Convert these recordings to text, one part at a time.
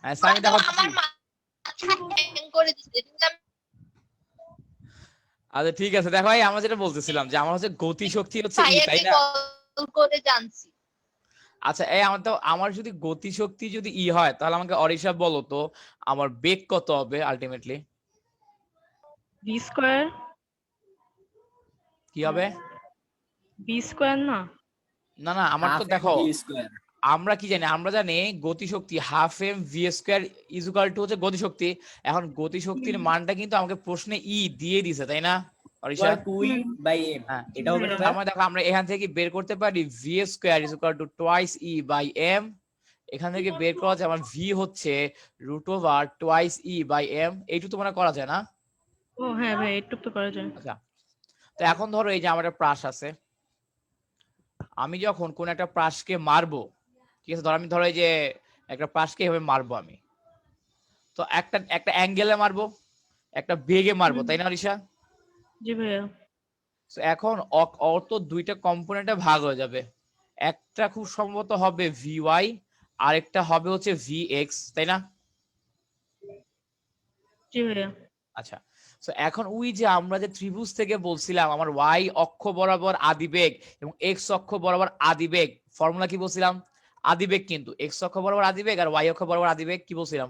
আমি দেখো আমার মাথা হ্যাং করে দিচ্ছে। আচ্ছা ঠিক আছে, দেখো ভাই আমরা যেটা বলতেছিলাম যে আমার হচ্ছে গতি শক্তি হচ্ছে ই, তাই ভাইয়াকে না? কল করে জানছি। আচ্ছা আমার যদি গতি শক্তি যদি ই হয়, তাহলে আমাকে অরিশা বলো তো আমার বেগ কত হবে আলটিমেটলি? V square. কি হবে? ভি স্কয়ার না? না না, আমার তো হাফ এম দেখো ভি স্কয়ার। আমরা কি জানি, আমরা জানি গতিশক্তি half M V square equal to হচ্ছে গতিশক্তি। এখন গতিশক্তির মানটা কিন্তু আমাকে প্রশ্নে ই দিয়ে দিছে, তাই না Arisha? Two E by M, হ্যাঁ, এটা হবে না তার মানে দেখো আমরা এখান থেকে বের করতে পারি V square is equal to twice E by M. এখান থেকে বের করা যায় আমার ভি হচ্ছে root over twice E by M. এইটুকু তো মনে করা যায় না? ও হ্যাঁ ভাই, একটু তো করা যায়। আচ্ছা, তো এখন ধরো এই যে আমার একটা প্রাস আছে, আমি যখন কোন একটা প্রাসকে মারবো, ঠিক আছে, ধরো আমি ধরো এই যে একটা প্রাসকে এভাবে মারবো আমি, তো একটা একটা অ্যাঙ্গেলে মারবো, একটা বেগে মারবো, তাই না রিশা? জি ভাইয়া। তো এখন অত দুইটা কম্পোনেন্টে ভাগ হয়ে যাবে, একটা খুব সম্ভবত হবে ভি ওয়াই, আরেকটা হবে হচ্ছে ভি এক্স, তাই না? জি ভাইয়া। আচ্ছা, তো এখন ওই যে আমরা যে ত্রিভুজ থেকে বলছিলাম আমার ওয়াই অক্ষ বরাবর আদিবেগ এবং এক্স অক্ষ বরাবর আদিবেগ, ফর্মুলা কি বলছিলাম? আদিবেগ কিন্তু এক্স অক্ষ বরাবর আদিবেগ আর ওয়াই অক্ষ বরাবর আদিবেগ, কি বলছিলাম?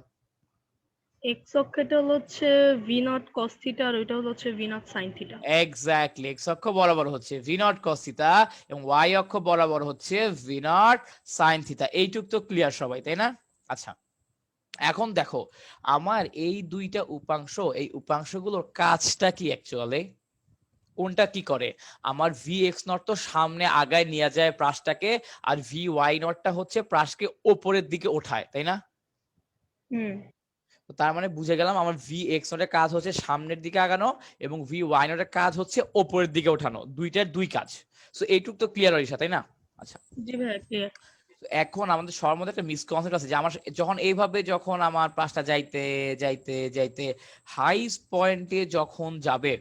এক্স অক্ষটা হলো হচ্ছে ভি নট কস থিটা, আর ওইটা হলো হচ্ছে v naught sine theta. Exactly, x অক্ষ বরাবর হচ্ছে ভি নট কস থিটা এবং ওয়াই অক্ষ বরাবর হচ্ছে ভি নট সাইন থিটা। এইটুক তো ক্লিয়ার সবাই, তাই না? আচ্ছা, এখন দেখো আমার এই দুইটা উপাংশ, এই উপাংশগুলোর কাজটা কি অ্যাকচুয়ালি? কোনটা কি করে? আমার ভি এক্স নট তো সামনে আগায় নিয়ে যায় প্রাসটাকে, আর ভি ওয়াই নটটা হচ্ছে প্রাসকে ওপরের দিকে ওঠায়, তাই না? হুম। তো তার মানে বুঝে গেলাম আমার ভি এক্স নটের কাজ হচ্ছে সামনের দিকে আগানো এবং ভি ওয়াই নটের কাজ হচ্ছে ওপরের দিকে ওঠানো, দুইটার দুই কাজ। সো এইটুক তো ক্লিয়ার হয়েছে, তাই না? আচ্ছা, জি ভাইয়া ক্লিয়ার। এখন আমাদের সবার মধ্যে একটা মিসকনসেপ্ট আছে যে আমার যখন এইভাবে যখন আমার প্রাসটা যাইতে যাইতে যাইতে হাইস্ট পয়েন্টে যখন যাবে,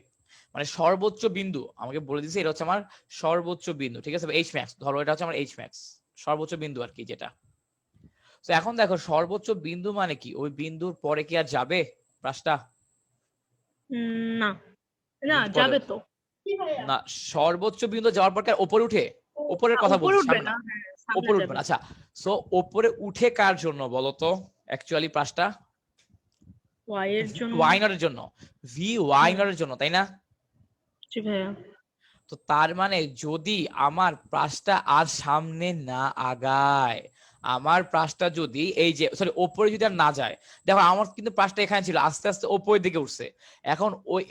মানে সর্বোচ্চ বিন্দু আমাকে বলে দিছে এটা হচ্ছে আমার সর্বোচ্চ বিন্দু, ঠিক আছে, এইচ ম্যাক্স ধরো, এটা হচ্ছে আমার এইচ ম্যাক্স, সর্বোচ্চ বিন্দু আর কি যেটা। তো এখন দেখো সর্বোচ্চ বিন্দু মানে কি, ওই বিন্দুর পরে কি আর যাবে প্রাসটা? না না, বিন্দু পরে যাবে তো। না, সর্বোচ্চ বিন্দু যাওয়ার পর কি আর উপরে উঠে? উপরের কথা উপরে বলছি, উঠবে সামনে না, না। হ্যাঁ সামনে উপরে উঠবে যাবে। না, আচ্ছা। সো উপরে উঠে কার জন্য বলো তো অ্যাকচুয়ালি প্রাসটা? ওয়াই এর জন্য। ওয়াই নটের জন্য, ভি ওয়াই নটের জন্য, তাই না? জি ভাইয়া। তো তার মানে যদি আমার প্রাসটা আর সামনে না আগায়, আমার প্রাসটা যদি এই যে সরি ওপরে যদি আর না যায়, দেখো আমার কিন্তু প্রাসটা এখানে ছিল, আস্তে আস্তে ওপরের দিকে উঠছে, এখন ওই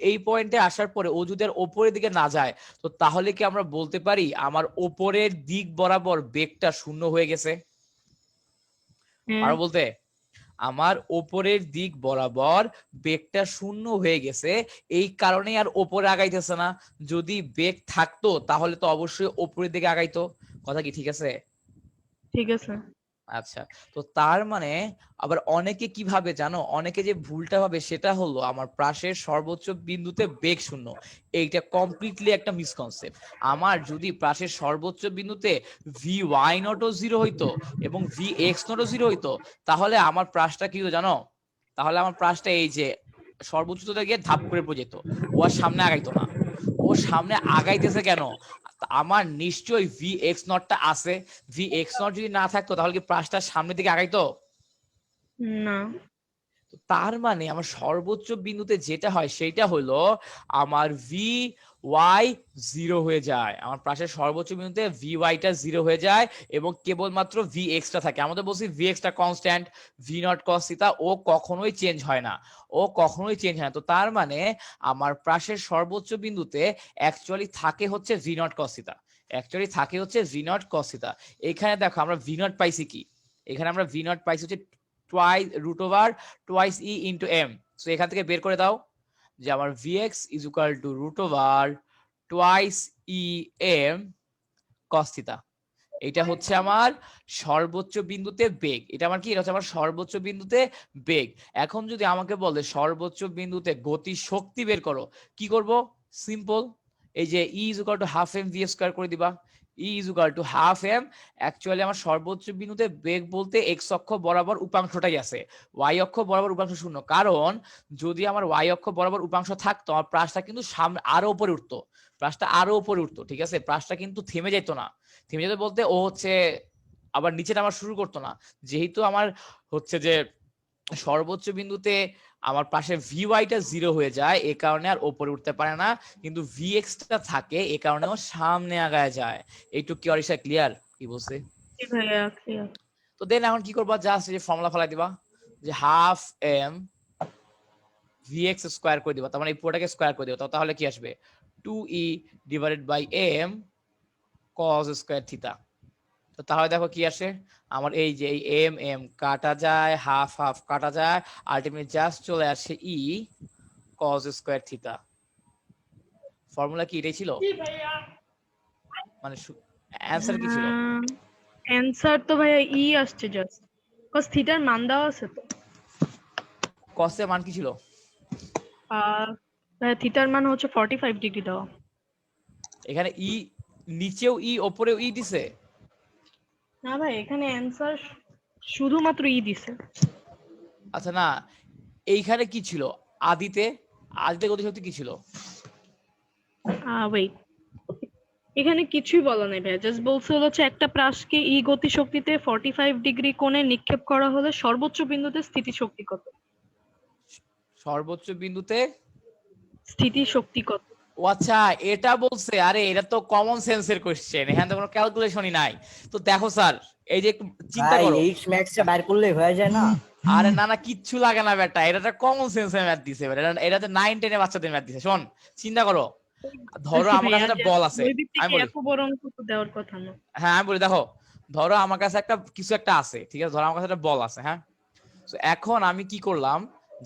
এই পয়েন্টে আসার পরে ও যদি আর ওপরের দিকে না যায়, তো তাহলে কি আমরা বলতে পারি আমার ওপরের দিক বরাবর বেগটা শূন্য হয়ে গেছে? হ্যাঁ। আর বলতে আমার ওপরের দিক বরাবর বেগটা শূন্য হয়ে গেছে, এই কারণেই আর ওপরে আগাইতেছে না। যদি বেগ থাকতো তাহলে তো অবশ্যই ওপরের দিকে আগাইতো, কথা কি ঠিক আছে? ঠিক আছে। আচ্ছা, তো তার মানে আবার অনেকে কিভাবে জানো, অনেকে যে ভুলটা ভাবে সেটা হলো আমার প্রাসের সর্বোচ্চ বিন্দুতে বেগ শূন্য। এইটা কমপ্লিটলি একটা মিসকনসেপ্ট। আমার যদি প্রাসের সর্বোচ্চ বিন্দুতে ভি ওয়াই নটও জিরো হইতো এবং ভি এক্স নটও জিরো হইতো, তাহলে আমার প্রাসটা কি হতো জানো? তাহলে আমার প্রাসটা এই যে সর্বোচ্চতে গিয়ে ধাপ করে পড়ে যেত, ও আর সামনে আগাইতো না। ও সামনে আগাইতেছে কেন? আমার নিশ্চয়ই ভি এক্স নটটা আছে, ভি এক্স নট যদি না থাকতো তাহলে কি প্রাসটা সামনের দিকে আগাইতো? না। তো তার মানে আমার সর্বোচ্চ বিন্দুতে যেটা হয় সেটা হলো আমার ভি ওয়াই জিরো হয়ে যায়, আমার প্রাসের সর্বোচ্চ বিন্দুতে ভি ওয়াইটা জিরো হয়ে যায় এবং কেবলমাত্র ভি এক্সটা থাকে। আমাদের বলছি ভি এক্সটা constant, V naught cos theta ও কখনোই চেঞ্জ হয় না, ও কখনোই চেঞ্জ হয় না। তো তার মানে আমার প্রাসের সর্বোচ্চ বিন্দুতে অ্যাকচুয়ালি থাকে হচ্ছে v naught cos theta, actually থাকে হচ্ছে ভি নট কস থিটা। এখানে দেখো আমরা ভি নট পাইছি কি, এখানে আমরা ভি নট পাইছি হচ্ছে twice root over twice e into m. So এখান থেকে বের করে দাও যে আমার vx is equal to root over twice e m cos theta. এটা হচ্ছে আমার সর্বোচ্চ বিন্দুতে বেগ, এটা আমার কি, এটা হচ্ছে আমার সর্বোচ্চ বিন্দুতে বেগ। এখন যদি আমাকে বলে সর্বোচ্চ বিন্দুতে গতি শক্তি বের করো, কি করব? সিম্পল, এই যে E is equal to half M V square করে দিবা। E is equal to half M. Actually আমার সর্বোচ্চ বিন্দুতে বেগ বলতে এক্স অক্ষ বরাবর উপাংশটাই আছে, ওয়াই অক্ষ বরাবর উপাংশ শূন্য। কারণ যদি আমার ওয়াই অক্ষ বরাবর উপাংশ থাকতো আমার প্রাসটা কিন্তু সামনে আরো উপরে উঠতো, প্রাসটা আরো উপরে উঠতো, ঠিক আছে? প্রাসটা কিন্তু থেমে যেত না। থেমে যেত বলতে ও হচ্ছে আবার নিচে নামা শুরু করতো না। যেহেতু আমার হচ্ছে যে সর্বোচ্চ বিন্দুতে আমার পাশে ভি ওয়াইটা 0 হয়ে যায়, এ কারণে আর উপরে উঠতে পারে না, কিন্তু ভি এক্সটা থাকে, এ কারণে ও সামনে আগায় যায়। এইটুকু কি অরিশা ক্লিয়ার? কি বলছে? জি ভাইয়া ক্লিয়ার। তো দেন এখন কি করবা, জাস্ট এই যে ফর্মুলা ফেলাই দিবা যে half M v x square করে দিবা, তার মানে এই পুরোটাকে স্কোয়ার করে দিবা। তো তাহলে কি আসবে, 2e divided by m cos square theta. তো তাহলে দেখো কি আসে, আমার এই যে এই এম এম কাটা যায়, হাফ হাফ কাটা যায়, আলটিমেটলি জাস্ট চলে আসে ই কস স্কোয়ার থিটা। ফর্মুলা কি এটাই ছিল? মানে অ্যানসার কি ছিল? অ্যানসার তো ভাইয়া ই আসছে জাস্ট, কজ থিটার মান দেওয়া আছে তো। কসের মান কি ছিল? ভাইয়া থিটার মান হচ্ছে 45 ডিগ্রি দেওয়া। এখানে ই নিচেও ই ওপরেও ই দিছে? না ভাই, এখানে অ্যানসার শুধুমাত্র ই দিছে। আচ্ছা না, এইখানে কি ছিল আদিতে? আদিতে গতিশক্তি কি ছিল? ওয়েট, এখানে কিছুই বলা নাই ভাইয়া, জাস্ট বলছে হচ্ছে একটা প্রাসকে ই গতিশক্তিতে 45 ডিগ্রি কোণে নিক্ষেপ করা হলে সর্বোচ্চ বিন্দুতে স্থিতিশক্তি কত। সর্বোচ্চ বিন্দুতে স্থিতিশক্তি কত? ও আচ্ছা, এটা বলছে। আরে এটা তো কমন সেন্সের কোশ্চেন, এখানে তো কোনো ক্যালকুলেশনই নাই। তো দেখো স্যার, এই যে একটু চিন্তা ভাই করো। এইচ ম্যাক্সটা বাইর করলেই হয়ে যায় না? আরে না না, কিচ্ছু লাগে না বেটা, এটা একটা কমন সেন্সের ম্যাথ দিছে বেটা, এটাতে 9 10 এর বাচ্চাদের ম্যাথ দিছে। শোন, চিন্তা করো, ধরো আমার কাছে একটা বল আছে, ওই দিক আমি থেকে বলি, এত বড় অঙ্ক তো দেওয়ার কথা না। হ্যাঁ আমি বলি, দেখো ধরো আমার কাছে একটা কিছু একটা আছে, ঠিক আছে? ধরো আমার কাছে একটা বল আছে, হ্যাঁ। তো এখন আমি কি করলাম,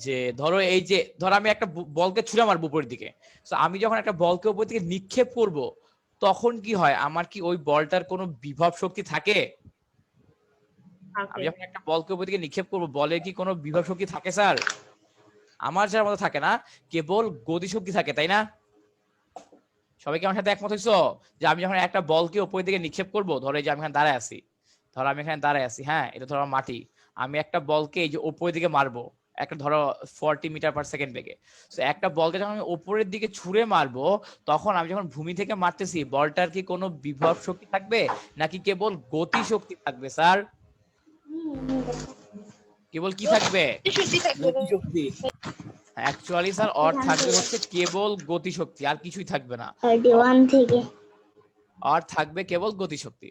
যে ধরো এই যে ধরো আমি একটা বলকে ছুঁড়ে মারবো উপরের দিকে। তো আমি যখন একটা বলকে উপর দিকে নিক্ষেপ করব, তখন কি হয়, আমার কি ওই বলটার কোনো বিভব শক্তি থাকে? আমি যখন একটা বলকে উপর দিকে নিক্ষেপ করবো, বলের কি কোনো বিভব শক্তি থাকে স্যার? আমার যার মতো থাকে না, কেবল গতি শক্তি থাকে, তাই না? সবাই কি আমার সাথে একমত হইছো? যে আমি যখন একটা বলকে উপরের দিকে নিক্ষেপ করব, ধরো এই যে আমি এখানে দাঁড়ায় আছি, ধরো আমি এখানে দাঁড়ায় আছি, হ্যাঁ, এটা ধরো মাটি, আমি একটা বলকে এই যে উপরের দিকে মারবো, একটা ধরো 40 মিটার পার সেকেন্ড বেগে। তো একটা বলকে যখন আমি উপরের দিকে ছুঁড়ে মারবো, তখন আমি যখন ভূমি থেকে মারতেছি, বলটার কি কোনো বিভব শক্তি থাকবে নাকি কেবল গতি শক্তি থাকবে স্যার? কেবল কি থাকবে? শক্তি থাকবে। শক্তি। অ্যাকচুয়ালি স্যার অর থাকবে হচ্ছে কেবল গতি শক্তি, আর কিছুই থাকবে না। 31 থেকে আর থাকবে কেবল গতি শক্তি।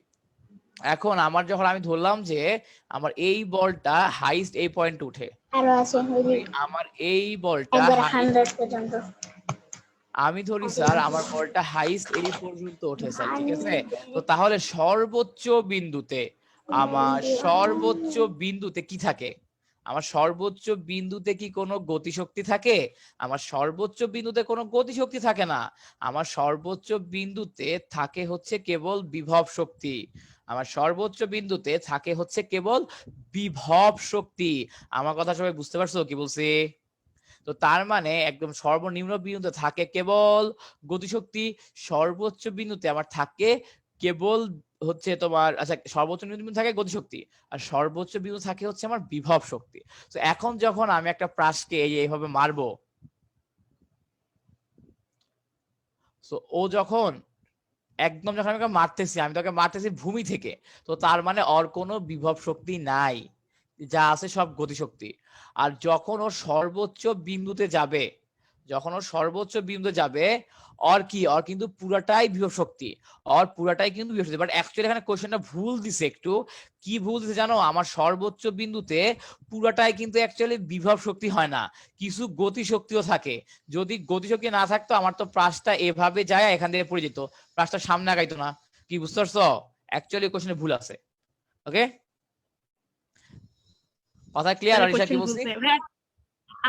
এখন আমার যখন আমি ধরলাম যে আমার এই বলটা হাইস্ট এই পয়েন্ট উঠে, আরো আছে আমার এই বলটা একবার 100 পর্যন্ত। আমি ধরি স্যার আমার বলটা হাইস্ট এই পর্যন্ত ওঠে স্যার, ঠিক আছে? তো তাহলে সর্বোচ্চ বিন্দুতে, আমার সর্বোচ্চ বিন্দুতে কি থাকে? আমার সর্বোচ্চ বিন্দুতে কি কোনো গতিশক্তি থাকে? আমার সর্বোচ্চ বিন্দুতে কোনো গতিশক্তি থাকে না। আমার সর্বোচ্চ বিন্দুতে থাকে হচ্ছে কেবল বিভব শক্তি। আমার সর্বোচ্চ বিন্দুতে থাকে হচ্ছে কেবল বিভব শক্তি। আমার কথা সবাই বুঝতে পারছো কি বলছি? তো তার মানে একদম সর্বনিম্ন বিন্দুতে থাকে কেবল গতিশক্তি, সর্বোচ্চ বিন্দুতে আমার থাকে কেবল হচ্ছে তোমার, আচ্ছা সর্বোচ্চ বিন্দু থাকে গতিশক্তি, আর সর্বোচ্চ বিন্দু থাকে হচ্ছে আমার বিভব শক্তি। তো এখন যখন আমি একটা প্রাসকে এইভাবে মারবো, তো ও যখন একদম যখন আমি ওকে মারতেছি, আমি তোকে মারতেছি ভূমি থেকে, তো তার মানে ওর কোনো বিভব শক্তি নাই, যা আছে সব গতিশক্তি। আর যখন ও সর্বোচ্চ বিন্দুতে যাবে, যখন ও সর্বোচ্চ বিন্দুতে যাবে, ওর কি, ওর কিন্তু পুরাটাই বিভব শক্তি, ওর পুরাটাই কিন্তু বিভব শক্তি। বাট অ্যাকচুয়ালি এখানে কোশ্চেনটা ভুল দিছে একটু। কি ভুল দিছে জানো? আমার সর্বোচ্চ বিন্দুতে পুরাটাই কিন্তু অ্যাকচুয়ালি বিভব শক্তি হয় না, কিছু গতি শক্তিও থাকে। যদি গতি শক্তি না থাকতো, আমার তো প্রাসটা এভাবে যায় এখান থেকে পড়ে যেত, প্রাসটা সামনে আগাইতো না। কি বুঝতে পারছো? অ্যাকচুয়ালি কোশ্চেনে ভুল আছে। ওকে, কথা ক্লিয়ার? আরিশা কি বলছি?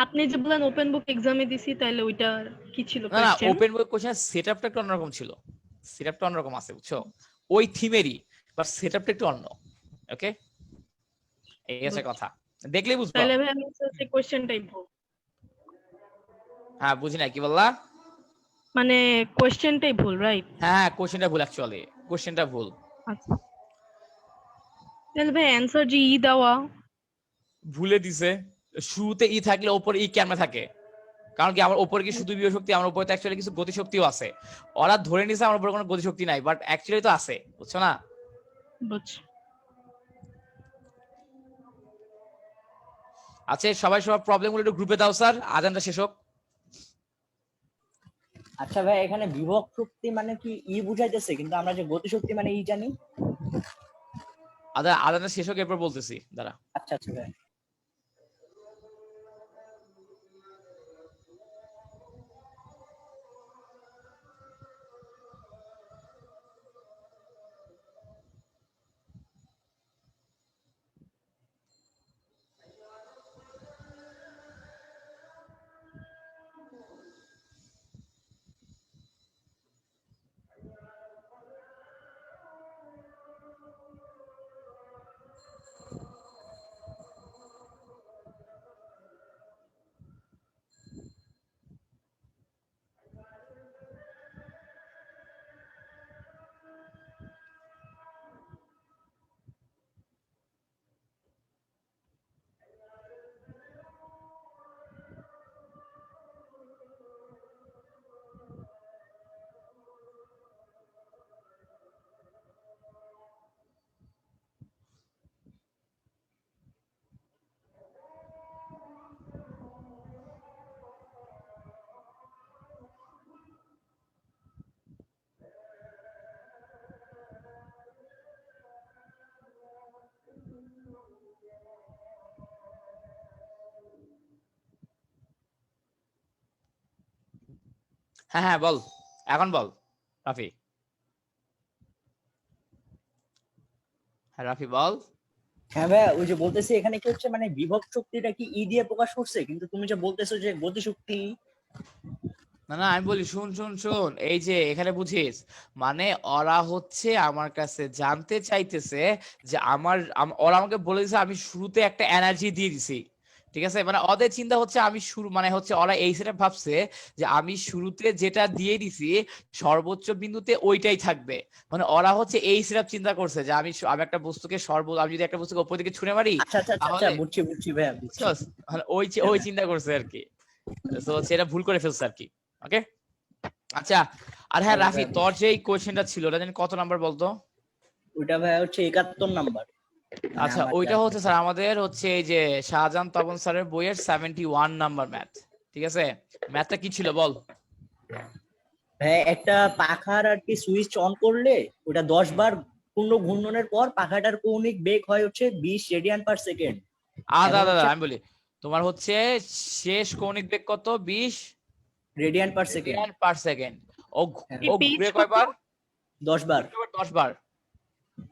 আপনি যে বলেন ওপেন বুক এক্সামে দিছি, তাহলে ওইটা কি ছিল না না, কোশ্চেন? ওপেন বুক কোশ্চেন সেটআপটা একটু অন্যরকম ছিল, সেটআপটা অন্যরকম আছে বুঝছো, ওই থিমেরই, বাট সেটআপটা একটু অন্য। ওকে, এই আছে কথা, দেখলেই বুঝবা। তাহলে ভাই আমি সেই কোশ্চেনটাই ভুল। হ্যাঁ বুঝি না, কি বললা? মানে কোশ্চেনটাই ভুল, রাইট? হ্যাঁ কোশ্চেনটা ভুল অ্যাকচুয়ালি। কোশ্চেনটা ভুল। আচ্ছা তাহলে ভাই অ্যান্সার যে ই দেওয়া। ভুলে দিছে, শুরুতে ই থাকলে ওপরে ই কেমনে থাকে? কারণ কি আমার উপরে কি শুধু বিভব শক্তি, আমার উপরে তো অ্যাকচুয়ালি কিছু গতিশক্তিও আছে। ওরা ধরে নিছে আমার উপরে কোনো গতিশক্তি নাই, বাট অ্যাকচুয়ালি তো আছে, বুঝছো না? বুঝছি। আচ্ছা সবাই সবার প্রবলেম গুলো একটু গ্রুপে দাও স্যার, আজানটা শেষ হোক। আচ্ছা ভাই, এখানে বিভব শক্তি মানে কি ই বুঝাইতেছে, কিন্তু আমরা যে গতি শক্তি মানে ই জানি। আজানটা শেষ হোক এরপর বলতেছি, দাঁড়া। আচ্ছা আচ্ছা ভাই। হ্যাঁ হ্যাঁ বল, এখন বল রাফি। হ্যাঁ রাফি বল। হ্যাঁ ভাই, ওই যে বলতেছি এখানে কি হচ্ছে, মানে বিভব শক্তিটা কি ই দিয়ে প্রকাশ করছে, কিন্তু তুমি যে বলতেছো যে গতি শক্তি। না না আমি বলি, শুন শুন শুন, এই যে এখানে বুঝিস, মানে ওরা হচ্ছে আমার কাছে জানতে চাইতেছে যে ওরা আমাকে বলে দিছে আমি শুরুতে একটা এনার্জি দিয়ে দিছি, ঠিক আছে? মানে ওদের চিন্তা হচ্ছে আমি শুরু মানে হচ্ছে ওরা এই সেটা ভাবছে যে আমি শুরুতে যেটা দিয়ে দিছি সর্বোচ্চ বিন্দুতে ওইটাই থাকবে। মানে ওরা হচ্ছে এই সেটআপ চিন্তা করছে যে আমি একটা বস্তুকে আমি যদি একটা বস্তুকে উপর দিকে ছুঁড়ে মারি আচ্ছা আচ্ছা আচ্ছা আচ্ছা, তাহলে, বুঝছি বুঝছি ভাইয়া, বুঝছি। বুঝছস? মানে ওই চিন্তা করছে আর কি। তো সেটা ভুল করে ফেলছে আর কি। ওকে আচ্ছা। আর হ্যাঁ হ্যাঁ রাফি, ভাইয়া, তোর বুঝছি। যে কোয়েশ্চেনটা ছিল ওটা জানি কত নাম্বার বলতো? ওইটা ভাইয়া হচ্ছে 71 নাম্বার, মানে আচ্ছা আমার ওইটা জানা হচ্ছে মতে। স্যার আমাদের হচ্ছে এই যে শাহজাহান তপন স্যারের বইয়ের 71 নাম্বার ম্যাথ। ঠিক আছে, ম্যাথটা কি ছিল বল? ভাইয়া, একটা পাখার আর কি সুইচ অন করলে ওটা 10 বার পূর্ণ ঘূর্ণনের পর পাখাটার কৌণিক বেগ হয় হচ্ছে 20 রেডিয়ান পার সেকেন্ড। আদা এবং আদা হচ্ছে আমি বলি, তোমার হচ্ছে শেষ কৌণিক বেগ কত? 20 radian per second. Radian per second. ও হ্যাঁ, এই ও পেজ ঘুরে কত? কয়বার? 10 বার। 10 বার।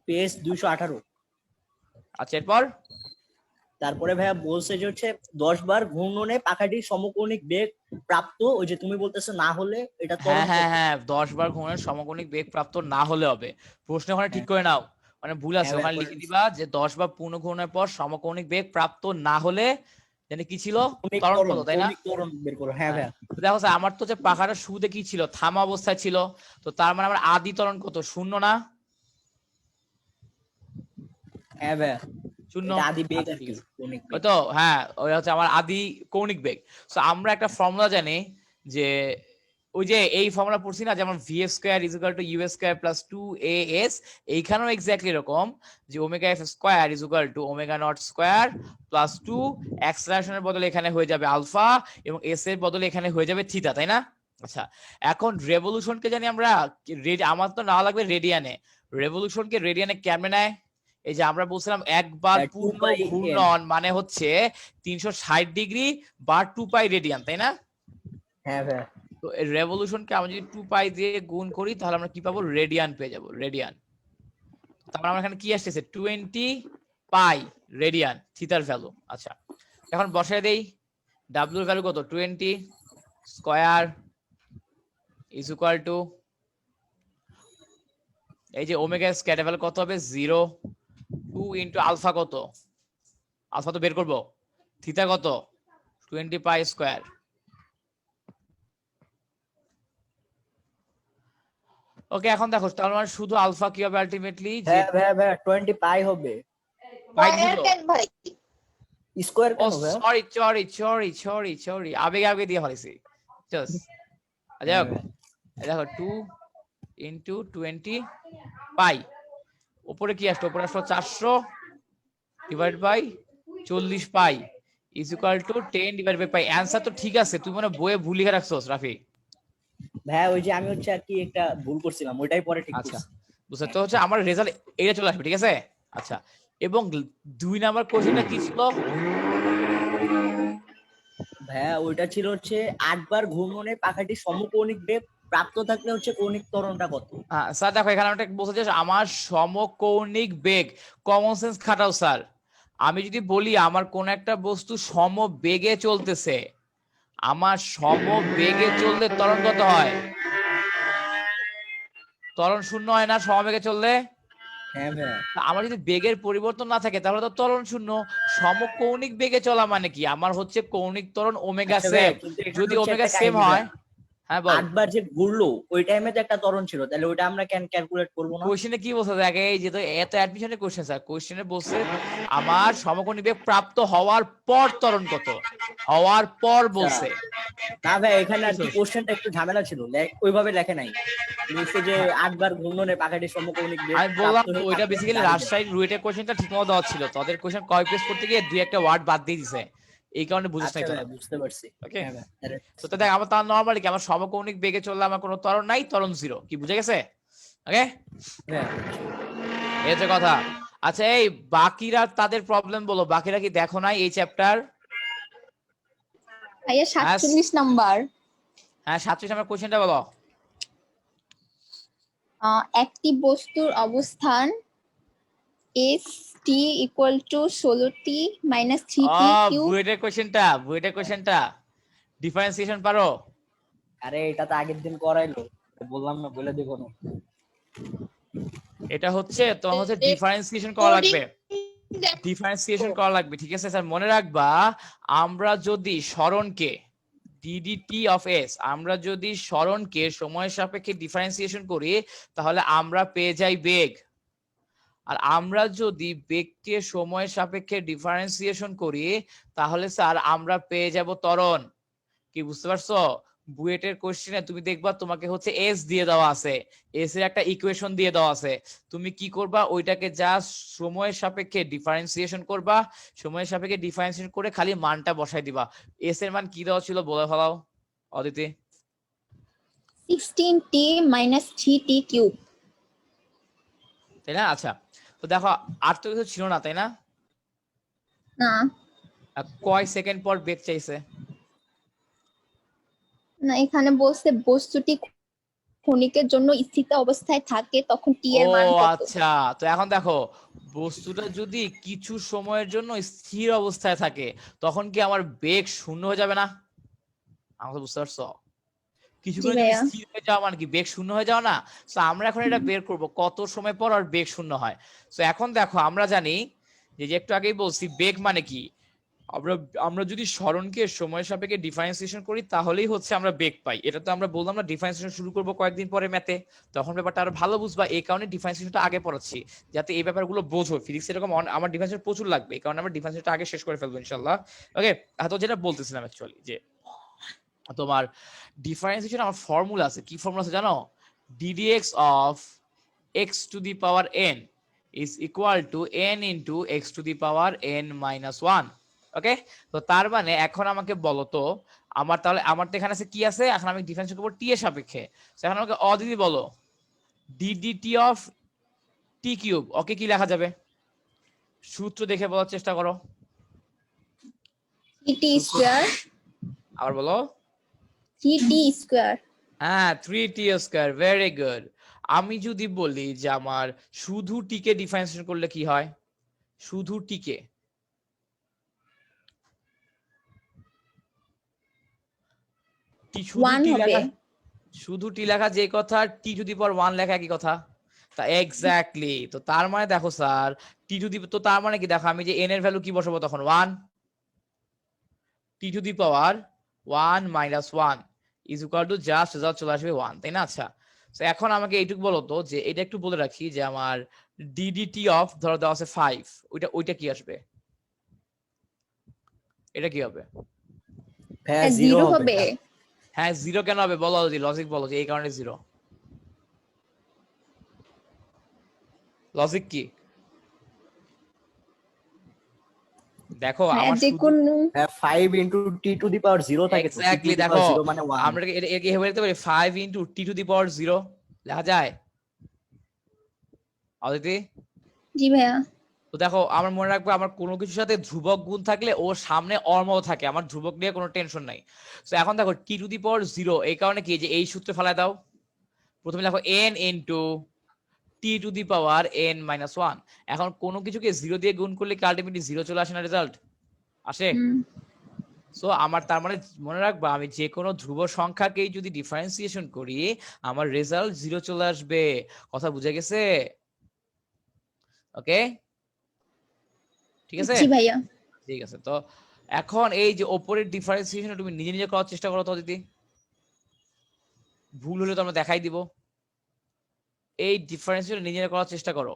পেজ 218। আচ্ছা এরপর? তারপরে ভাইয়া বলছে যে হচ্ছে 10 বার ঘূর্ণনে পাখাটির সমকৌণিক বেগ প্রাপ্ত, ওই যে তুমি বলতেছো না হলে এটা হ্যাঁ ত্বরণ হ্যাঁ কত। হ্যাঁ, 10 বার ঘূর্ণনের সমকোণিক বেগ প্রাপ্ত না হলে হবে। প্রশ্ন ওখানে ঠিক হ্যাঁ করে নাও, মানে ভুল আছে, হ্যাঁ ভাইয়া, ওখানে করে লিখে দিছি। দিবা যে 10 বার পূর্ণ ঘূর্ণনের পর সমকোণিক বেগ প্রাপ্ত না হলে জানি কি ছিল, কৌণিক ত্বরণ ত্বরণ, কত, তাই না? কৌণিক ত্বরণ বের করো। হ্যাঁ হ্যাঁ। ভাইয়া। তো দেখো স্যার, আমার তো যে পাখাটা শুরুতে কি ছিল, থামা অবস্থায় ছিল। তো তার মানে আমার আদি ত্বরণ কত? শূন্য না? হ্যাঁ ভাইয়া, শূন্য। এটা আদি বেগ আচ্ছা আর ঠিক কি, আছে, কৌণিক ওই বেগ। তো। হ্যাঁ ওই হচ্ছে আমার আদি কৌণিক বেগ। তো আমরা একটা ফর্মুলা জানি যে, ওই যে এই ফর্মুলা পড়ছি না, যেমন vf square is equal to us square plus 2as। এইখানেও এক্স্যাক্টলি এরকম, যে omega F square is equal to omega not square plus 2, অ্যাক্সেলারেশনের বদলে এখানে হয়ে যাবে আলফা, এবং এস এর বদলে এখানে হয়ে যাবে থিটা, তাই না? আচ্ছা এখন রেভলিউশনকে জানি আমরা, আমার তো না লাগবে রেডিয়ানে। রেভলিউশনকে রেডিয়ানে কেমনে নেয়? এই যে আমরা বলছিলাম একবার টু পূর্ণ বাই এন। ঘূর্ণন মানে হচ্ছে 360 ডিগ্রি বা 2 পাই রেডিয়ান, তাই না? হ্যাঁ ভাইয়া। তো রেভলিউশনকে আমরা যদি 2 পাই দিয়ে গুণ করি তাহলে আমরা কি পাবো? রেডিয়ান পেয়ে যাবো, রেডিয়ান। তারপর আমরা এখানে কি আসতেছে? 20 পাই রেডিয়ান থিটার ভ্যালু। আচ্ছা এখন বসায় দেই, ডাব্লিউ এর ভ্যালু কত? 20 স্কয়ার ইজ ইকুয়াল টু, এই যে ওমেগা স্কয়ার ভ্যালু কত হবে? 0। 2 ইনটু আলফা কত? আলফা তো বের করবো। থিটা কত? 20 পাই স্কয়ার। ওকে এখন দেখো তার মানে শুধু আলফা কি হবে আলটিমেটলি যে ভাইয়া 20 পাই হবে। পাই স্কয়ার দিল। কেন ভাই? স্কোয়ার ও কেন ভাইয়া? সরি আগে দিয়ে ফেলেছি জাস্ট। যাই হোক দেখো 2 ইন্টু 20 পাই, উপরে কি আসলো? উপরে আসলো 400 divide by 40 pi is equal to 10 divide by pi. Answer তো ঠিক আছে, তুমি মানে বইয়ে ভুল লিখে রাখছো রাফি। ভাইয়া ওই যে আমি হচ্ছে আর কি একটা ভুল করছিলাম, ওইটাই পরে ঠিক আচ্ছা করছি। বুঝতে তো হচ্ছে আমার রেজাল্ট এটা চলে আসবে, ঠিক আছে। আচ্ছা এবং 2 নাম্বার কোশ্চেনটা কি ছিল? ভাইয়া ওইটা ছিল হচ্ছে 8 বার ঘূর্ণনে পাখাটি সমকৌণিক বেগ প্রাপ্ত থাকলে হচ্ছে কৌণিক ত্বরণটা কত? স্যার দেখো এখানে একটা বলতে চাই আমার সমকৌণিক বেগ, কমন সেন্স খাটাও স্যার। আমি যদি বলি আমার কোন একটা বস্তু সমবেগে চলতেছে, আমার সমবেগে চললে ত্বরণ কত হয়? ত্বরণ শূন্য হয় না সমবেগে চললে? হ্যাঁ ভাইয়া। আমার যদি বেগের পরিবর্তন না থাকে তাহলে তো ত্বরণ শূন্য। সমকৌণিক বেগে চলা মানে কি? আমার হচ্ছে কৌণিক ত্বরণ ওমেগা আচ্ছা সেম। ভাইয়া, কিন্তু এখানে যদি হচ্ছে ওমেগা একটা সেম কাহিনী হয়, ভাইয়া। হ্যাঁ বল। 8 বার যে ঘুরলো ওই টাইমে তো একটা ত্বরণ ছিল, তাহলে ওইটা আমরা কেন ক্যালকুলেট করবো না? কোশ্চেনে কি বলছে দেখে, এই যে তো এত অ্যাডমিশনের কোশ্চেন স্যার, কোশ্চেনে বলছে আমার সমকোণী বেগ প্রাপ্ত হওয়ার পর ত্বরণ কত, হওয়ার পর বলছে। না ভাই এখানে আর কি কোশ্চেনটা একটু ঝামেলা ছিল, ওইভাবে লেখে নাই। নিশ্চয় যে 8 বার ঘূর্ণনে পাখাটি সমকৌণিক বেগ আমি বললাম প্রাপ্ত তো হয়ে ওইটা থাকলে বেসিক্যালি দাঁড়িয়ে রাজশাহীর রুয়েটের কোশ্চেনটা ঠিকমতো দেওয়া ছিল, তাদের কোশ্চেন কপি পেস্ট করতে গিয়ে দুই একটা ওয়ার্ড বাদ দিয়ে দিছে, এই কারণে বুঝিস আচ্ছা নাই তোরা। ভাই বুঝতে পারছি। ওকে হ্যাঁ ভাই, তাহলে তো দেখ আমার তার নরমালি কি আমার সমকৌণিক বেগে চললে আমার কোনো ত্বরণ নাই, ত্বরণ জিরো, কি বুঝে গেছে? ওকে হ্যাঁ। এই হচ্ছে কথা। আচ্ছা এই বাকিরা তাদের প্রবলেম বলো, বাকিরা কি দেখো নাই এই চ্যাপ্টার? ভাইয়া 47 নাম্বার। হ্যাঁ 37 নম্বর কোশ্চেনটা বলো। একটি বস্তুর অবস্থান S T equal to 16t minus 3t cube. বুয়েটের কোশ্চেনটা ডিফারেন্সিয়েশন পারো? আরে এটা তো আগের দিন করাইলো, বললাম না, বলে দেবো না। এটা হচ্ছে তোমার হচ্ছে ডিফারেন্সিয়েশন করা লাগবে, ডিফারেন্সিয়েশন করা লাগবে, ঠিক আছে স্যার। মনে রাখবা আমরা যদি সরণকে ডিডিটি অফ এস, আমরা যদি সরণকে সময়ের সাপেক্ষে ডিফারেন্সিয়েশন করি তাহলে আমরা পেয়ে যাই বেগ, আর আমরা যদি বেগকে সময়ের সাপেক্ষে ডিফারেন্সিয়েশন করি তাহলে স্যার আমরা পেয়ে যাব ত্বরণ। কি বুঝতে পারছো? বুয়েটের কোশ্চেনে তুমি দেখবা তোমাকে হচ্ছে এস দিয়ে দেওয়া আছে, এস এর একটা ইকুয়েশন দিয়ে দেওয়া আছে, তুমি কি করবা ওইটাকে জাস্ট সময়ের সাপেক্ষে ডিফারেন্সিয়েশন করবা, সময়ের সাপেক্ষে ডিফারেন্সিয়েশন করে খালি মানটা বসাই দিবা। এস এর মান কি দেওয়া ছিল বলে ফেলাও Aditi. 16t minus 3t cube. তাই না? আচ্ছা তো দেখো আর তো কিছু ছিল না তাই না? না কয় সেকেন্ড পর বেগ চাইছে? না, এখানে বলছে বস্তুটি ক্ষণিকের জন্য স্থিত অবস্থায় থাকে তখন t এর মান কত। আচ্ছা তো এখন দেখো বস্তুটা যদি কিছু সময়ের জন্য স্থির অবস্থায় থাকে তখন কি আমার বেগ শূন্য হয়ে যাবে না? আমাকে বুঝতে পারছো? কিছুক্ষণ যদি স্থির হয়ে যাওয়া মানে কি বেগ শূন্য হয়ে যাওয়া না? তো আমরা এখন এটা বের করব কত সময় পর আর বেগ শূন্য হয়। তো এখন দেখো আমরা জানি যে একটু আগেই বলছি বেগ মানে কি, আমরা যদি সরণকে সময়ের সাপেক্ষে ডিফারেন্সিয়েশন করি তাহলেই হচ্ছে আমরা বেগ পাই। এটা তো আমরা বললাম না ডিফারেন্সিয়েশন শুরু করব কয়েকদিন পরে ম্যাথে, তখন ব্যাপারটা আরো ভালো বুঝবা, এই কারণে ডিফারেন্সিয়েশনটা আগে পড়াচ্ছি যাতে এই ব্যাপারগুলো বোঝো। ফিজিক্স এরকম আমার ডিফারেন্সিয়েশন প্রচুর লাগবে, এই কারণে আমরা ডিফারেন্সিয়েশনটা আগে শেষ করে ফেলবো ইনশাআল্লাহ। ওকে তো যেটা বলতেছিলাম অ্যাকচুয়ালি যে তোমার ডিফারেন্সিয়েশন আমার ফর্মুলা আছে, কি ফর্মুলা আছে জানো? ddx of x to the power n is equal to n into x to the power n minus 1। ওকে তো তার মানে এখন আমাকে বলো তো আমার তাহলে আমার তো এখানে আছে কি আছে, এখন আমি ডিফারেন্সিয়েট করব টি এর সাপেক্ষে। এখন আমাকে অদিতি বলো ddt of t কিউব, ওকে কি লেখা যাবে? সূত্র দেখে বলার চেষ্টা করো। 3t square. আবার বলো। 3t square. হ্যাঁ 3t স্কয়ার, ভেরি গুড। আমি যদি বলি যে আমার শুধু টি কে ডিফারেন্সিয়েট করলে কি হয়? শুধু টি কে শুধু টি লেখা যে কথা, টি টু দি পাওয়ার 1 লেখা একই কথা। তা এক্স্যাক্টলি, তো তার মানে দেখো স্যার টি টু দি, তো তার মানে কি দেখো আমি যে এন এর ভ্যালু কি বসাবো তখন 1, T to the power 1 minus 1 is equal to just result চলে আসবে 1, তাই না? আচ্ছা তো এখন আমাকে এইটুকু বলো তো যে এটা একটু বলে রাখি যে আমার ডিডিটি অফ ধরো দেওয়া আছে 5, ওইটা কি আসবে? এটা কি হবে? ভাইয়া জিরো জিরো হবে হবে। হ্যাঁ জিরো কেন হবে বলো, লজিক বলো যে এই কারণে জিরো। লজিক কি? দেখো ভাইয়া আমার যে শুধু কোনো হ্যাঁ 5 ইন্টু টি টু দি পাওয়ার 0 থাকে তো, টি টু এক্স্যাক্টলি দি দেখো পাওয়ার 0 মানে 1। আমরা কি এভাবে লিখতে পারি 5 ইন্টু টি টু দি পাওয়ার 0 লেখা যায় অদিতি? জি ভাইয়া। তো দেখো আমার মনে রাখবো আমার কোনো কিছুর সাথে ধ্রুবক গুণ থাকলে ওর সামনে অর্মও থাকে, আমার ধ্রুবক নিয়ে কোনো টেনশন নাই। তো এখন দেখো টি টু দি পাওয়ার 0 এই কারণে কি যে এই সূত্রে ফেলায় দাও। প্রথমে দেখো n into T to the power n minus 1। এখন কোনো কিছুকে 0 দিয়ে গুণ করলে কি আলটিমেটলি 0 চলে আসে না রেজাল্ট? আসে। হুম। সো আমার তার মানে মনে রাখবা আমি যে কোনো ধ্রুব সংখ্যাকেই যদি ডিফারেন্সিয়েশন করি আমার রেজাল্ট 0 চলে আসবে। কথা বুঝে গেছে? ওকে ঠিক আছে। জি ভাইয়া। ঠিক আছে তো এখন এই যে ওপরের ডিফারেন্সিয়েশন তুমি নিজে নিজে করার চেষ্টা করো তো দিদি, ভুল হলে তো আমরা দেখাই দিব। এই ডিফারেন্সিয়েশন নিজে নিজে করার চেষ্টা করো।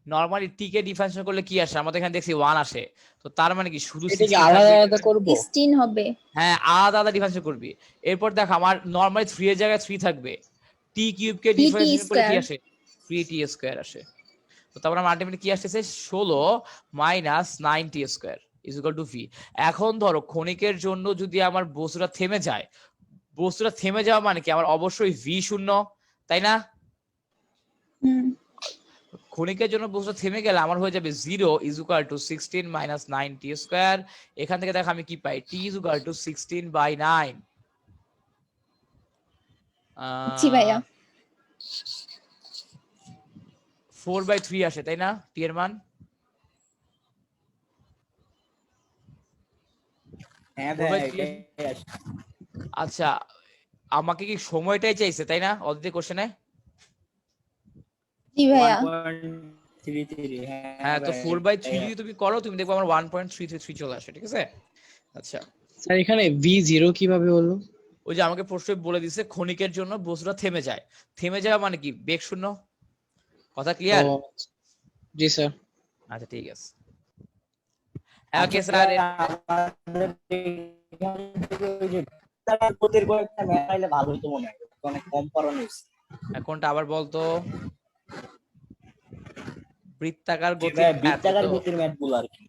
নরমালি টি কে ডিফারেন্সিয়েশন করলে কি আসে? আমাদের এখানে দেখছি 1 আসে, তো তার মানে কি শুধু এটা কি 16 আলাদা থাকবে? আলাদা করব? 16 হবে। হ্যাঁ আলাদা আলাদা ডিফারেন্সিয়েশন করবি। এরপর দেখ আমার নরমালি 3 এর জায়গায় 3 থাকবে, টি কিউব কে 3t ডিফারেন্সিয়েশন করলে কি স্কয়ার। আসে? 3t স্কয়ার আসে। তো তারপর আমার আলটিমেটলি কি আসতেছে 16 minus 9t square is equal to V. এখন ধরো ক্ষণিকের জন্য যদি আমার বস্তুটা থেমে যায়, বস্তুটা থেমে যাওয়া মানে কি আমার অবশ্যই ভি শূন্য, তাই না? হুম। ক্ষণিকের জন্য বস্তুটা থেমে গেলে আমার হয়ে যাবে 0 is equal to 16 minus 9t square. এখান থেকে দেখো আমি কি পাই, t is equal to 16 by 9। জি ভাইয়া। 4/3 আসে তাই না টি এর মান? হ্যাঁ 4/3 ভাইয়া আসে। এটাই আসে। আচ্ছা আমাকে কি সময়টাই চাইছে তাই না অদিতি কোশ্চেনে? জি ভাইয়া। 1.33 হ্যাঁ হ্যাঁ তো ভাইয়া 4/3 এটাই যদি আসে। তুমি করো তুমি দেখবে আমার 1.333 চলে আসে, ঠিক আছে। আচ্ছা স্যার এখানে v0 কিভাবে হলো? ওই যে আমাকে প্রশ্ন বলে দিছে ক্ষণিকের জন্য বস্তুটা থেমে যায়, থেমে যাওয়া মানে কি বেগ শূন্য। কথা ও ক্লিয়ার? জি স্যার। আচ্ছা ঠিক আছে। হ্যাঁ আচ্ছা ওকে স্যার। আমাদের এখান থেকে ওই যে বৃত্তাকার গতির কয়েকটা ম্যাথ আইলে ভালো হতো মনে হয়, অনেক কম পড়ানো হয়েছে। কোনটা আবার বলতো? বৃত্তাকার জি গতির ভাই ম্যাথ তাই বৃত্তাকার তো? গতির ম্যাথ গুলো আর কি,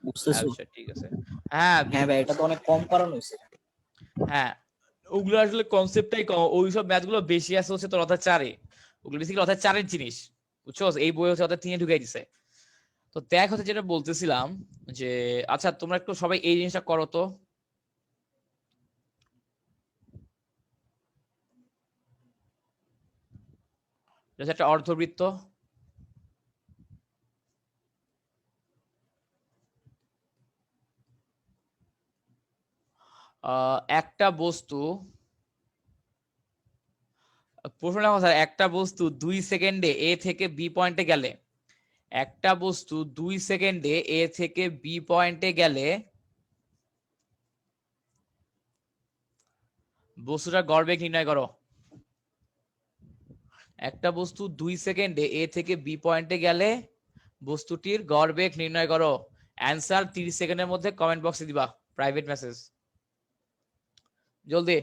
বুঝতেছো? আচ্ছা ঠিক আছে। হ্যাঁ হ্যাঁ ভাই এটা তো অনেক কম পড়ানো হয়েছে। হ্যাঁ ওগুলো আসলে কনসেপ্টটাই কম, ওইসব ম্যাথ গুলো বেশি আছে হচ্ছে তোর অর্থাৎ 4-এ, ওগুলো বেসিক্যালি অর্থাৎ 4-এর জিনিস, বুঝছো? এই বই হচ্ছে অর্থাৎ 3-এ ঢুকাই দিছে। তো দেখ হচ্ছে যেটা বলতেছিলাম যে আচ্ছা তোমরা একটু সবাই এই জিনিসটা করো তো। এটা হচ্ছে একটা অর্ধবৃত্ত, একটা বস্তু, প্রশ্নটা কথা একটা বস্তু 2 সেকেন্ডে এ থেকে বি পয়েন্টে গেলে, একটা বস্তু 2 সেকেন্ডে এ থেকে বি পয়েন্টে গেলে বস্তুটার গড়বেগ নির্ণয় করো। একটা বস্তু 2 সেকেন্ডে এ থেকে বি পয়েন্টে গেলে বস্তুটির গড়বেগ নির্ণয় করো। অ্যান্সার 30 সেকেন্ডের মধ্যে কমেন্ট বক্সে দিবা, প্রাইভেট মেসেজ, জলদি।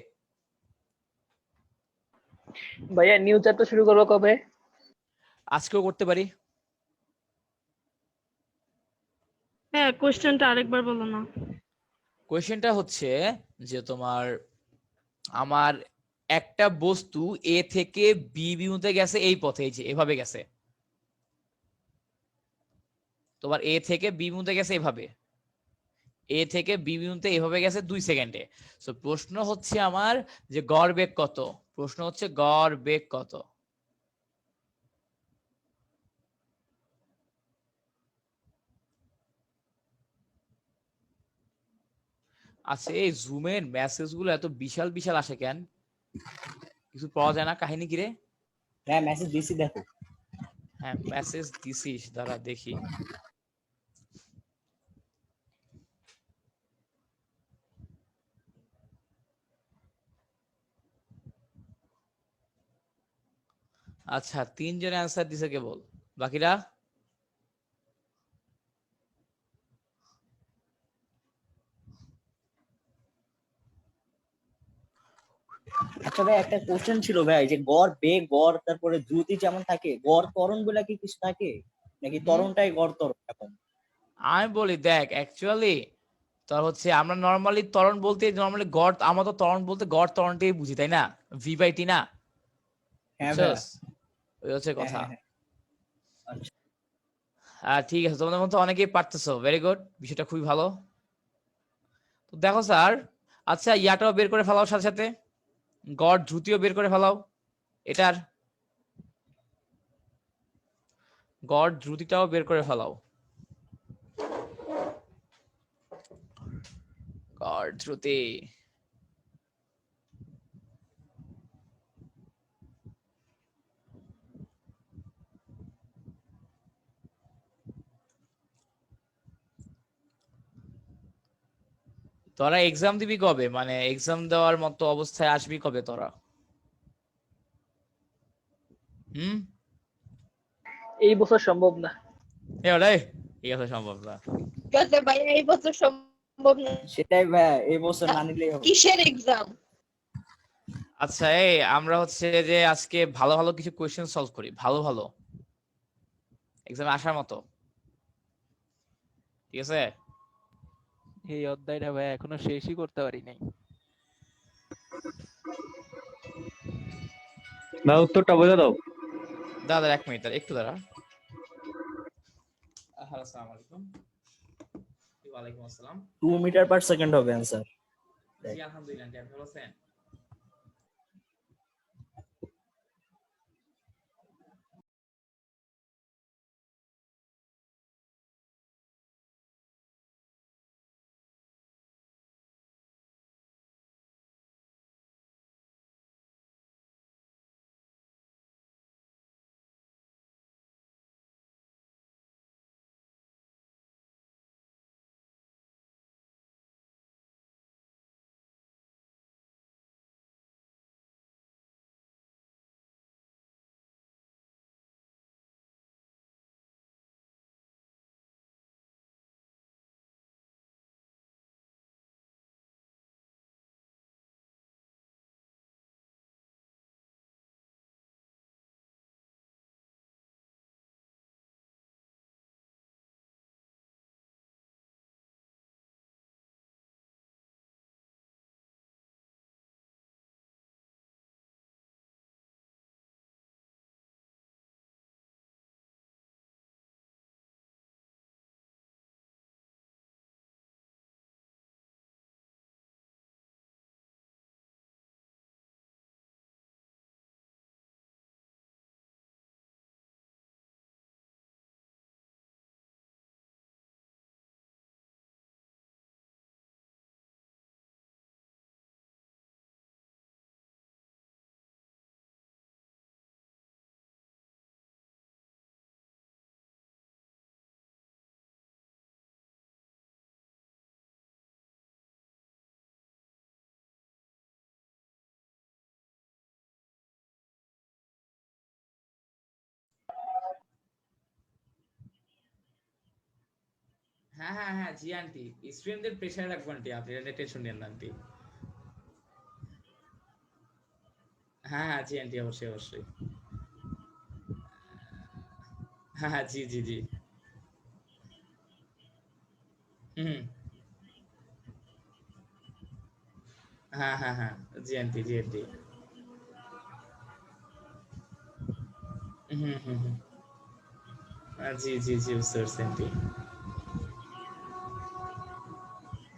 ভাইয়া নিউ চ্যাপ্টার শুরু করবো কবে? আজকেও করতে পারি। হ্যাঁ কোশ্চেনটা আরেকবার বলো না। কোয়েশ্চেনটা হচ্ছে যে তোমার আমার একটা বস্তু এ থেকে বি বিন্দুতে গেছে এই পথে, এই যে এভাবে গেছে, তোমার এ থেকে বি বিন্দুতে গেছে এভাবে, এ থেকে বি বিন্দুতে এভাবে গেছে 2 সেকেন্ডে। সো প্রশ্ন হচ্ছে আমার যে গড় বেগ কত, প্রশ্ন হচ্ছে গড় বেগ কত। আচ্ছা এই জুমের মেসেজ গুলো এত বিশাল বিশাল আসে কেন? কিছু পাওয়া যায় না, কাহিনী কি রে? হ্যাঁ মেসেজ দিছি দেখো। হ্যাঁ মেসেজ দিছিস, দাঁড়া দেখি। আচ্ছা, 3 জন অ্যান্সার দিছে কেবল, বাকিরা? আচ্ছা ভাই, একটা কোশ্চেন ছিল ভাই, যে গড় বেগ, গড় তারপরে দ্রুতি যেমন থাকে, গড় ত্বরণ বলে কি কিছু থাকে নাকি ত্বরণটাই গড় ত্বরণ এখন? আমি বলি দেখ, অ্যাকচুয়ালি তোর হচ্ছে আমরা নর্মালি ত্বরণ বলতে নর্মালি গড়, আমরা তো ত্বরণ বলতে গড় ত্বরণটাই বুঝি, তাই না? ভি বাই টি না? হ্যাঁ ভাই। বুঝছস? ওই হচ্ছে হ্যাঁ কথা। হ্যাঁ হ্যাঁ। আচ্ছা। ঠিক আছে, তোমাদের মধ্যে অনেকেই পারতেছো, ভেরি গুড, বিষয়টা খুবই ভালো। তো দেখো স্যার, আচ্ছা ইয়াটাও বের করে ফেলাও, সাথে সাথে গড় দ্রুতিও বের করে ফেলাও, এটার গড় দ্রুতিটাও বের করে ফেলাও। গড় দ্রুতি, তোরা এক্সাম দিবি কবে, মানে এক্সাম দেওয়ার মতো অবস্থায় আসবি কবে তোরা? হুম, এই বছর সম্ভব না। এবারে এই কথা সম্ভব না। ভাইয়া এই বছর সম্ভব না। সেটাই ভাই, এই বছর না নিলেই হবে। কিসের এক্সাম? আচ্ছা, এই আমরা হচ্ছে যে আজকে ভালো ভালো কিছু কোয়েশ্চেন সলভ করি, ভালো ভালো এক্সামে আসার মতো, ঠিক আছে? এই অধ্যায়টা ভাই এখনো শেষই করতে পারি নাই। না, উত্তরটা বলে দাও। দাদা 1 মিনিট, একটু দাঁড়া। হ্যালো, আসসালামু আলাইকুম। ওয়ালাইকুম আসসালাম। 2 মিটার পার সেকেন্ড হবে অ্যান্সার। জি আলহামদুলিল্লাহ, আপনি ভালো আছেন? হ্যাঁ হ্যাঁ হ্যাঁ, জি আন্টি, স্টুডেন্টদের প্রেসার রাখবো আন্টি, আপনি এটা টেনশন নেন না আন্টি। হ্যাঁ হ্যাঁ জি আন্টি, অবশ্যই অবশ্যই। হ্যাঁ হ্যাঁ, জি জি জি। হুম, হ্যাঁ হ্যাঁ হ্যাঁ, জি আন্টি জি আন্টি। হুম হুম হুম, জি জি জি, বুঝতে পারছি আন্টি।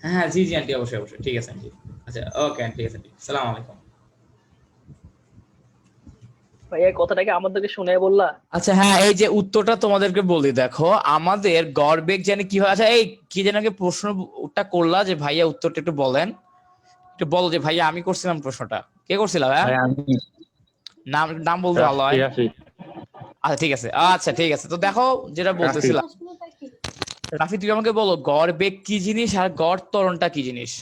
হ্যাঁ হ্যাঁ, জি জি আন্টি, অবশ্যই অবশ্যই, ঠিক আছে আন্টি। আচ্ছা ওকে আন্টি, ঠিক আছে আন্টি, সালাম আলাইকুম। ভাইয়া এই কথাটাকে আমাদেরকে শুনে বললা। আচ্ছা হ্যাঁ, এই যে উত্তরটা তোমাদেরকে বলি, দেখো আমাদের গড় বেগ জানি কি হয়। আচ্ছা এই কি যেন আগে প্রশ্নটা করলা যে ভাইয়া উত্তরটা একটু বলেন, একটু বলো যে ভাইয়া আমি করছিলাম প্রশ্নটা, কে করছিল ভাইয়া? ভাই আমি নাম নাম বলতে ভালো হয়। রাফি। আচ্ছা ঠিক আছে, আচ্ছা ঠিক আছে, তো দেখো যেটা বলতেছিলাম, রাফি তুমি আমাকে বলো গড় বেগ কি জিনিস আর গড় ত্বরণটা কি জিনিস?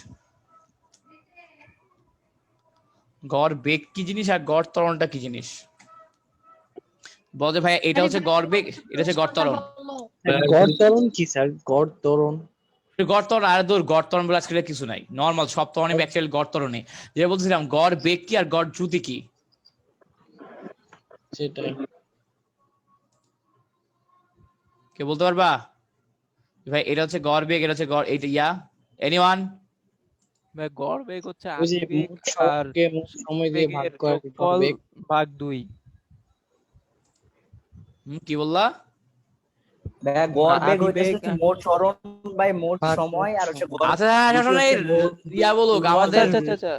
গড় বেগ কি জিনিস আর গড় ত্বরণটা কি জিনিস? বল যে ভাই এটা হচ্ছে গড় বেগ, এটা হচ্ছে গড় ত্বরণ। গড় ত্বরণ কি স্যার? গড় ত্বরণ গড় ত্বরণ আর দূর, গড় ত্বরণ বলে আজকে কিছু নাই, নর্মাল সব ত্বরণে অ্যাকচুয়ালি গড় ত্বরণে। যে বলছিলাম গড় বেগ কি আর গড় দ্রুতি কি? সেটাই। কে বলতে পারবা ভাই? এটা হচ্ছে গড় বেগ, এটা হচ্ছে গড়, এইটা ইয়া এনিওয়ান? ভাই গড় বেগ হচ্ছে ওই যে আদিবেগ মোট আর সড়ককে মোট সময় দিয়ে ভাগ বেগের করে যোগফল বেগ। ভাগ 2। কি বললা? ভাইয়া গড় বেগ আদিবেগ হইতেছে মোট সরণ বাই মোট ভাগ সময়, আর হচ্ছে গড় আচ্ছা দ্রুতি শোনো, এই হচ্ছে মোট ইয়া বলো পূর্ণ আমাদের, আচ্ছা আচ্ছা আচ্ছা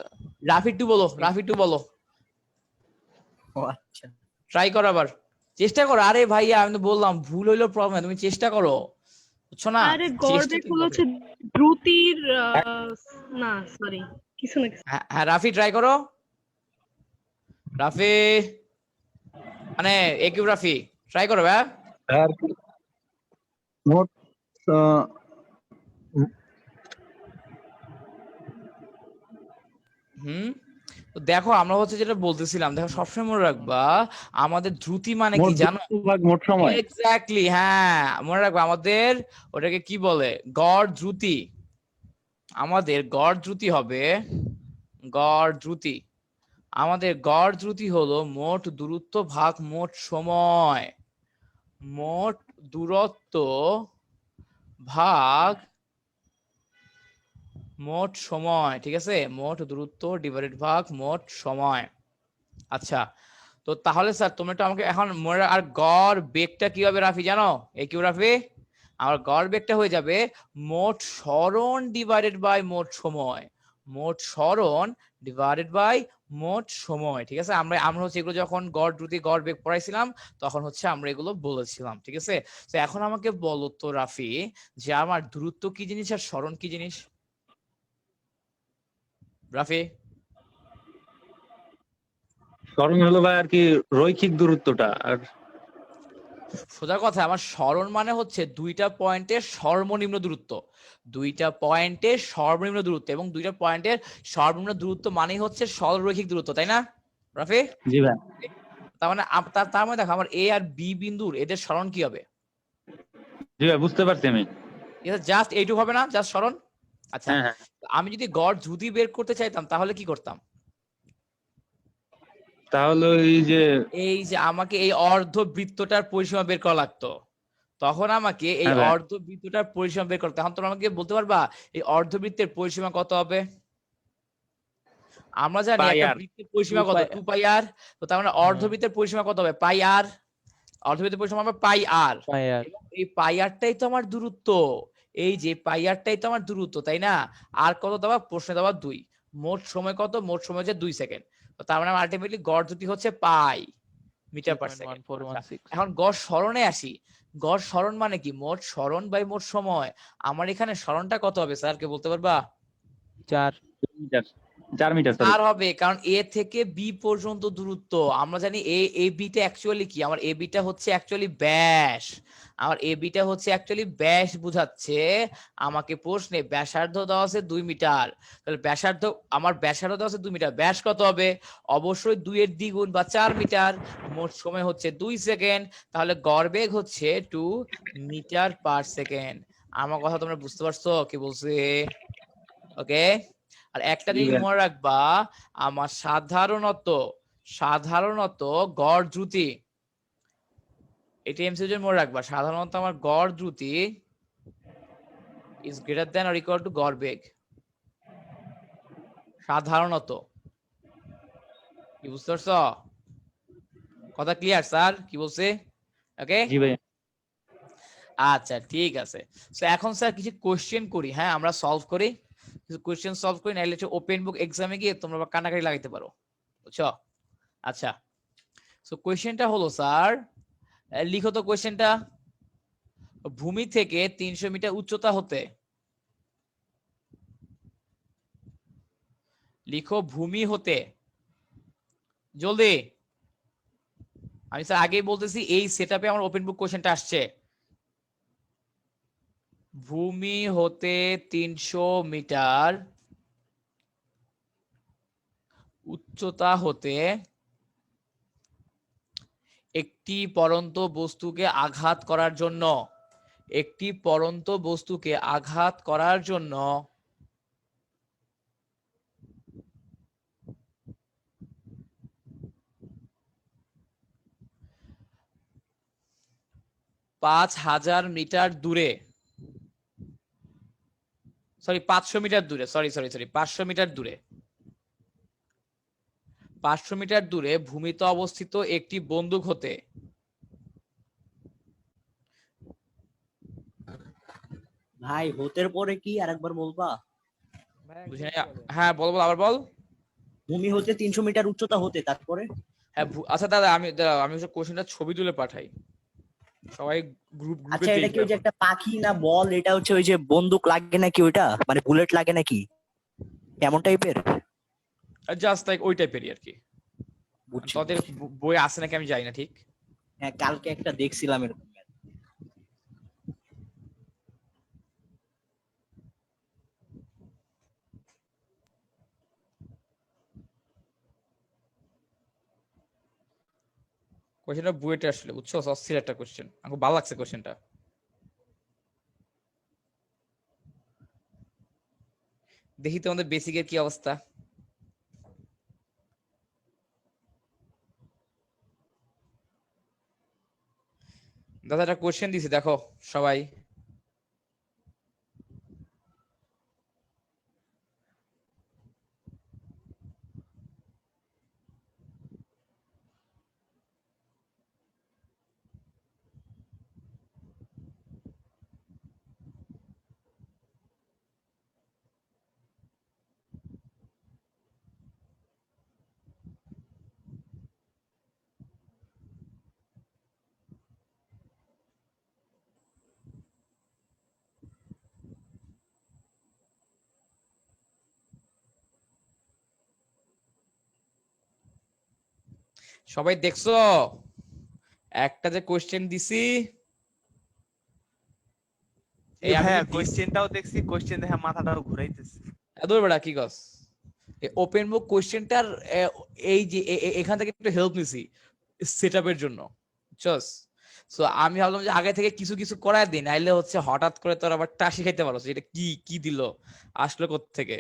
রাফি টু বলো, রাফি টু বলো, ও আচ্ছা। ট্রাই করো আবার, চেষ্টা করো। আরে ভাইয়া আমি তো বললাম ভুল হইলো প্রবলেম, তুমি চেষ্টা করো, বুঝছো না? আরে গড় চেষ্টা বেগ তো হলো করো। হচ্ছে দ্রুতির না সরি কিছু না কিছু। হ্যাঁ হ্যাঁ, রাফি ট্রাই করো, রাফি মানে একিউ রাফি ট্রাই করো ভাই। আর মোট হুম, তো দেখো আমরা হচ্ছে যেটা বলতেছিলাম, দেখো সবসময় মনে রাখবা আমাদের দ্রুতি মানে কি মোট জানো? ভাগ মোট সময়। এক্স্যাক্টলি, হ্যাঁ মনে রাখবা আমাদের ওটাকে কি বলে, গড় দ্রুতি। আমাদের গড় দ্রুতি হবে, গড় দ্রুতি, আমাদের গড় দ্রুতি হলো মোট দূরত্ব ভাগ মোট সময়, মোট দূরত্ব ভাগ মোট সময়, ঠিক আছে? মোট দূরত্ব ডিভাইডেড ভাগ মোট সময়। আচ্ছা, তো তাহলে স্যার তোমরা একটু আমাকে এখন মনে আর গড় বেগটা কি হবে রাফি জানো? এ কিউ রাফি, আমার গড় বেগটা হয়ে যাবে মোট সরণ ডিভাইডেড বাই মোট সময়, মোট সরণ ডিভাইডেড বাই মোট সময়, ঠিক আছে? আমরা আমরা হচ্ছে এগুলো যখন গড় দ্রুতি গড় বেগ পড়াইছিলাম তখন হচ্ছে আমরা এগুলো বলেছিলাম, ঠিক আছে? তো এখন আমাকে বলো তো রাফি, যে আমার দূরত্ব কি জিনিস আর সরণ কি জিনিস? রাফি সরণ হলো ভাই আর কি রৈখিক দূরত্বটা, আর সোজা কথা, আমার সরণ মানে হচ্ছে দুইটা পয়েন্টের সর্বনিম্ন দূরত্ব, দুইটা পয়েন্টের সর্বনিম্ন দূরত্ব, এবং দুইটা পয়েন্টের সর্বনিম্ন দূরত্ব মানেই হচ্ছে সরলরৈখিক দূরত্ব, তাই না রাফি? জি ভাই। তার মানে তার মানে দেখো আমার এ আর বি বিন্দুর এদের সরণ কি হবে? জি ভাই বুঝতে পারছি আমি। এটা জাস্ট এইটুকু হবে না, জাস্ট সরণ। আচ্ছা, হ্যাঁ হ্যাঁ, আমি যদি গড় দ্রুতি বের করতে চাইতাম তাহলে কি করতাম? তাহলে এই যে আমাকে এই অর্ধবৃত্তটার পরিসীমা বের করা লাগতো, তখন আমাকে এই হ্যাঁ ভাই। অর্ধবৃত্তটার পরিসীমা বের করতে, এখন তোমরা আমাকে বলতে পারবা এই অর্ধবৃত্তের পরিসীমা কত হবে? আমরা জানি পাই একটা আর। বৃত্তের পরিসীমা কত, 2 পাই আর। তো তার মানে অর্ধবৃত্তের পরিসীমা কত হবে? পাই আর। অর্ধবৃত্তের পরিসীমা হবে পাই আর, পাই আর। এবং এই পাই আরটাই তো আমার দূরত্ব, এই যে পাই আরটাই তো আমার দূরত্ব, তাই না? আর কত দেওয়া প্রশ্নে দেওয়া 2, মোট সময় কত? মোট সময় হচ্ছে 2 সেকেন্ড। তো তার মানে আলটিমেটলি গড় দ্রুতি হচ্ছে পাই মিটার পার সেকেন্ড। 3.1416। এখন গড় সরণে আসি, গড় সরণ মানে কি? মোট সরণ বাই মোট সময়। আমার এখানে সরণটা কত হবে স্যার, কে বলতে পারবা? 4 মিটার, 4 মিটার আর হবে, কারণ এ থেকে বি পর্যন্ত দূরত্ব আমরা জানি। এ বিটা অ্যাকচুয়ালি কি? আমার এ বিটা হচ্ছে অ্যাকচুয়ালি ব্যাস, আমার এ বিটা হচ্ছে অ্যাকচুয়ালি ব্যাস বুঝাচ্ছে আমাকে প্রশ্নে। ব্যাসার্ধ দেওয়া আছে 2 মিটার, তাহলে ব্যাসার্ধ, আমার ব্যাসার্ধ দেওয়া আছে 2 মিটার, ব্যাস কত হবে? অবশ্যই 2 এর দ্বিগুণ বা 4 মিটার। মোট সময় হচ্ছে 2 সেকেন্ড, তাহলে গড় বেগ হচ্ছে 2 মিটার পার সেকেন্ড। আমার কথা তোমরা বুঝতে পারছো কি বলছি? ওকে। আর একটা জিনিস মনে রাখবা, আমার সাধারণত গড় দ্রুতি, এটা এমসিকিউ মনে রাখবা, সাধারণত আমার গড় দ্রুতি is greater than or equal to গড় বেগ। সাধারণত, কি বুঝতে পারছো? কথা ক্লিয়ার স্যার কি বলছে? ওকে, জি ভাই। আচ্ছা ঠিক আছে। তো এখন স্যার কিছু কোশ্চেন করি, হ্যাঁ আমরা সলভ করি, কিছু কোশ্চেন সলভ করি, নাইলে ওপেন বুক এক্সামে গিয়ে তোমরা কানাকাটি লাগাইতে পারো, বুঝছো? আচ্ছা, সো কোশ্চেনটা হলো স্যার, লিখো তো কোশ্চেনটা। ভূমি থেকে 300 মিটার উচ্চতা হতে, লিখো ভূমি হতে, জলদি। আমি স্যার আগেই বলতেছি এই সেটআপে আমার ওপেন বুক কোশ্চেনটা আসছে। ভূমি হতে 300 মিটার উচ্চতা হতে একটি পড়ন্ত বস্তুকে আঘাত করার জন্য, একটি পড়ন্ত বস্তুকে আঘাত করার জন্য পাঁচ হাজার মিটার দূরে, সরি 500 মিটার দূরে, সরি 500 মিটার দূরে, 500 মিটার দূরে ভূমিতে অবস্থিত একটি বন্দুক হতে ভাই হতের পরে কি আরেকবার বলবা? বুঝি নাই। হ্যাঁ বল বল আবার বল। ভূমি হতে 300 মিটার উচ্চতা হতে, তারপরে? হ্যাঁ আচ্ছা দাদা আমি কোশ্চেনটা ছবি তুলে পাঠাই, সবাই গ্রুপে আচ্ছা এটা কি ওই যে দেখবে। একটা পাখি না বল, এটা হচ্ছে ওই যে বন্দুক লাগে নাকি, ওইটা মানে বুলেট লাগে নাকি এমন টাইপের? জাস্ট লাইক ওই টাইপেরই আর কি। বুঝছি। তোদের বই আছে নাকি আমি জানি না ঠিক। হ্যাঁ কালকে একটা দেখছিলাম এরকম। কোশ্চেনটা বুয়েটে আসলে বুঝছো, অস্থির একটা কোশ্চেন, আমার ভালো লাগছে কোশ্চেনটা। দেখি তোমাদের বেসিকের কি অবস্থা। দাদা একটা কোশ্চেন দিছি দেখো সবাই। সবাই দেখছো একটা যে কোশ্চেন দিছি, এই আমি হ্যাঁ কোশ্চেনটাও দেখছি, কোশ্চেন দেখে মাথাটাও ঘুরাইতেছে। এত বড় কি কস, ওপেন বুক কোশ্চেনটার এই যে এখান থেকে একটু হেল্প নিছি সেটআপের জন্য, বুঝছস। সো আমি ভাবলাম যে আগে থেকে কিছু কিছু করায় দিই, নাইলে হচ্ছে হঠাৎ করে তোর আবার টাসি খাইতে পারো এটা কি কি দিল আসলো কোত্থেকে।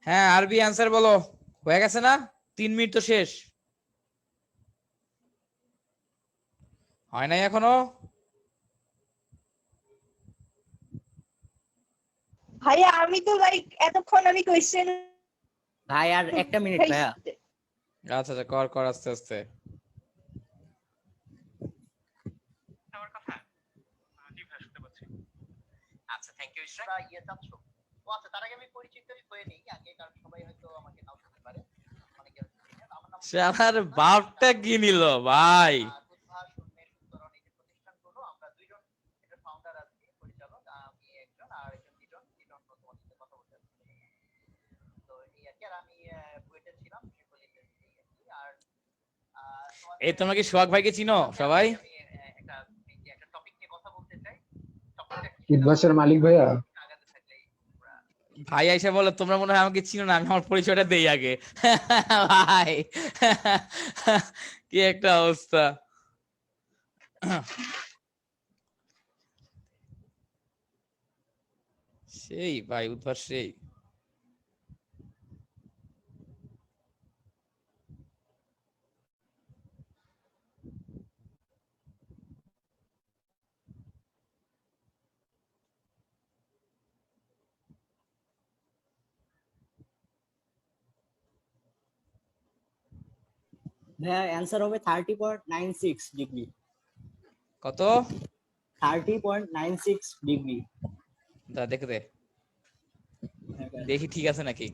হ্যাঁ আরবি অ্যান্সার বলো, হয়ে গেছে না? 3 মিনিট তো শেষ হয় নাই এখনো। ভাইয়া আমি তো লাইক এতক্ষণ আমি কোয়েশ্চেন ভাই আর একটা মিনিট ভাইয়া। আচ্ছা আচ্ছা কর কর আস্তে আস্তে। আচ্ছা থ্যাংক ইউ ইশরাক। ইয়ে চাচ্ছ ও আচ্ছা, তার আগে আমি পরিচিত হয়ে নেই আগে, কারণ সবাই হয়তো আমাকে নাও চিনতে পারে। অনেকে হয়তো চিনে না। আমার নাম শালার বাপটা কি নিল ভাই। উদ্ভাস উন্মেষ উত্তরণ এই যে প্রতিষ্ঠানগুলো, আমরা দুইজন এটা ফাউন্ডার আছি, পরিচালক আমি একজন আর একজন দুজন তোমার সাথে কথা বলতে আসছি। তো এই আর কি, আর আমি বুয়েটে ছিলাম শিক্ষকলিতে আর এই তোমরা কি সোহাগ ভাইকে চিনো সবাই? আমি একটা টপিক নিয়ে কথা বলতে চাই। টপিকটা উদ্ভাসের মালিক ভাইয়া। আগাতে থাকলে ভাই এসে বলে তোমরা মনে হয় আমাকে চিনো না, আমি আমার পরিচয়টা দেই আগে। ভাই কি একটা অবস্থা। সেই ভাই উদ্ভাস সেই। ভাইয়া অ্যান্সার হবে 30.96 ডিগ্রি। কত? 30.96 ডিগ্রি। দেখে দে। দেখি ঠিক আছে নাকি।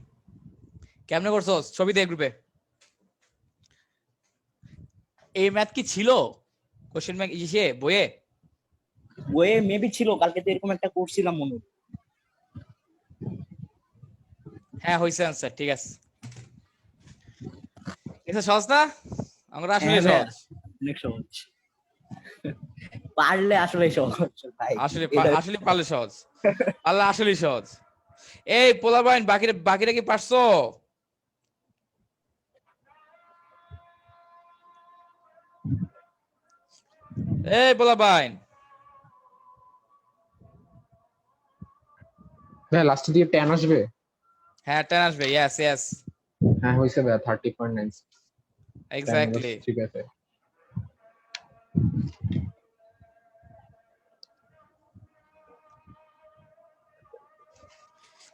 কেমনে করছস? ছবি দে গ্রুপে। এই ম্যাথ কি ছিল কোশ্চেন ব্যাংক ইসে বইয়ে? বইয়ে মেবি ছিল, কালকে তো এরকম একটা করছিলাম মনে হয়। হ্যাঁ হইছে আনসার, ঠিক আছে। এটা সহজ না? আমরা আসলে হ্যাঁ ভাইয়া, সহজ। অনেক সহজ। পারলে আসলে সহজ ভাই, আসলে এটা আসলে পারলে সহজ, পারলে আসলেই সহজ। এই পোলাপাইন বাকিরা কি পারছো? এই পোলাপাইন, ভাই লাস্টে দিয়ে 10 আসবে। হ্যাঁ 10 আসবে, ইয়েস ইয়েস হ্যাঁ হইছে ভাই 30.9 এক্স্যাক্টলি। ঠিক আছে।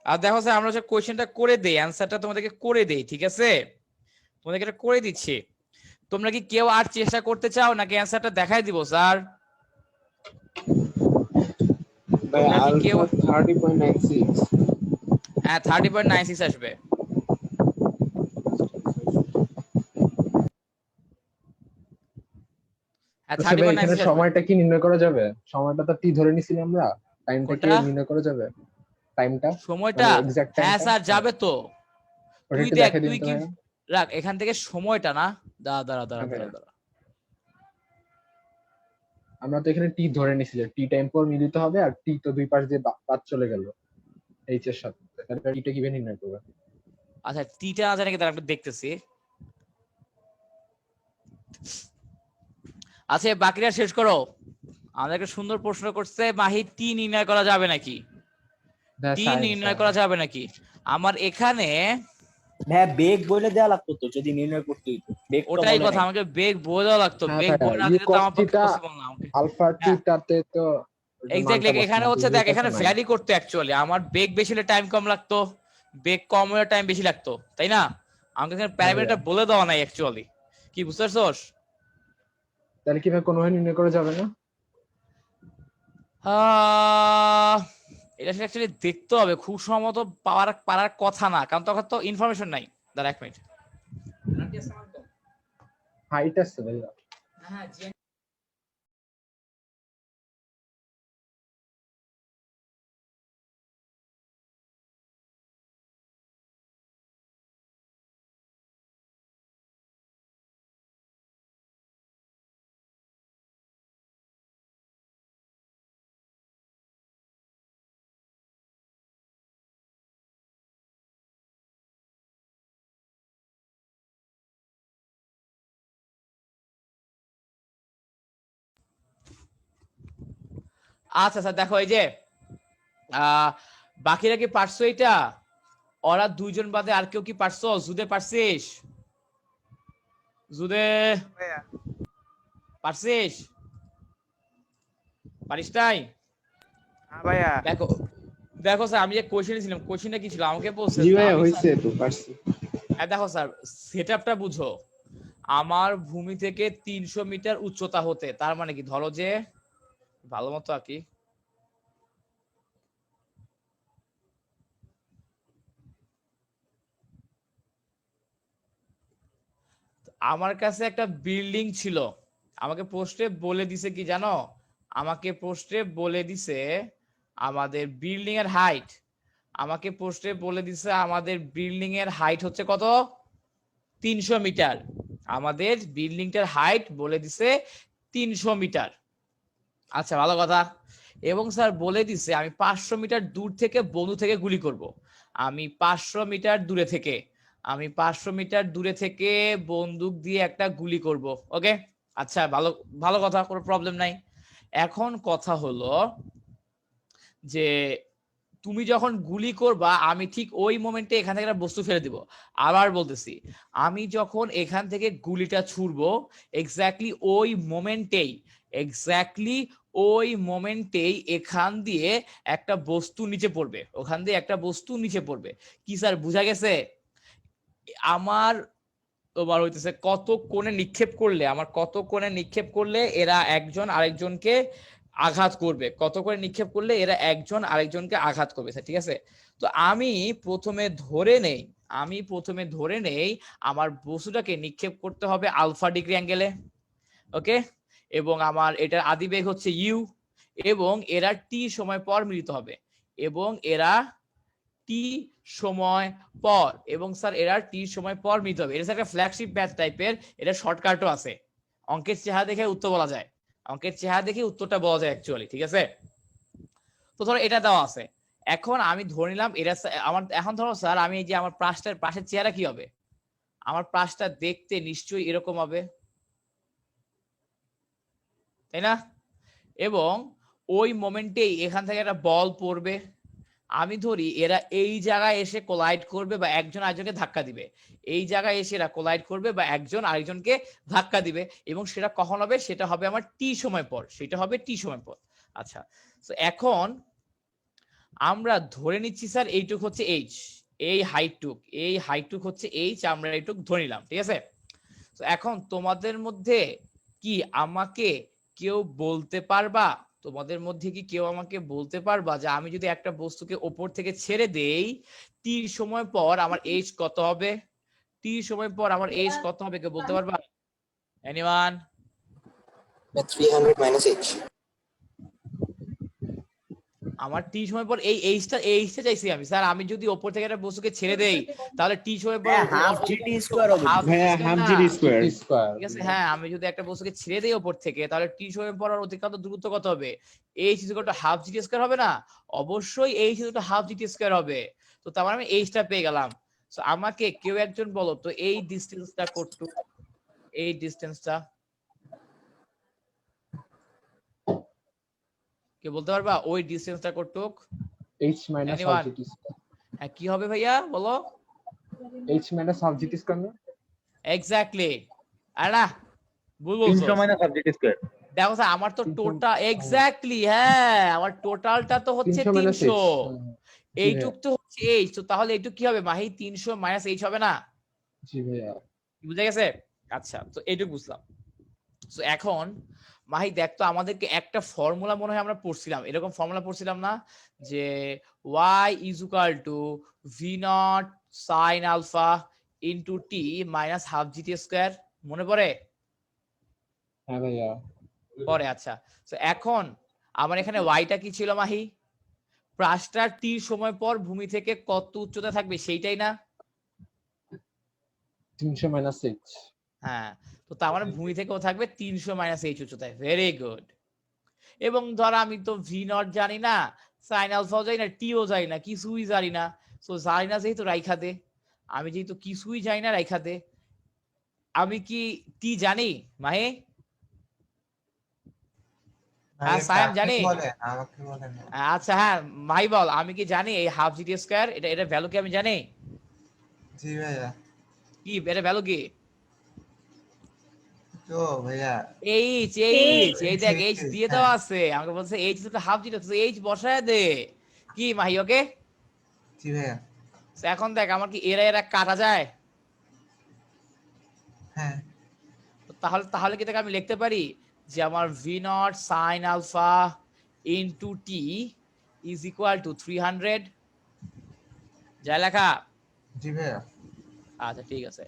আর দেখো স্যার, আমরা যে কোশ্চেনটা করে দেই, অ্যানসারটা তোমাদেরকে করে দেই, ঠিক আছে? তোমাদেরকে এটা করে দিচ্ছি। তোমরা কি কেউ আর চেষ্টা করতে চাও নাকি অ্যানসারটা দেখাই দিব স্যার? ভাই তোমরা কি কেউ? আলফা 30.96। হ্যাঁ 30.96 আসবে। হ্যাঁ আচ্ছা ভাই, এখানে 30.96 আসবে। সময়টা কি নির্ণয় করা যাবে? সময়টা তো টি ধরে নিছিলাম আমরা, টাইমটা কি কোনটা? নির্ণয় করা যাবে? টাইমটা সময়টা? মানে এক্সাক্ট হ্যাঁ টাইমটা। স্যার যাবে তো। ওটা তুই একটু দেখ, দেখাই দিন তুই তো কি ভাইয়া। রাখ এখান থেকে সময়টা না, দাঁড়া দাঁড়া দাঁড়া হ্যাঁ দাঁড়া ভাইয়া। দাঁড়া। আমরা তো এখানে টি ধরে নিছি যে টি টাইম পর মিলিত হবে, আর টি তো দুই পাশ দিয়ে বাদ চলে গেল এইচ এর সাথে, তাহলে টিটা কিভাবে নির্ণয় করবে? আচ্ছা টিটা না জানি কি, তারা একটু দেখতেছি। আচ্ছা বাকিরা শেষ করো। আমাদেরকে সুন্দর প্রশ্ন করছে মাহি, টি নির্ণয় করা যাবে নাকি? টি নির্ণয় করা যাবে নাকি? আমার এখানে ভাইয়া বেগ বলে দেওয়া লাগতো তো, যদি নির্ণয় করতে হইতো। বেগ তো ওটাই বলে কথা, নাই। আমাকে বেগ বলে লাগতো। হ্যাঁ বেগ ভাইয়া, বলে না ইউ দিলে তো কস আমার পক্ষে থিটা পসিবল না। আমাকে আলফা হ্যাঁ থিটাতে তো ওই যে এক্স্যাক্টলি, মানটা বসে এখানে না, হচ্ছে দেখ, এখানে বুঝতেছ না? ভ্যারি করতে অ্যাকচুয়ালি আমার বেগ বেশি হলে টাইম কম লাগতো, বেগ কম হলে টাইম বেশি লাগতো, তাই না? আমাকে এখানে হ্যাঁ ভাইয়া, প্যারামিটার বলে দেওয়া নাই অ্যাকচুয়ালি। কি বুঝতে পারছস? তাহলে কিভাবে কোনোভাবে নির্ণয় করা যাবে না? এটা অ্যাকচুয়ালি দেখতে হবে, খুব সম্ভবত পারার কথা না, কারণ তখন তো ইনফরমেশন নাই। দাঁড়া 1 মিনিট। হাইট আছে ভাইয়া। হ্যাঁ আচ্ছা আচ্ছা, দেখো এই যে বাকিরা কি পারছো এটা? ওরা দুইজন বাদে আর কেউ কি পারছো? জুদে পারছিস? জুদে পারছিস? পারিস নাই? হ্যাঁ ভাইয়া। দেখো দেখো স্যার, আমি যে কোশ্চেন ছিলাম, কোশ্চেনটা কি ছিল আমাকে বলছে। জি ভাইয়া, হইছে তো পারছি। দেখো স্যার, সেটআপটা বুঝো। আমার ভূমি থেকে 300 মিটার উচ্চতা হতে, তার মানে কি, ধরো যে ভালো মতো আঁকি। আমার কাছে একটা বিল্ডিং ছিল, আমাকে পোস্টে বলে দিছে কি জানো? আমাকে পোস্টে বলে দিছে আমাদের বিল্ডিং এর হাইট, আমাকে পোস্টে বলে দিছে আমাদের বিল্ডিং এর হাইট হচ্ছে কত? 300 মিটার। আমাদের বিল্ডিংটার হাইট বলে দিছে 300 মিটার। আচ্ছা ভালো কথা। এবং স্যার বলে দিছে আমি 500 মিটার দূর থেকে বন্ধু থেকে গুলি করব। আমি 500 মিটার দূরে থেকে, আমি 500 মিটার দূরে থেকে বন্দুক দিয়ে একটা গুলি করব। ওকে, আচ্ছা ভালো ভালো কথা, কোনো প্রবলেম নাই। এখন কথা হলো যে তুমি যখন গুলি করবা, আমি ঠিক ওই মোমেন্টে এখান থেকে একটা বস্তু ফেলে দিব। আবার বলতেছি, আমি যখন এখান থেকে গুলিটা ছুড়বো, এক্স্যাক্টলি ওই মোমেন্টেই, এক্স্যাক্টলি ওই মোমেন্টেই এখান দিয়ে একটা বস্তু নিচে পড়বে, ওখান দিয়ে একটা বস্তু নিচে পড়বে। কি স্যার বুঝা গেছে? আমার তোমার হইতেছে কত কোণে নিক্ষেপ করলে, আমার কত কোণে নিক্ষেপ করলে এরা একজন আরেকজনকে আঘাত করবে, কত করে নিক্ষেপ করলে এরা একজন আরেকজনকে আঘাত করবে স্যার, ঠিক আছে? তো আমি প্রথমে ধরে নেই আমার বস্তুটাকে নিক্ষেপ করতে হবে আলফা ডিগ্রি অ্যাঙ্গেলে, ওকে? এবং আমার এটার আদি বেগ হচ্ছে ইউ, এবং এরা টি সময় পর মিলিত হবে, এবং এরা টি সময় পর, এবং স্যার এরা টি সময় পর মিলিত হবে। এটা একটা ফ্ল্যাগশিপ ব্যাচ টাইপের, এটা শর্টকাটও আছে, অঙ্কের চেহারা দেখে উত্তর বলা যায়, অঙ্কের চেহারা দেখে উত্তরটা বলা যায় অ্যাকচুয়ালি, ঠিক আছে? তো ধরো এটা দেওয়া আছে, এখন আমি ধরে নিলাম এরা আমার, এখন ধরো স্যার আমি এই যে আমার পাশের চেহারা কি হবে, আমার পাশটা দেখতে নিশ্চয়ই এরকম হবে, তাই না? এবং ওই মোমেন্টেই এখান থেকে একটা বল পড়বে, আমি ধরি এরা এই জায়গায় এসে কোলাইড করবে বা একজন আরেকজনকে ধাক্কা দিবে, এই জায়গায় এসে এরা কোলাইড করবে বা একজন আরেকজনকে ধাক্কা দিবে, এবং সেটা কখন হবে, সেটা হবে আমার টি সময় পর, সেটা হবে টি সময় পর। আচ্ছা, তো এখন আমরা ধরে নিচ্ছি স্যার এইটুক হচ্ছে এইচ, এই হাইটটুক হচ্ছে এইচ, আমরা এইটুক ধরে নিলাম, ঠিক আছে? তো এখন তোমাদের মধ্যে কি আমাকে কেউ বলতে পারবা, আমাকে বলতে পারবা যে আমি যদি একটা বস্তুকে ওপর থেকে ছেড়ে দেই, টি সময় পর আমার এইচ কত হবে? টি সময় পর আমার এইচ কত হবে, কেউ বলতে পারবা? এনিওয়ান? 300 minus h. আমার টি সময় পর এই এইচটা চাইছি আমি, স্যার আমি যদি ওপর থেকে একটা বস্তুকে ছেড়ে দেই তাহলে টি সময় পর হাফ জিটি স্কয়ার হবে। Half GD square. ঠিক আছে, হ্যাঁ আমি যদি একটা বস্তুকে ছেড়ে দেই ওপর থেকে তাহলে টি সময় পর অতিক্রান্ত দূরত্ব কত হবে? H is equal to half GT square হবে না? অবশ্যই H is equal to half GT square হবে। তো তার মানে আমি এইচটা পেয়ে গেলাম। সো আমাকে কেউ একজন বলো তো এই ডিসটেন্সটা কতটুকু, এই ডিসটেন্সটা কে বলতে পারবা? ওই ডিসটেন্সটা কতটুকু? h minus half gt square। হ্যাঁ কি হবে ভাইয়া বলো? h minus half gt square না? এক্স্যাক্টলি। আর না ভুল বলছো। 300 মাইনাস হাফ জিটি স্কয়ার। দেখো স্যার আমার তো টোটাল এক্স্যাক্টলি, হ্যাঁ আমার টোটালটা তো হচ্ছে 300, এইটুক তো হচ্ছে এইচ, তো তাহলে এইটুক কি হবে মাহি? 300 মাইনাস এইচ হবে না? জি ভাইয়া। বুঝা গেছে? আচ্ছা, তো এইটুক বুঝলাম। তো এখন মাহি দেখ তো আমাদেরকে একটা ফর্মুলা মনে হয় আমরা পড়ছিলাম, এরকম ফর্মুলা পড়ছিলাম না যে y is equal to v naught sin alpha into t minus half gt square, মনে পড়ে? হ্যাঁ ভাইয়া পরে। আচ্ছা, তো এখন আমার এখানে ওয়াইটা কি ছিল মাহি? প্রাসটা টি সময় পর ভূমি থেকে কত উচ্চতা থাকবে সেইটাই না? 300 minus h। হ্যাঁ, তো তার মানে ভূমি থেকেও থাকবে 300 মাইনাস এইচ উচ্চতায়। Very good. এবং ধর আমি তো ভি নট জানি না, সাইন আলফাও জানি না, টিও জানি না, কিছুই জানি না। সো জানি না যেহেতু রাইখা দে, আমি যেহেতু কিছুই জানি না রাইখা দে। আমি কি টি জানি মাহি? হ্যাঁ সায়াম জানি। আচ্ছা হ্যাঁ মাহি বল, আমি কি জানি এই হাফ জিটি স্কয়ার এটা ভ্যালু কি আমি জানি? জি ভাইয়া। কি এর ভ্যালু কি? তো ভাইয়া এইচ, এই দেখ এইচ দিয়ে দেওয়া আছে, আমাকে বলছে এইচ তো হাফ জিটি, তো এইচ বসায় দে। কি মাহি ওকে? জি ভাইয়া। এখন দেখ আমার কি এরা কাটা যায়? হ্যাঁ। তাহলে কি দেখ আমি লিখতে পারি যে আমার v naught sine alpha into t is equal to 300, যায় লেখা? জি ভাইয়া। আচ্ছা ঠিক আছে।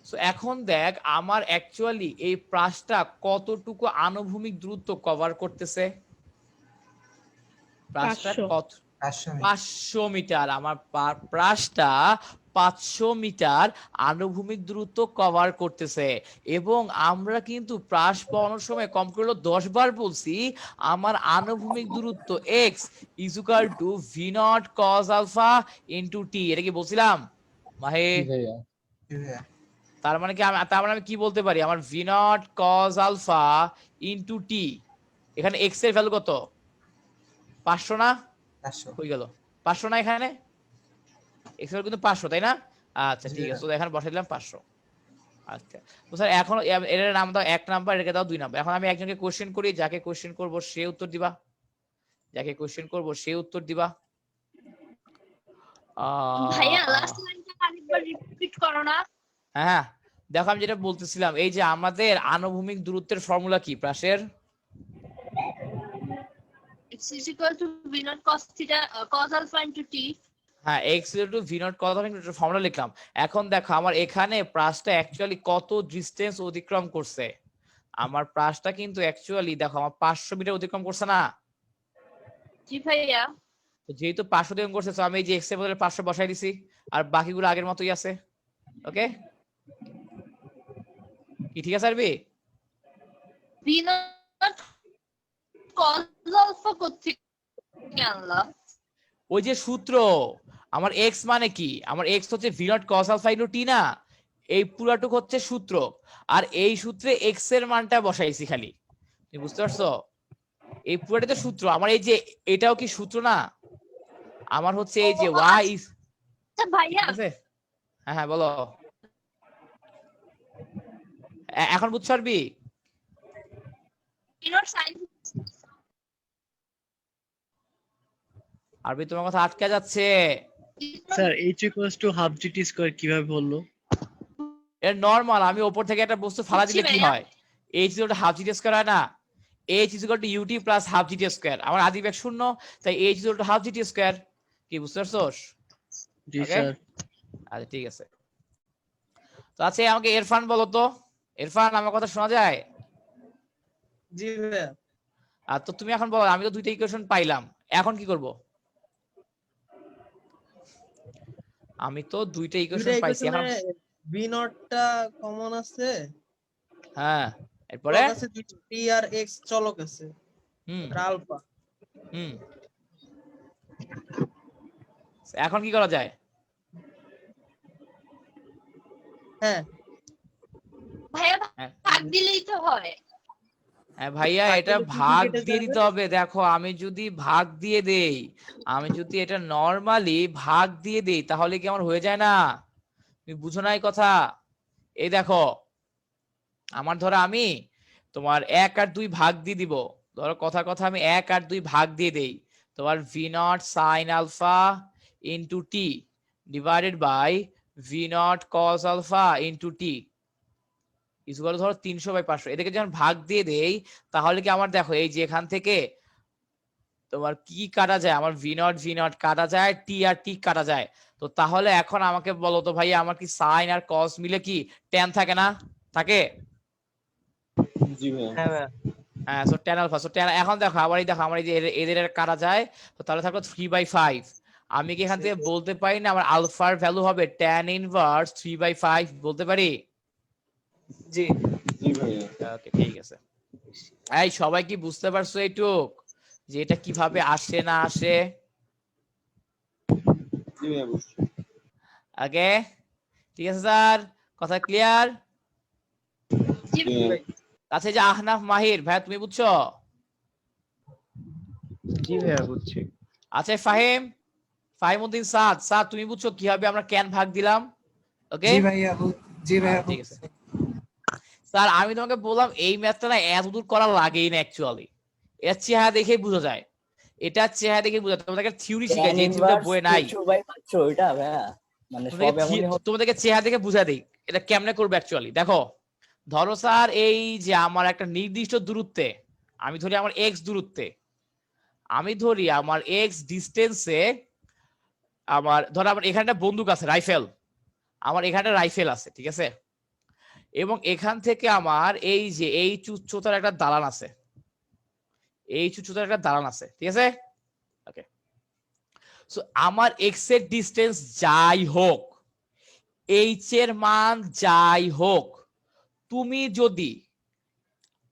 সো এখন দেখ আমার অ্যাকচুয়ালি এই প্রাসটা কতটুকু আনুভূমিক দূরত্ব কভার করতেছে? প্রাসটা কত? 500 মিটার। আমার প্রাসটা 500 মিটার আনুভূমিক দূরত্ব কভার করতেছে। এবং আমরা কিন্তু প্রাস পাওয়ানোর সময় কম করে 10 বার বলছি আমার আনুভূমিক দূরত্ব x is equal to v naught cos alpha into t. এটা কি বলছিলাম মাহি? তার মানে আমি কি বলতে পারি? আমার v naught cos alpha into t, এখানে x এর ভ্যালু কত? 500 না? 500 হয়ে গেল 500 না? এখানে x এর কিন্তু 500 তাই না? আচ্ছা ঠিক আছে, তো এখানে বসাই দিলাম 500। আচ্ছা তো স্যার এখন এর নাম দাও 1 নাম্বার, এটাকে দাও 2 নাম্বার। এখন আমি একজনকে কোশ্চেন করি, যাকে কোশ্চেন করব সে উত্তর দিবা, যাকে কোশ্চেন করব সে উত্তর দিবা। ভাইয়া লাস্ট লাইনটা আরেকবার রিপিট করো না। হ্যাঁ দেখো আমি যেটা বলতেছিলাম, এই যে আমাদের আনুভূমিক দূরত্বের ফর্মুলা কি প্রাসের? x is equal to v naught cos theta cos alpha into t. হ্যাঁ x equal to v not কত ফর্মুলা লিখলাম। এখন দেখো আমার এখানে প্রাসটা অ্যাকচুয়ালি কত ডিসটেন্স অতিক্রম করছে। আমার প্রাসটা কিন্তু অ্যাকচুয়ালি দেখো আমার 500 মিটার অতিক্রম করছে না। জি ভাইয়া। তো যেহেতু 500 অতিক্রম করছে তো আমি এই যে x এর বদলে 500 বসাই দিছি, আর বাকিগুলো আগের মতোই আছে। ওকে কি ঠিক আছে আরবি? v naught cos alpha কোত্থেকে আনলা? ওই যে সূত্র, আমার x মানে কি, আমার x হচ্ছে v not cos alpha into t না, এই পুরাটুক হচ্ছে সূত্র, আর এই সূত্রে x এর মানটা বসাইছি খালি। তুমি বুঝতে পারছো? এই পুরাটা তো সূত্র। আমার এই যে এটাও কি সূত্র না? আমার হচ্ছে এই যে y is আচ্ছা ভাইয়া, হ্যাঁ হ্যাঁ বলো। এখন বুঝছো আরবি? v naught sin আরবি তোমার কথা আটকে যাচ্ছে। Sir h equals to half gt square কিভাবে বললো? এর নরমাল, আমি উপর থেকে একটা বস্তু ফালা দিলে কি হয়, h equal to half gt square হয় না, h equal to ut plus half gt square. আমার আদি বেগ শূন্য, তাই h equal to half gt square. কি বুঝতে পারছস? জি স্যার। আচ্ছা ঠিক আছে। তো আচ্ছা আমাকে ইরফান বলো তো, ইরফান আমার কথা শোনা যায়? জি ভাইয়া। আর তো তুমি এখন বলো, আমি তো দুইটা ইকুয়েশন পাইলাম, এখন কি করব? আমি তো দুইটা ইকুয়েশন পাইছি, এখন v নটটা কমন আছে, হ্যাঁ এরপরে আছে t আর x চলক আছে, আলফা। এখন কি করা যায়? হ্যাঁ ভাইয়া ভাগ দিলেই তো হয়। হ্যাঁ ভাইয়া এটা ভাগ দিয়ে দিতে হবে। দেখো আমি যদি ভাগ দিয়ে দেই, আমি যদি এটা নরমালি ভাগ দিয়ে দেই তাহলে কি আমার হয়ে যায় না? তুমি বুঝো না এই কথা? এই দেখো আমার ধরো আমি তোমার 1 আর 2 ভাগ দিয়ে দিব, ধরো কথা কথা আমি 1 আর 2 ভাগ দিয়ে দেই, তোমার v not sin alpha into t divided by v not cos alpha into t equal ধরো 300/500। এটাকে যখন ভাগ দিয়ে দেই তাহলে কি আমার দেখো এই যে এখান থেকে তোমার কি কাটা যায়, আমার v নট কাটা যায়, t আর t কাটা যায়। তো তাহলে এখন আমাকে বলো তো ভাই, আমার কি sin আর cos মিলে কি tan থাকে না? থাকে? জি ভাইয়া। হ্যাঁ ভাইয়া। হ্যাঁ so tan alpha, so tan। এখন দেখো আবার এই দেখো আমার এই যে এদের কাটা যায়, তো তাহলে থাকলো 3/5। আমি কি এখান থেকে বলতে পারি না আমার আলফার ভ্যালু হবে tan ইনভার্স 3/5 বলতে পারি? জি জি ভাইয়া। ওকে ঠিক আছে। এই সবাই কি বুঝতে পারছো এইটুক যে এটা কিভাবে আসে না আসে? জি ভাইয়া বুঝছি। ওকে ঠিক আছে স্যার, কথা ক্লিয়ার? জি ভাইয়া। আচ্ছা যে আহনাফ মাহির ভাই তুমি বুঝছো? জি ভাইয়া বুঝছি। আচ্ছা ফাহিমউদ্দিন সাদ তুমি বুঝছো কিভাবে আমরা ক্যান ভাগ দিলাম? ওকে জি ভাইয়া, জি ভাইয়া। ঠিক আছে স্যার, আমি তোমাকে বললাম এই ম্যাথটা না এত দূর করা লাগেই না অ্যাকচুয়ালি, এর চেহারা দেখেই বোঝা যায়, এটা চেহারা দেখে বোঝা যায়। তোমাদেরকে থিওরি শিখাই যে থিওরিটা বইয়ে নাই, ওইটা ভাইয়া মানে সব এমনই হয়। তোমাদেরকে চেহারা দেখে বুঝা দেই এটা কেমনে করবে অ্যাকচুয়ালি। দেখো ধরো স্যার এই যে আমার একটা নির্দিষ্ট দূরত্বে, আমি ধরি আমার এক্স দূরত্বে, আমি ধরি আমার এক্স ডিস্টেন্সে, আমার ধরো আমার এখানে একটা বন্দুক আছে রাইফেল, আমার এখানে রাইফেল আছে ঠিক আছে, এবং এখান থেকে আমার এই যে এই উচ্চতার একটা দালান আছে, এই উচ্চতার একটা দালান আছে ঠিক আছে। ওকে সো আমার এক্স এর ডিস্টেন্স যাই হোক, এইচ এর মান যাই হোক, তুমি যদি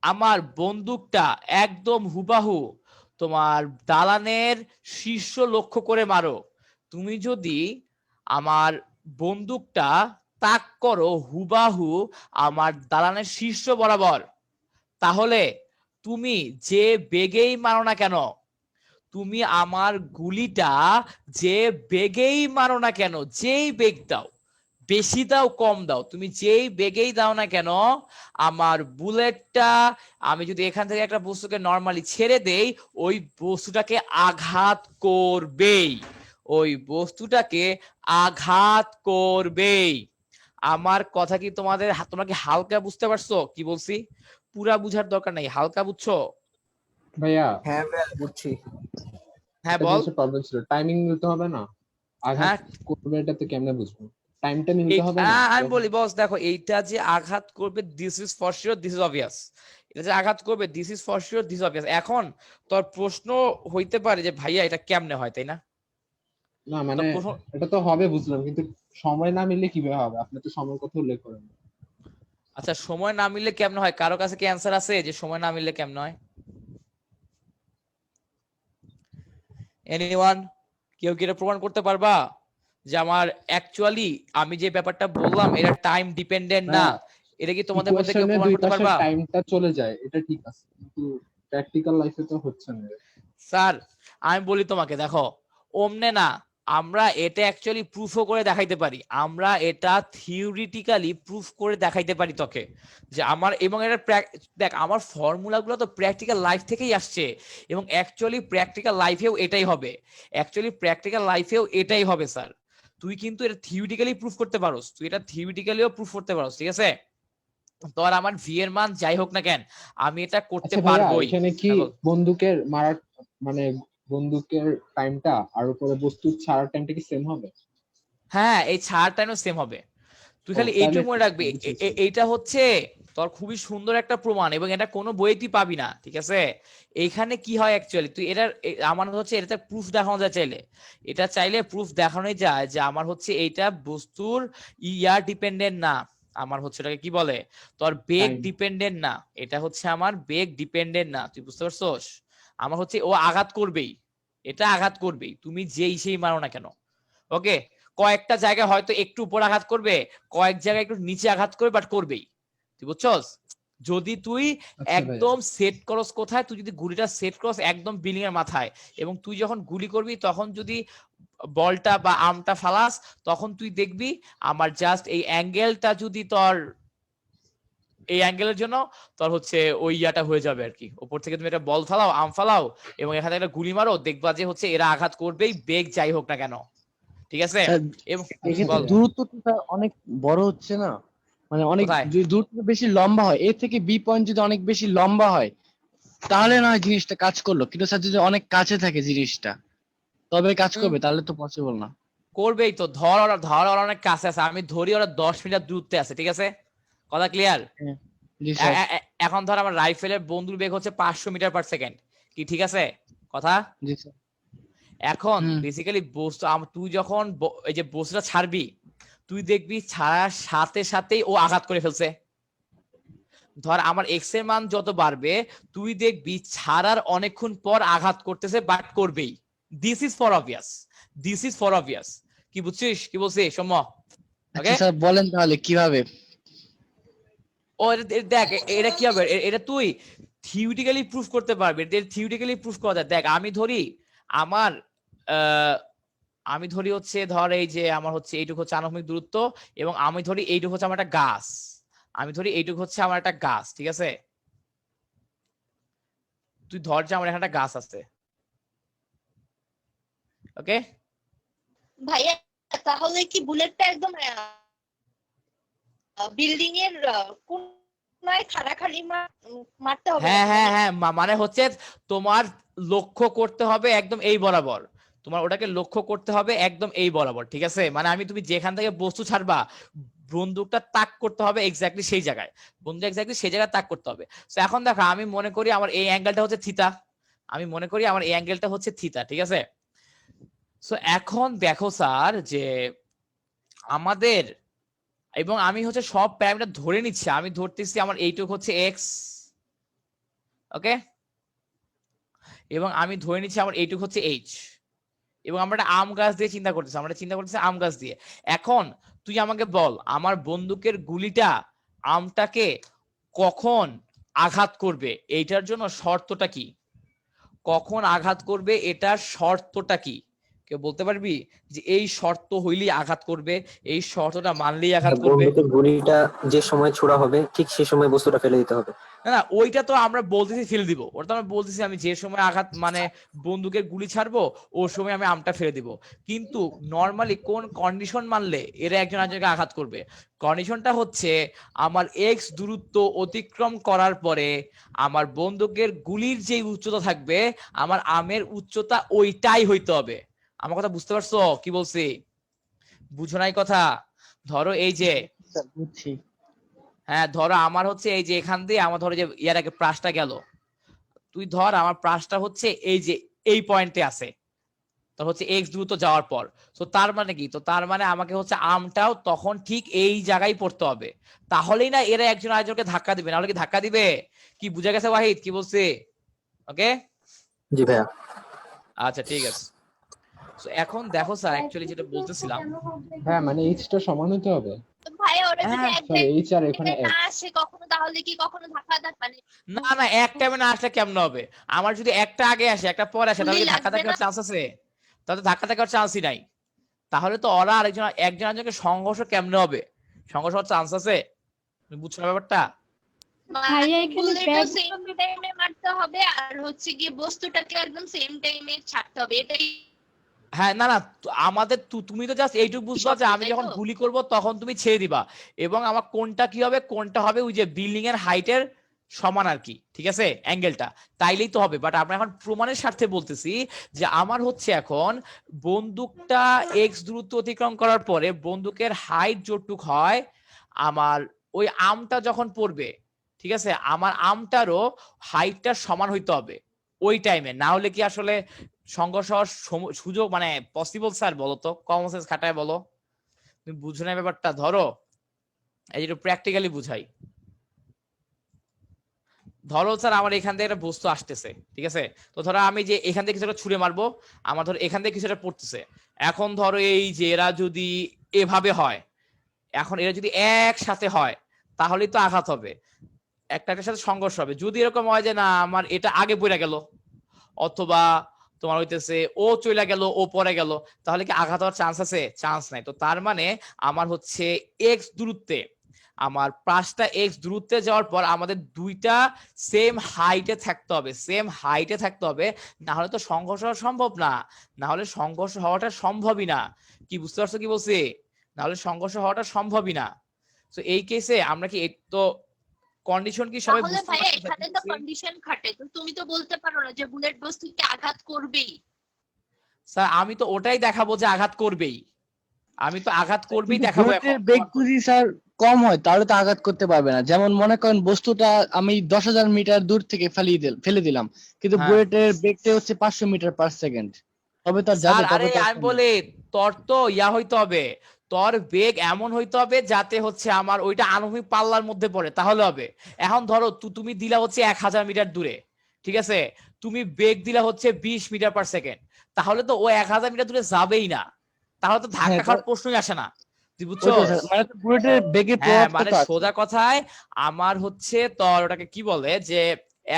আমার বন্দুকটা একদম হুবাহু তোমার দালানের শীর্ষ লক্ষ্য করে মারো, তুমি যদি আমার বন্দুকটা তাক করো হুবাহু আমার দালানের শীর্ষ বরাবর, তাহলে তুমি যে বেগেই মারো না কেন, তুমি আমার গুলিটা যে বেগেই মারো না কেন, যেই বেগ দাও, বেশি দাও কম দাও, তুমি যেই বেগেই দাও না কেন, আমার বুলেটটা আমি যদি এখান থেকে একটা বস্তুকে নরমালি ছেড়ে দেই, ওই বস্তুটাকে আঘাত করবেই, ওই বস্তুটাকে আঘাত করবেই। আমার কথা কি তোমরা কি হালকা বুঝতে পারছো কি বলছি? পুরা বুঝার দরকার নাই, হালকা বুঝছো? ভাইয়া হ্যাঁ ভাইয়া বুঝছি। হ্যাঁ একটা বল। জিনিসের প্রবলেম ছিল, টাইমিং মিলতে হবে না, হ্যাঁ আঘাত করবে এটাতে কেমনে বুঝবো? টাইমটা মিলতে হবে না। আমি বলি বস, দেখো এইটা যে আঘাত করবে this is for sure, this is obvious. এটা যে আঘাত করবে this is for sure, this obvious. এখন তোর প্রশ্ন হইতে পারে যে ভাইয়া এটা কেমনে হয়, তাই না? না তোর মানে প্রশ্ন, এটা তো হবে বুঝলাম, কিন্তু সময় না মিললে কিভাবে হবে? আপনি তো সময়ের কথা উল্লেখ করেন। আচ্ছা সময় না মিললে কেমনে হয়, কারো কাছে কি অ্যান্সার আছে যে সময় না মিললে কেমনে হয়? এনিওয়ান? কেউ কি এটা প্রমাণ করতে পারবা যে আমার অ্যাকচুয়ালি আমি যে ব্যাপারটা বললাম এটা টাইম ডিপেন্ডেন্ট না? এটা কি তোমাদের মধ্যে কেউ ইকুয়েশনে প্রমাণ দুই করতে পাশে পারবা? টাইমটা চলে যায়, এটা ঠিক আছে, কিন্তু প্র্যাকটিক্যাল লাইফে তো হচ্ছে না। স্যার আমি বলি তোমাকে, দেখো ওমনে না, আমরা এটা অ্যাকচুয়ালি প্রুফও করে দেখাইতে পারি, আমরা এটা থিওরিটিক্যালি প্রুফ করে দেখাইতে পারি তোকে যে আমার, এবং এটা দেখ আমার ফর্মুলাগুলো তো প্র্যাকটিক্যাল লাইফ থেকেই আসছে, এবং অ্যাকচুয়ালি প্র্যাকটিক্যাল লাইফেও এটাই হবে, অ্যাকচুয়ালি প্র্যাকটিক্যাল লাইফেও এটাই হবে স্যার। তুই কিন্তু এটা থিওরিটিক্যালি প্রুফ করতে পারোস, তুই এটা থিওরিটিক্যালিও প্রুফ করতে পারোস, ঠিক আছে? তোর আমার ভি এর মান যাই হোক না কেন, আমি এটা করতে আচ্ছা ভাইয়া, পারবোই। এখানে কি বন্দুকের মারার মানে বন্দুকের টাইমটা আর উপরে বস্তুর ছাড়ার টাইমটা কি সেম হবে? হ্যাঁ এই ছাড় টাইমও সেম হবে। তুই খালি এইটুকু মনে রাখবি, এইটা হচ্ছে তোর খুবই সুন্দর একটা প্রমাণ, এবং এটা কোনো বইয়ে তুই পাবি না, ঠিক আছে? এইখানে কি হয় অ্যাকচুয়ালি, তুই এটার আমার হচ্ছে এটাতে প্রুফ দেখানো যায়, চাইলে এটা চাইলে প্রুফ দেখানোই যায় যে আমার হচ্ছে এইটা বস্তুর ইয়ার ডিপেন্ডেন্ট না, আমার হচ্ছে এটাকে কি বলে, তোর বেগ ডিপেন্ডেন্ট না, এটা হচ্ছে আমার বেগ ডিপেন্ডেন্ট না, তুই বুঝতে পারছস? আমার হচ্ছে ও আঘাত করবেই, এটা আঘাত করবেই, তুমি যেই সেই মারো না কেন। ওকে, কয়েকটা জায়গায় হয়তো একটু উপর আঘাত করবে, কয়েক জায়গায় একটু নিচে আঘাত করবে, বাট করবেই, তুই বুঝছস? যদি তুই একদম সেট করস কোথায়, তুই যদি গুলিটা সেট করস একদম বিল্ডিং এর মাথায়, এবং তুই যখন গুলি করবি তখন যদি বলটা বা আর্মটা ফালাস, তখন তুই দেখবি আমার জাস্ট এই অ্যাঙ্গেলটা যদি তোর, এই অ্যাঙ্গেলের জন্য তোর হচ্ছে ওই ইয়াটা হয়ে যাবে আর কি, উপর থেকে তুমি একটা বল ফালাও, আর্ম ফালাও, এবং এখানে একটা গুলি মারো, দেখবা যে হচ্ছে এরা আঘাত করবেই, বেগ যাই হোক না কেন, ঠিক আছে? এবং দূরত্বটা অনেক বড় হচ্ছে না, মানে অনেক দূরত্ব বেশি লম্বা হয়, এ থেকে বি পয়েন্ট যদি অনেক বেশি লম্বা হয় তাহলে না হয় জিনিসটা কাজ করলো, কিন্তু স্যার যদি অনেক কাছে থাকে জিনিসটা তবে কাজ করবে, তাহলে তো পসিবল না। করবেই তো, ধর ওরা অনেক কাছে আছে, আমি ধরি ওরা 10 মিটার দূরত্বে আছে, ঠিক আছে? কথা ক্লিয়ার? এখন ধর আমার রাইফেলের বন্দুক বেগ হচ্ছে 500 মিটার পার সেকেন্ড, কি ঠিক আছে কথা? এখন বেসিক্যালি বস্তু তুই যখন এই যে বস্তুটা ছাড়বি, তুই দেখবি ছাড়ার সাথে সাথেই ও আঘাত করে ফেলছে। ধর আমার এক্স এর মান যত বাড়বে, তুই দেখবি ছাড়ার অনেকক্ষণ পর আঘাত করতেছে, বাট করবেই। This is for obvious, this is for obvious. কি বুঝছিস, কি বলছিস সৌম্য? আচ্ছা স্যার বলেন তাহলে কিভাবে। ও দেখ এটা কি হবে, এটা তুই থিওরিটিক্যালি প্রুফ করতে পারবি, থিওরিটিক্যালি প্রুফ করা যায়। দেখ আমি ধরি আমার আমি ধরি হচ্ছে, ধর এই যে আমার হচ্ছে এইটুকু হচ্ছে আনুভূমিক দূরত্ব, এবং আমি ধরি এইটুকু হচ্ছে আমার একটা গাছ, আমি ধরি এইটুকু হচ্ছে আমার একটা গাছ, ঠিক আছে? তুই ধর যে আমার এখানে একটা গাছ আছে, ওকে? ভাইয়া তাহলে কি বুলেটটা একদম বিল্ডিং এর কোনায় খাড়াখাড়ি মারতে হবে? হ্যাঁ হ্যাঁ হ্যাঁ, মানে হচ্ছে তোমার লক্ষ্য করতে হবে একদম এই বরাবর, তোমার ওটাকে লক্ষ্য করতে হবে একদম এই বরাবর, ঠিক আছে? মানে আমি তুমি যেখান থেকে বস্তু ছাড়বা, বন্দুকটা তাক করতে হবে এক্স্যাক্টলি সেই জায়গায়, বন্দুক এক্স্যাক্টলি সেই জায়গায় তাক করতে হবে। তো এখন দেখো আমি মনে করি আমার এই অ্যাঙ্গেলটা হচ্ছে থিতা, আমি মনে করি আমার এই অ্যাঙ্গেলটা হচ্ছে থিতা, ঠিক আছে? সো এখন দেখো স্যার যে আমাদের, এবং আমি হচ্ছে সব প্যারামিটার ধরে নিচ্ছি, আমি ধরতেছি আমার এইটুক হচ্ছে এক্স, ওকে, এবং আমি ধরে নিচ্ছি আমার এইটুক হচ্ছে এইচ, এবং আমরা একটা আম গাছ দিয়ে চিন্তা করতেছি, আমরা চিন্তা করতেছি আম গাছ দিয়ে। এখন তুই আমাকে বল আমার বন্দুকের গুলিটা আমটাকে কখন আঘাত করবে, এইটার জন্য শর্তটা কি? কখন আঘাত করবে এটার শর্তটা কি? কেউ বলতে পারবি যে এই শর্ত হইলেই আঘাত করবে, এই শর্তটা মানলেই আঘাত করবে? বন্দুকের গুলিটা যে সময় ছোড়া হবে ঠিক সেই সময় বস্তুটা ফেলে দিতে হবে। না না, ওইটা তো আমরা বলতেছি ফেলে দিব, ওটা তো আমরা বলতেছি আমি যে সময় আঘাত মানে বন্দুকের গুলি ছাড়বো ওই সময় আমি আমটা ফেলে দিব। কিন্তু নর্মালি কোন কন্ডিশন মানলে এরা একজন আরেকজনকে আঘাত করবে? কন্ডিশনটা হচ্ছে আমার এক্স দূরত্ব অতিক্রম করার পরে আমার বন্দুকের গুলির যে উচ্চতা থাকবে আমার আমের উচ্চতা ওইটাই হইতে হবে। আমার কথা বুঝতে পারছো কি বলছি? বুঝো নাই কথা? ধরো এই যে বুঝছি। হ্যাঁ ধরো আমার হচ্ছে এই যে এখান দিয়ে আমার ধরো যে ইয়ার আগে প্রাসটা গেল, তুই ধর আমার প্রাসটা হচ্ছে এই যে এই পয়েন্টে আছে, তোর হচ্ছে এক্স দ্রুত যাওয়ার পর। তো তার মানে কি? তো তার মানে আমাকে হচ্ছে আমটাও তখন ঠিক এই জায়গায় পড়তে হবে, তাহলেই না এরা একজন আরেকজনকে ধাক্কা দিবে। নাহলে কি ধাক্কা দিবে? কি বুঝা গেছে ওয়াহিদ কি বলছি? ওকে জি ভাইয়া। আচ্ছা ঠিক আছে। তো এখন দেখো স্যার অ্যাকচুয়ালি যেটা বলতেছিলাম, হ্যাঁ মানে এইচটা সমান হতে হবে। তো ভাই ওরা যদি হ্যাঁ এক সরি এইচ আর এখানে টাইমে না আসে কখনো, তাহলে কি কখনো ধাক্কা মানে না না এক টাইমে না আসলে কেমন হবে? আমার যদি একটা আগে আসে একটা পরে আসে তাহলে কি গুলি ধাক্কা লাগবে দেওয়ার না? চান্স আছে? তাহলে ধাক্কা দেওয়ার চান্সই নাই। তাহলে তো ওরা আরেকজন একজন আরেকজনকে সংঘর্ষ কেমনে হবে? সংঘর্ষ হওয়ার চান্স আছে? তুমি বুঝছো না ব্যাপারটা? ভাইয়া এখানে বুলেটও ব্যাগ সেম টাইমে মারতে হবে আর হচ্ছে কি বস্তুটাকে একদম সেম টাইমে ছাড়তে হবে, এটাই হ্যাঁ না না আমাদের তুমি তো জাস্ট এইটুকু বুঝবা যে আমি তাই যখন তো? গুলি করব তখন তুমি ছেড়ে দিবা, এবং আমার কোনটা কি হবে, কোনটা হবে ওই যে বিল্ডিং এর হাইটের সমান আর কি, ঠিক আছে অ্যাঙ্গেলটা, তাইলেই তো হবে। বাট আমরা এখন প্রমাণের স্বার্থে বলতেছি যে আমার হচ্ছে এখন বন্দুকটা এক্স দূরত্ব অতিক্রম করার পরে বন্দুকের হাইট যতটুক হয় আমার ওই আমটা যখন পড়বে, ঠিক আছে, আমার আমটারও হাইটটা সমান হইতে হবে ওই টাইমে। না হলে কি আসলে সংঘর্ষ হওয়ার সুযোগ মানে পসিবল? স্যার বলো তো, কমন সেন্স খাটায় বলো। তুমি বুঝো না ব্যাপারটা? ধরো এই যে প্র্যাকটিক্যালি বুঝাই। ধরো স্যার আমার এখান থেকে একটা বস্তু আসতেছে, ঠিক আছে, তো ধরো আমি যে এখান থেকে কিছুটা ছুঁড়ে মারবো, আমার ধরো এখান থেকে কিছুটা পড়তেছে। এখন ধরো এই যে এরা যদি এভাবে হয়, এখন এরা যদি একসাথে হয় তাহলেই তো আঘাত হবে, একটার সাথে সংঘর্ষ হবে। যদি এরকম হয় যে না আমার এটা আগে পড়ে গেল, অথবা তোমার হইতেছে ও চলে গেল ও পরে গেল, তাহলে কি আঘাত হওয়ার চান্স আছে? চান্স নাই। তো তার মানে আমার হচ্ছে এক্স দূরত্বে, আমার পাঁচটা এক্স দূরত্বে যাওয়ার পর আমাদের দুইটা সেম হাইটে থাকতে হবে, সেম হাইটে থাকতে হবে, না হলে তো সংঘর্ষ হওয়া সম্ভব না। না হলে সংঘর্ষ হওয়াটা সম্ভবই না। কি বুঝতে পারছো কি বলছি? না হলে সংঘর্ষ হওয়াটা সম্ভবই না। তো এই কেসে আমরা কি তো কন্ডিশন কি সবাই তাহলে বুঝতে ভাই পারছো? এখানে তো কন্ডিশন খাটে, তো তুমি তো বলতে পারো না যে বুলেট বস্তুকে আঘাত করবেই। স্যার আমি তো ওটাই দেখাবো যে আঘাত করবেই, আমি তো আঘাত করবেই দেখাবো। এখন বুলেটের বেগ যদি স্যার কম হয় তাহলে তো আঘাত করতে পারবে না। যেমন মনে করেন বস্তুটা আমি 10,000 মিটার দূর থেকে ফেলে দিলাম, কিন্তু হ্যাঁ। বুলেটের বেগটা হচ্ছে 500 মিটার পার সেকেন্ড, তবে তার যাবে স্যার আরে আমি বলে তোর তো ইয়া হইতে হবে, তোর বেগ এমন হইতে হবে যাতে হচ্ছে আমার ওইটা আনুভূমিক পাল্লার মধ্যে পড়ে, তাহলে হবে। এখন ধরো তুমি দিলা হচ্ছে 1000 মিটার দূরে, ঠিক আছে, তুমি বেগ দিলা হচ্ছে 20 মিটার পার সেকেন্ড, তাহলে তো ও 1000 মিটার দূরে যাবেই না, তাহলে তো ধাক্কা খাওয়ার প্রশ্নই আসে না। তুই বুঝছো? মানে বুলেটের বেগের হ্যাঁ প্রভাব মানে সোজা কথায় আমার হচ্ছে তোর ওটাকে কি বলে যে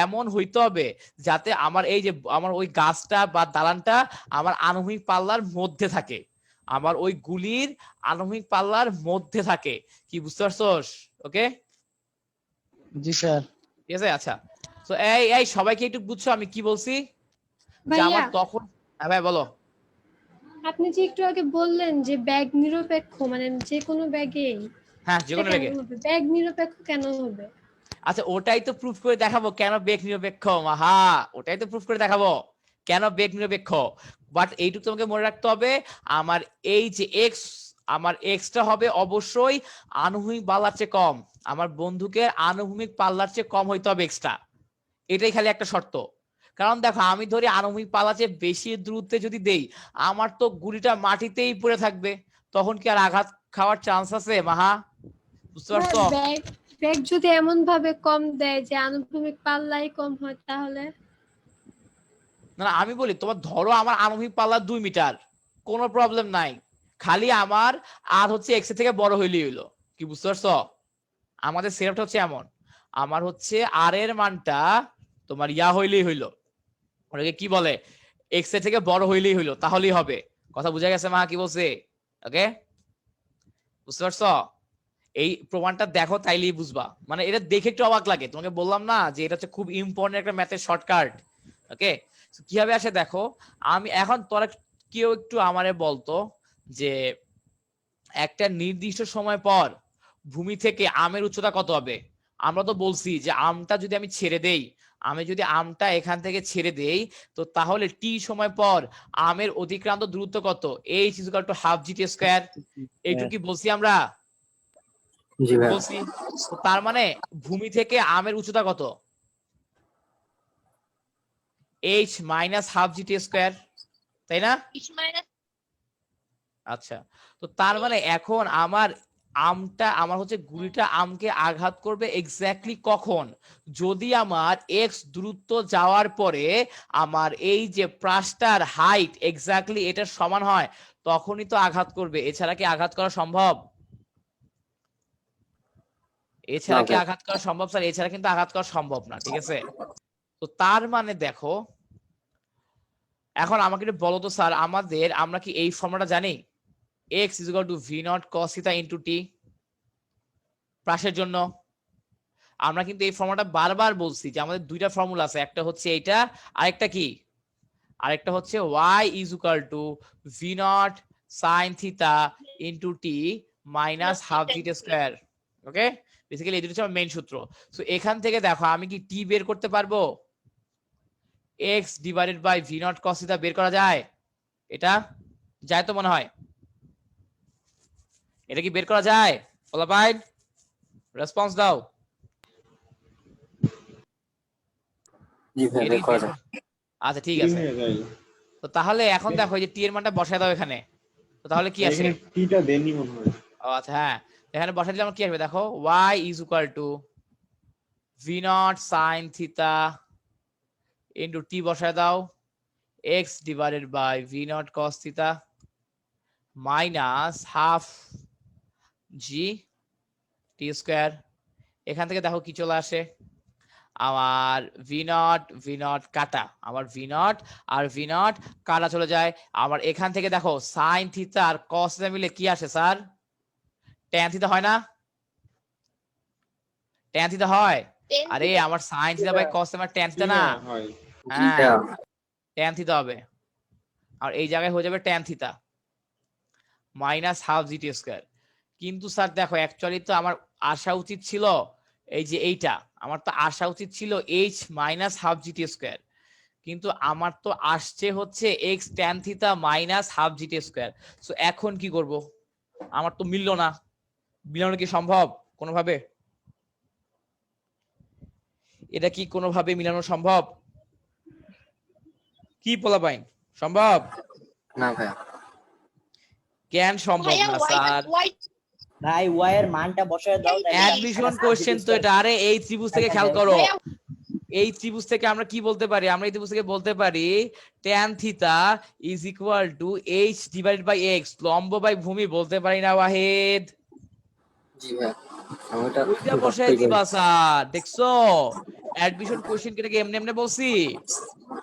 এমন হইতে হবে যাতে আমার এই যে আমার ওই গাছটা বা দালানটা আমার আনুভূমিক পাল্লার মধ্যে থাকে, আমার ওই গুলির আনুভূমিক পাল্লার মধ্যে থাকে। কি বুঝতে পারছোস? ওকে জি স্যার। ঠিক আছে আচ্ছা। তো এই এই সবাইকে একটু বুঝছো আমি কি বলছি? যে আমার তখন হ্যাঁ ভাই বলো। আপনি যে একটু আগে বললেন যে ব্যাগ নিরপেক্ষ, মানে যে কোনো ব্যাগে, হ্যাঁ যে কোনো ব্যাগে ব্যাগ নিরপেক্ষ কেন হবে? আচ্ছা ওটাই তো প্রুফ করে দেখাবো কেন বেগ নিরপেক্ষ। মাহা ওটাই তো প্রুফ করে দেখাবো কেন বেগ নিরপেক্ষ। বাট এইটুকু তোমাকে মনে রাখতে হবে, আমার এই যে এক্স, আমার এক্সটা হবে অবশ্যই আনুভূমিক পাল্লার চেয়ে কম, আমার বন্দুকের আনুভূমিক পাল্লার চেয়ে কম হইতে হবে এক্সটা। এটাই খালি একটা শর্ত। কারণ দেখো আমি ধরি আনুভূমিক পাল্লার চেয়ে বেশি দূরত্বে যদি দেই, আমার তো গুলিটা মাটিতেই পড়ে থাকবে, তখন কি আর আঘাত খাওয়ার চান্স আছে? মাহা বুঝতে পারছো? ব্যাগ যদি এমন ভাবে কম দেয় যে আনুভূমিক পাল্লাই কম হয়, তাহলে না আমি বলি তোমার ধরো আমার আনুভূমিক পাল্লা 2 মিটার, কোনো প্রবলেম নাই, খালি আমার আর হচ্ছে এক্স থেকে বড় হইলেই হইলো। কি বুঝতে পারছো? আমাদের সেটআপটা হচ্ছে এমন, আমার হচ্ছে আর এর মানটা তোমার ইয়া হইলেই হইলো, ওটাকে কি বলে, এক্স এর থেকে বড় হইলেই হইলো, তাহলেই হবে। কথা বুঝা গেছে মা কি বলছে? ওকে, বুঝতে পারছো? এই প্রমাণটা দেখো তাইলেই বুঝবা, মানে এটা দেখে একটু অবাক লাগে, তোমাকে বললাম না যে এটা হচ্ছে খুব ইম্পর্টেন্ট একটা ম্যাথের শর্টকাট। ওকে, কিভাবে আসে দেখো। আমি এখন তোরা কেউ একটু আমারে বলতো যে একটা নির্দিষ্ট সময় পর ভূমি থেকে আমের উচ্চতা কত হবে? আমরা তো বলছি যে আমটা যদি আমি ছেড়ে দেই, আমি যদি আমটা এখান থেকে ছেড়ে দেই, তো তাহলে টি সময় পর আমের অতিক্রান্ত দূরত্ব কত? h = half gt square. এইটুকু কি বলছি আমরা? জি ভাই। বলছি। তো তার মানে ভূমি থেকে আমের উচ্চতা কত? h - হাফ gt স্কয়ার, তাই না? আচ্ছা, তো তার মানে এখন আমার হচ্ছে গুলিটা আমকে আঘাত করবে এক্স্যাক্টলি কখন? যদি আমার x দূরত্ব যাওয়ার পরে আমার এই যে প্রাসটার হাইট এক্স্যাক্টলি এটার সমান হয়, তখনই তো আঘাত করবে। এছাড়া কি আঘাত করা সম্ভব? এছাড়া কি আঘাত করা সম্ভব স্যার? এছাড়া কিন্তু আঘাত করা সম্ভব না, ঠিক আছে? তো তার মানে দেখো, এখন আমাকে একটু বলো তো স্যার, আমরা কি এই ফর্মুলাটা জানি? x = v0 cos θ * t প্রাসের জন্য। আমরা কিন্তু এই ফর্মুলাটা বারবার বলছি যে আমাদের দুইটা ফর্মুলা আছে, একটা হচ্ছে এইটা, আরেকটা কি? আরেকটা হচ্ছে y = v0 sin θ * t - half gt square. ওকে, বেসিক্যালি এই দুটো হচ্ছে মেইন সূত্র। সো এখান থেকে দেখো আমি কি t বের করতে পারবো? x / v0 cos θ বের করা যায়? এটা যায় তো মনে হয়? এটা কি বের করা যায়? বলা ভাই, রেসপন্স দাও। জি ভাই, বের করা যায়। আচ্ছা ঠিক আছে, তো তাহলে এখন দেখো এই যে টি এর মানটা বসায় দাও এখানে, তো তাহলে কি আসে? টিটা দেননি মনে হয়। ও আচ্ছা হ্যাঁ, এখানে বসাই দিলে আমার কি আসবে দেখো, y = v0 sin θ * t বসায় দাও, x / v0 cos θ - half g t square. এখান থেকে দেখো কি চলে আসে, আমার v0 কাটা, আমার v0 আর v0 কাটা চলে যায়। আমার এখান থেকে দেখো sin θ আর cos θ মিলে কি আসে স্যার? tan θ হয় না? tan θ হয়? আরে আমার sin θ বাই cos θ মানে tan θ না? হ্যাঁ, tan θ হবে। আর এই জায়গায় হয়ে যাবে tan θ - হাফ gt স্কয়ার। কিন্তু স্যার দেখো অ্যাকচুয়ালি তো আমার আসা উচিত ছিল এই যে এইটা, আমার তো আসা উচিত ছিল h - হাফ gt স্কয়ার, কিন্তু আমার তো আসছে হচ্ছে x tan θ - half gt square. So এখন কি করব? আমার তো মিললো না। মিলানো কি সম্ভব কোনোভাবে? এটা কি কোনোভাবে মিলানো সম্ভব? কি পোলাপাইন, সম্ভব? না ভাই। কেন সম্ভব না স্যার? ভাই y এর মানটা বসায় দাও। অ্যাডমিশন কোশ্চেন তো এটা। আরে এই ত্রিভুজ থেকে খেয়াল করো, এই ত্রিভুজ থেকে আমরা কি বলতে পারি? আমরা এই ত্রিভুজ থেকে বলতে পারি tan θ = h / x, লম্ব বাই ভূমি বলতে পারি না ওয়াহিদ? জি ভাই, আমি এটা ওইটা বসায় দিবা স্যার। দেখছো অ্যাডমিশন কোশ্চেন কেটে এমনি এমনি বলছি।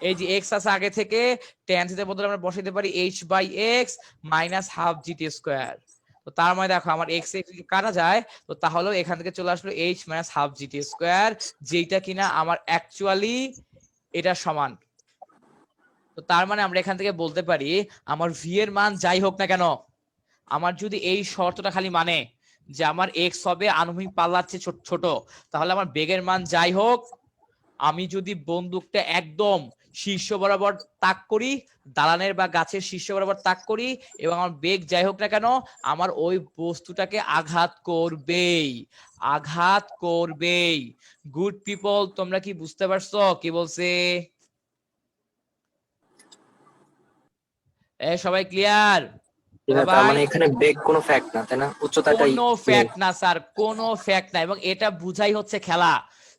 এই যে x আছে আগে থেকে, tan θ এর বদলে আমরা বসাইতে পারি h/x - হাফ gt স্কয়ার। তো তার মানে দেখো আমার x কাটা যায়, তো তাহলে এখান থেকে চলে আসলো h - হাফ gt স্কয়ার, যেটা কিনা আমার অ্যাকচুয়ালি এটা সমান। তো তার মানে আমরা এখান থেকে বলতে পারি আমার v এর মান যাই হোক না কেন, আমার যদি এই শর্তটা খালি মানে যে আমার x হবে আনুভূমিক পাল্লার চেয়ে ছোট, তাহলে আমার বেগের মান যাই হোক, আমি যদি বন্দুকটা একদম শীর্ষ বরাবর তাক করি, দালানের বা গাছের শীর্ষ বরাবর তাক করি, এবং আমার বেগ যাই হোক না কেন, আমার ওই বস্তুটাকে আঘাত করবেই। গুড পিপল, তোমরা কি বুঝতে পারছো কি বলছে? সবাই ক্লিয়ার? তার মানে এখানে বেগ কোনো ফ্যাক্ট না, তাই না? উচ্চতাটাই কোনো ফ্যাক্ট না স্যার, কোনো ফ্যাক্ট না, এবং এটা বুঝাই হচ্ছে খেলা।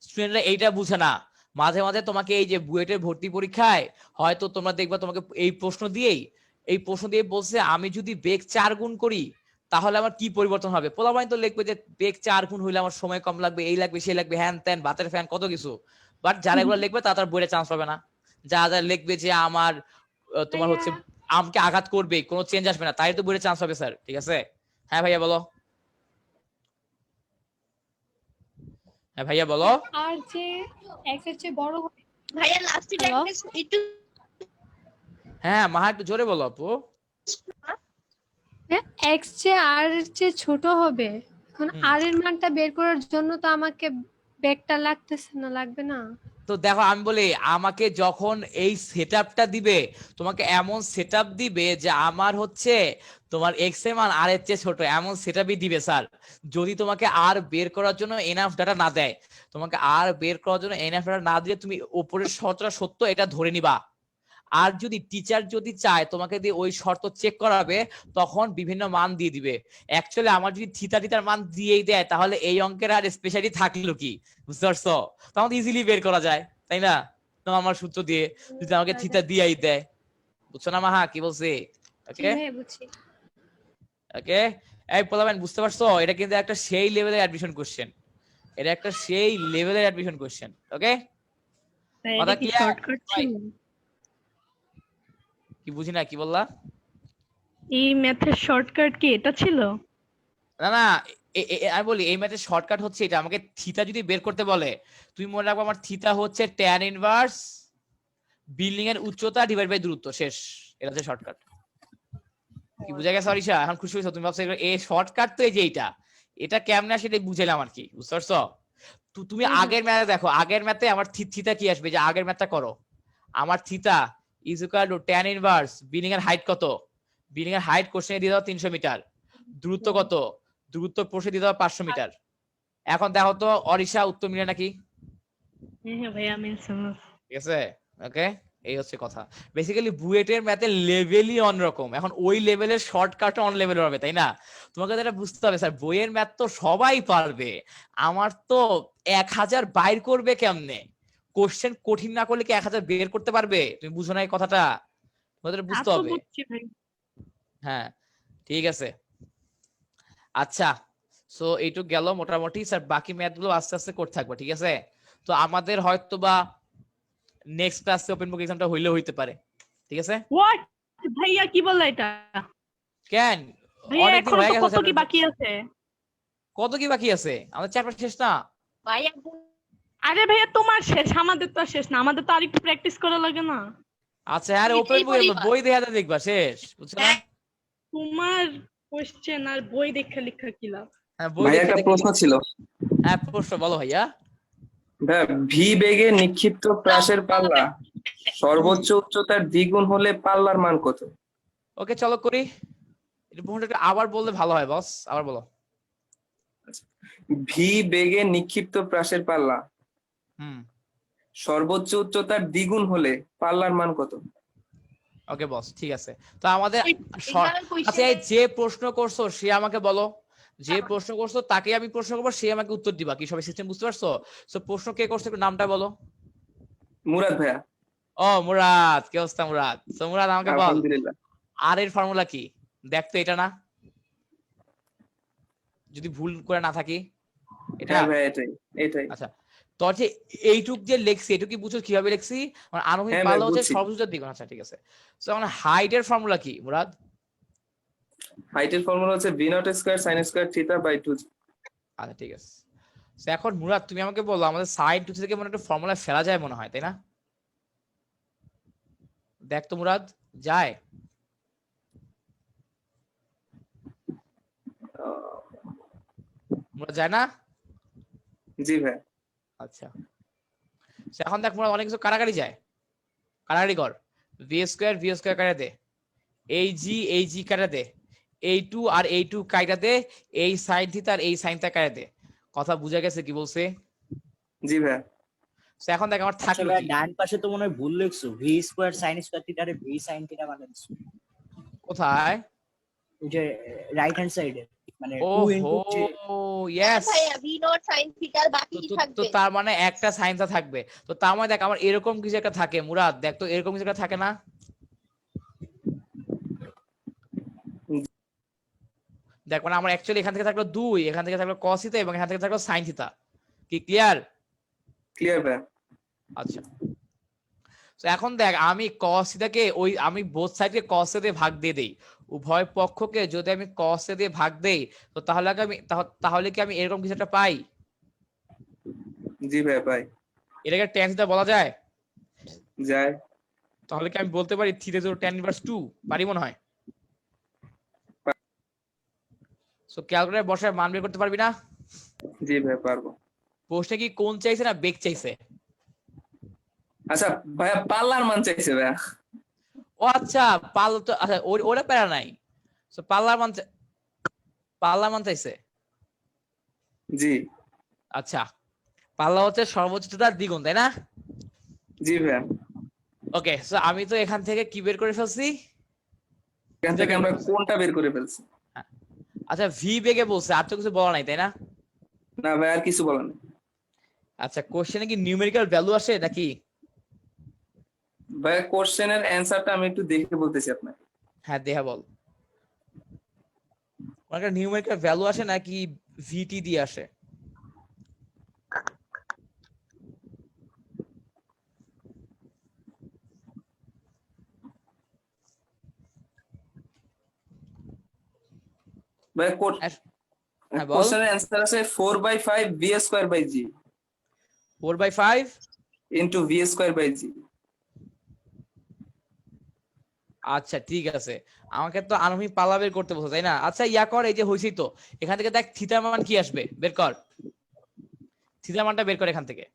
স্টুডেন্টরা এইটা বুঝে না। মাঝে মাঝে তোমাকে এই যে বুয়েটের ভর্তি পরীক্ষায় হয়তো তোমরা দেখবা তোমাকে এই প্রশ্ন দিয়ে বলছে আমি যদি বেগ 4 গুণ করি তাহলে আমার কি পরিবর্তন হবে। পোলাপাইন তো লিখবে যে বেগ 4 গুণ হইলে আমার সময় কম লাগবে, এই লাগবে সেই লাগবে, হ্যান ত্যান বাতের ফ্যান কত কিছু। বাট যারা এগুলো লিখবে তারা তার বইয়ে চান্স পাবে না। যারা লিখবে যে আমার তোমার হচ্ছে আমাকে আঘাত করবে, কোনো চেঞ্জ আসবে না, তাই তো বুয়েটে চান্স হবে স্যার। ঠিক আছে, হ্যাঁ ভাইয়া বলো, হ্যাঁ ভাইয়া বলো। আর যে x এর চেয়ে বড় হবে। ভাইয়া লাস্ট টাইম একটু হ্যাঁ মাহা একটু জোরে বলো আপু। x যে r এর চেয়ে ছোট হবে, এখন r এর মানটা বের করার জন্য তো আমাকে বেগটা লাগতেছে না, লাগবে না? তো দেখো আমি বলি, আমাকে যখন এই সেটআপটা দিবে, তোমাকে এমন সেটআপ দিবে যে আমার হচ্ছে তোমার এক্স এর মান আর এর চেয়ে ছোট, এমন সেটআপই দিবে স্যার। যদি তোমাকে আর বের করার জন্য এনাফ ডাটা না দেয়, তোমাকে আর বের করার জন্য এনাফ ডাটা না দিলে তুমি উপরের শর্তটা সত্য এটা ধরে নিবা। আর যদি টিচার যদি চায় তোমাকে দিয়ে ওই শর্ত চেক করাবে, তখন বিভিন্ন মান দিয়ে দিবে। অ্যাকচুয়ালি আমার যদি থিতার মান দিয়েই দেয়, তাহলে এই অঙ্কের আর স্পেশালি থাকলো কি, বুঝতে পারছো? তখন ইজিলি বের করা যায়, তাই না? তো আমার সূত্র দিয়ে যদি আমাকে থিতা দিয়েই দেয়, বুঝছো না মাহা কি বলছি? ওকে ওকে, এই পোলাবেন বুঝতে পারছো? এটা কিন্তু একটা সেই লেভেলের অ্যাডমিশন কোশ্চেন, এটা একটা সেই লেভেলের অ্যাডমিশন কোশ্চেন। ওকে, কথা ক্লিয়ার? শর্টকাট ছিল? কি বুঝি না, কি বললা? এই ম্যাথের শর্টকাট কি এটা ছিল? না না, আমি বলি এই ম্যাথের শর্টকাট হচ্ছে এটা। আমাকে থিতা যদি বের করতে বলে, তুমি মনে রাখবো আমার থিতা হচ্ছে tan ইনভার্স বিল্ডিং এর উচ্চতা ডিভাইড বাই দূরত্ব, শেষ। এটা হচ্ছে শর্টকাট। কি বুঝা গেছে অরিশা? এখন খুশি হয়েছো তুমি? ভাবছো এই শর্টকাট তো এই যে এইটা, এটা কেমনে সেটা বুঝাইলাম আর কি, বুঝতে পারছো? তুমি আগের ম্যাথে দেখো, আগের ম্যাথে আমার থিতা কি আসবে, যে আগের ম্যাথটা করো। আমার থিতা is equal to tan inverse building এর হাইট কত, বিল্ডিং এর হাইট কোশ্চেনে দিয়ে দাও 300 মিটার, দূরত্ব কত, দূরত্ব প্রশ্নে দিয়ে দাও 500 মিটার। এখন দেখো তো অরিশা উত্তর মিলে নাকি? হ্যাঁ ভাইয়া মিলছে। ঠিক আছে, ওকে, এই হচ্ছে কথা। বেসিক্যালি বুয়েটের ম্যাথের লেভেলই অন্যরকম, এখন ওই লেভেলের শর্টকাট অন লেভেলের হবে, তাই না? তোমাকে যেটা বুঝতে হবে স্যার, বইয়ের ম্যাথ তো সবাই পারবে, আমার তো 1000 বাইর করবে কেমনে? কোশ্চেন কঠিন না করলে কি 1000 বের করতে পারবে? তুমি বুঝো না এই কথাটা, তোমাদের বুঝতে হবে। হ্যাঁ ঠিক আছে, আচ্ছা। সো এইটুক গেল মোটামুটি স্যার, বাকি ম্যাথ গুলো আস্তে আস্তে করতে থাকবো, ঠিক আছে? তো আমাদের হয়তো বা নেক্সট ক্লাসে ওপেন বুক এক্সামটা হইলেও হইতে পারে, ঠিক আছে? হোয়াট ভাইয়া কি বললা এটা? কেন ভাইয়া অনেকদিন এখনো হয়ে তো গেছে, কত কি বাকি আছে? কত কি বাকি আছে? আমাদের চ্যাপ্টার শেষ না। ভাইয়া আরে ভাইয়া তোমার শেষ, আমাদের তো আর শেষ না, আমাদের তো আরেকটু প্র্যাকটিস করা লাগে না? আচ্ছা আরে ওপেন বুক বই দেখে দেখবা শেষ, বুঝছো না? তোমার কোশ্চেন আর বই দেখে লেখা কি লাভ? হ্যাঁ বই ভাইয়া একটা প্রশ্ন ছিল। হ্যাঁ প্রশ্ন বলো ভাইয়া। ভাইয়া ভি বেগে নিক্ষিপ্ত প্রাসের পাল্লা সর্বোচ্চ উচ্চতার দ্বিগুণ হলে পাল্লার মান কত? ওকে চলো করি, এটা প্রশ্নটা আবার বললে ভালো হয় বস, আবার বলো। ভি বেগে নিক্ষিপ্ত প্রাসের পাল্লা সর্বোচ্চ উচ্চতার দ্বিগুণ হলে পাল্লার মান কত? ওকে বস ঠিক আছে। তো আমাদের আচ্ছা এই যে প্রশ্ন করছো সে আমাকে বলো, যে প্রশ্ন করছো তাকে আমি প্রশ্ন করবো, সে আমাকে উত্তর দিবা, কি সবাই সিস্টেম বুঝতে পারছো? সো প্রশ্ন কে করছে একটু নামটা বলো। মুরাদ ভাইয়া। ও মুরাদ, কি অবস্থা মুরাদ? সো মুরাদ আমাকে বল আলহামদুলিল্লাহ। আর এর ফর্মুলা কি? দেখতো এটা না, যদি ভুল করে না থাকি এটা। হ্যাঁ ভাই এটাই এটাই। আচ্ছা তোর যে এইটুক যে লেখছি এটুক কি বুঝছো কিভাবে লেখছি? মানে আনুভূমিক হ্যাঁ পাল্লা ভাই, হচ্ছে বুঝছি। সর্বোচ্চ দ্বিগুণ। আচ্ছা ঠিক আছে, সো মানে হাইটের ফর্মুলা কি মুরাদ? হাইটের ফর্মুলা হচ্ছে v naught square sin square theta by 2। আচ্ছা ঠিক আছে, সো এখন মুরাদ তুমি আমাকে বলো আমাদের সাইড 2 থেকে মনে একটা ফর্মুলা ফেলা যায় মনে হয়, তাই না? দেখ তো মুরাদ, যায়? মুরাদ যায় না? জি ভাই। আচ্ছা সো এখন দেখ মুরাদ অনেক কিছু কাটাকাটি যায়, কাটাকাটি কর। ভি স্কয়ার কাটা দে, এই জি কাটা দে, এই 2 আর এই 2 কাটা দে, এই সাইন থিটা আর এই সাইন থিটা কাটা দে। কথা বুঝা গেছে কি বলছে? জি ভাই। সো এখন দেখ আমার থাকলো কি? ডান পাশে তো মনে হয় ভুল লিখছো, V square sin square theta রে ভি sin থিটা বানাইছো কোথায়? ওই যে রাইট হ্যান্ড সাইডে, মানে 2 ওহো ইয়েস। ভাইয়া ভি নট সাইন থিটার বাকি কি তো থাকবে? তার মানে একটা সাইন থিটা থাকবে, তো তার মানে দেখ আমার এরকম কিছু একটা থাকে মুরাদ, দেখ তো এরকম কিছু একটা থাকে না? দেখ মানে আমার অ্যাকচুয়ালি এখান থেকে থাকলো 2, এখান থেকে থাকলো cos থিটা এবং এখান থেকে থাকলো sin থিটা। কি ক্লিয়ার? ক্লিয়ার ভাই। আচ্ছা তো এখন দেখ আমি cos থিটাকে ওই আমি বোথ সাইডকে cos থিটা দিয়ে ভাগ দিয়ে দেই, উভয় পক্ষকে যদি আমি cos থিটা দিয়ে ভাগ দেই, তো তাহলে কি আমি এরকম কিছু একটা পাই? জি ভাই ভাই এটাকে tan থিটা বলা যায়? যায়। তাহলে কি আমি বলতে পারি থিটা ইজ tan ইনভার্স 2? পারি মনে হয়। সো ক্যালকুলেটর বসায় মান বের করতে পারবি না? জি ভাই পারবো। প্রশ্নে কি কোণ চাইছে না বেগ চাইছে? আচ্ছা ভাইয়া পাল্লার মান চাইছে ভাইয়া। ও আচ্ছা, পাল্লা তো আচ্ছা ওরা প্যারা নাই। সো পাল্লার মান চাইছে। জি আচ্ছা, পাল্লা হচ্ছে সর্বোচ্চ উচ্চতার দ্বিগুণ, তাই না? জি ভাইয়া। ওকে, সো আমি তো এখান থেকে কি বের করে ফেলছি? এখান থেকে আমরা কোনটা বের করে ফেলছি। আচ্ছা, ভি বেগে বলছে, আর তো কিছু বলা নাই, তাই না? না ভাই আর কিছু বলার নেই। আচ্ছা, কোশ্চেনে কি নিউমেরিক্যাল ভ্যালু আসে নাকি? ভাই কোশ্চেনের অ্যানসারটা আমি একটু দেখে বলতেছি আপনাকে। হ্যাঁ, দেখা বল। ওখানে নিউমেরিক্যাল ভ্যালু আসে নাকি ভিটি দিয়ে আসে? ভাই হ্যাঁ, বল। কোশ্চেনের অ্যানসার আছে 4/5 v square by g 4/5 into v square by g। আচ্ছা ঠিক আছে, আমাকে তো আনুমানিক পাল্লা বের করতে বলছো, তাই না? আচ্ছা ইয়া কর, এই যে হইছি তো, এখান থেকে দেখ থিটা মান কি আসবে, বের কর। থিটা মানটা বের কর এখান থেকে।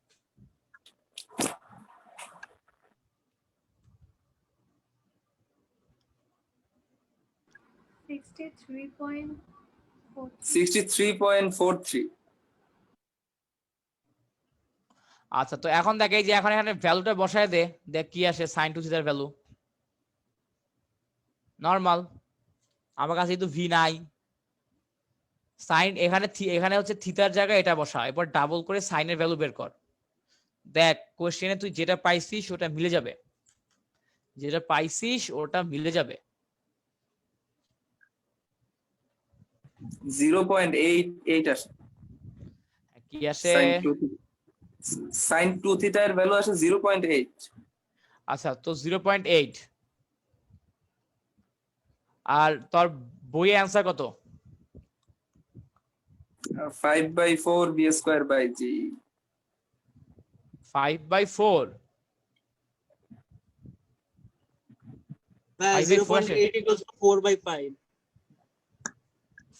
$63.43। আচ্ছা, তো এখন দেখ এই যে এখন এখানে ভ্যালুটা বসায় দে, দেখ কি আসে sin 2 থিটার ভ্যালু। নরমাল, আমার কাছে তো ভি নাই। সাইন এখানে হচ্ছে থিটার জায়গায় এটা বসা, এরপর ডাবল করে সাইনের ভ্যালু বের কর। দেখ কোশ্চেনে তুই যেটা পাইছিস ওটা মিলে যাবে, যেটা পাইছিস ওটা মিলে যাবে। 0.88 আসে। কি আসে? sin 2 থিটা এর ভ্যালু আসে 0.8। আচ্ছা, তো 0.8। আর তোর বইয়ে অ্যানসার কত? 5/4 v স্কয়ার বাই g। 5/4 0.8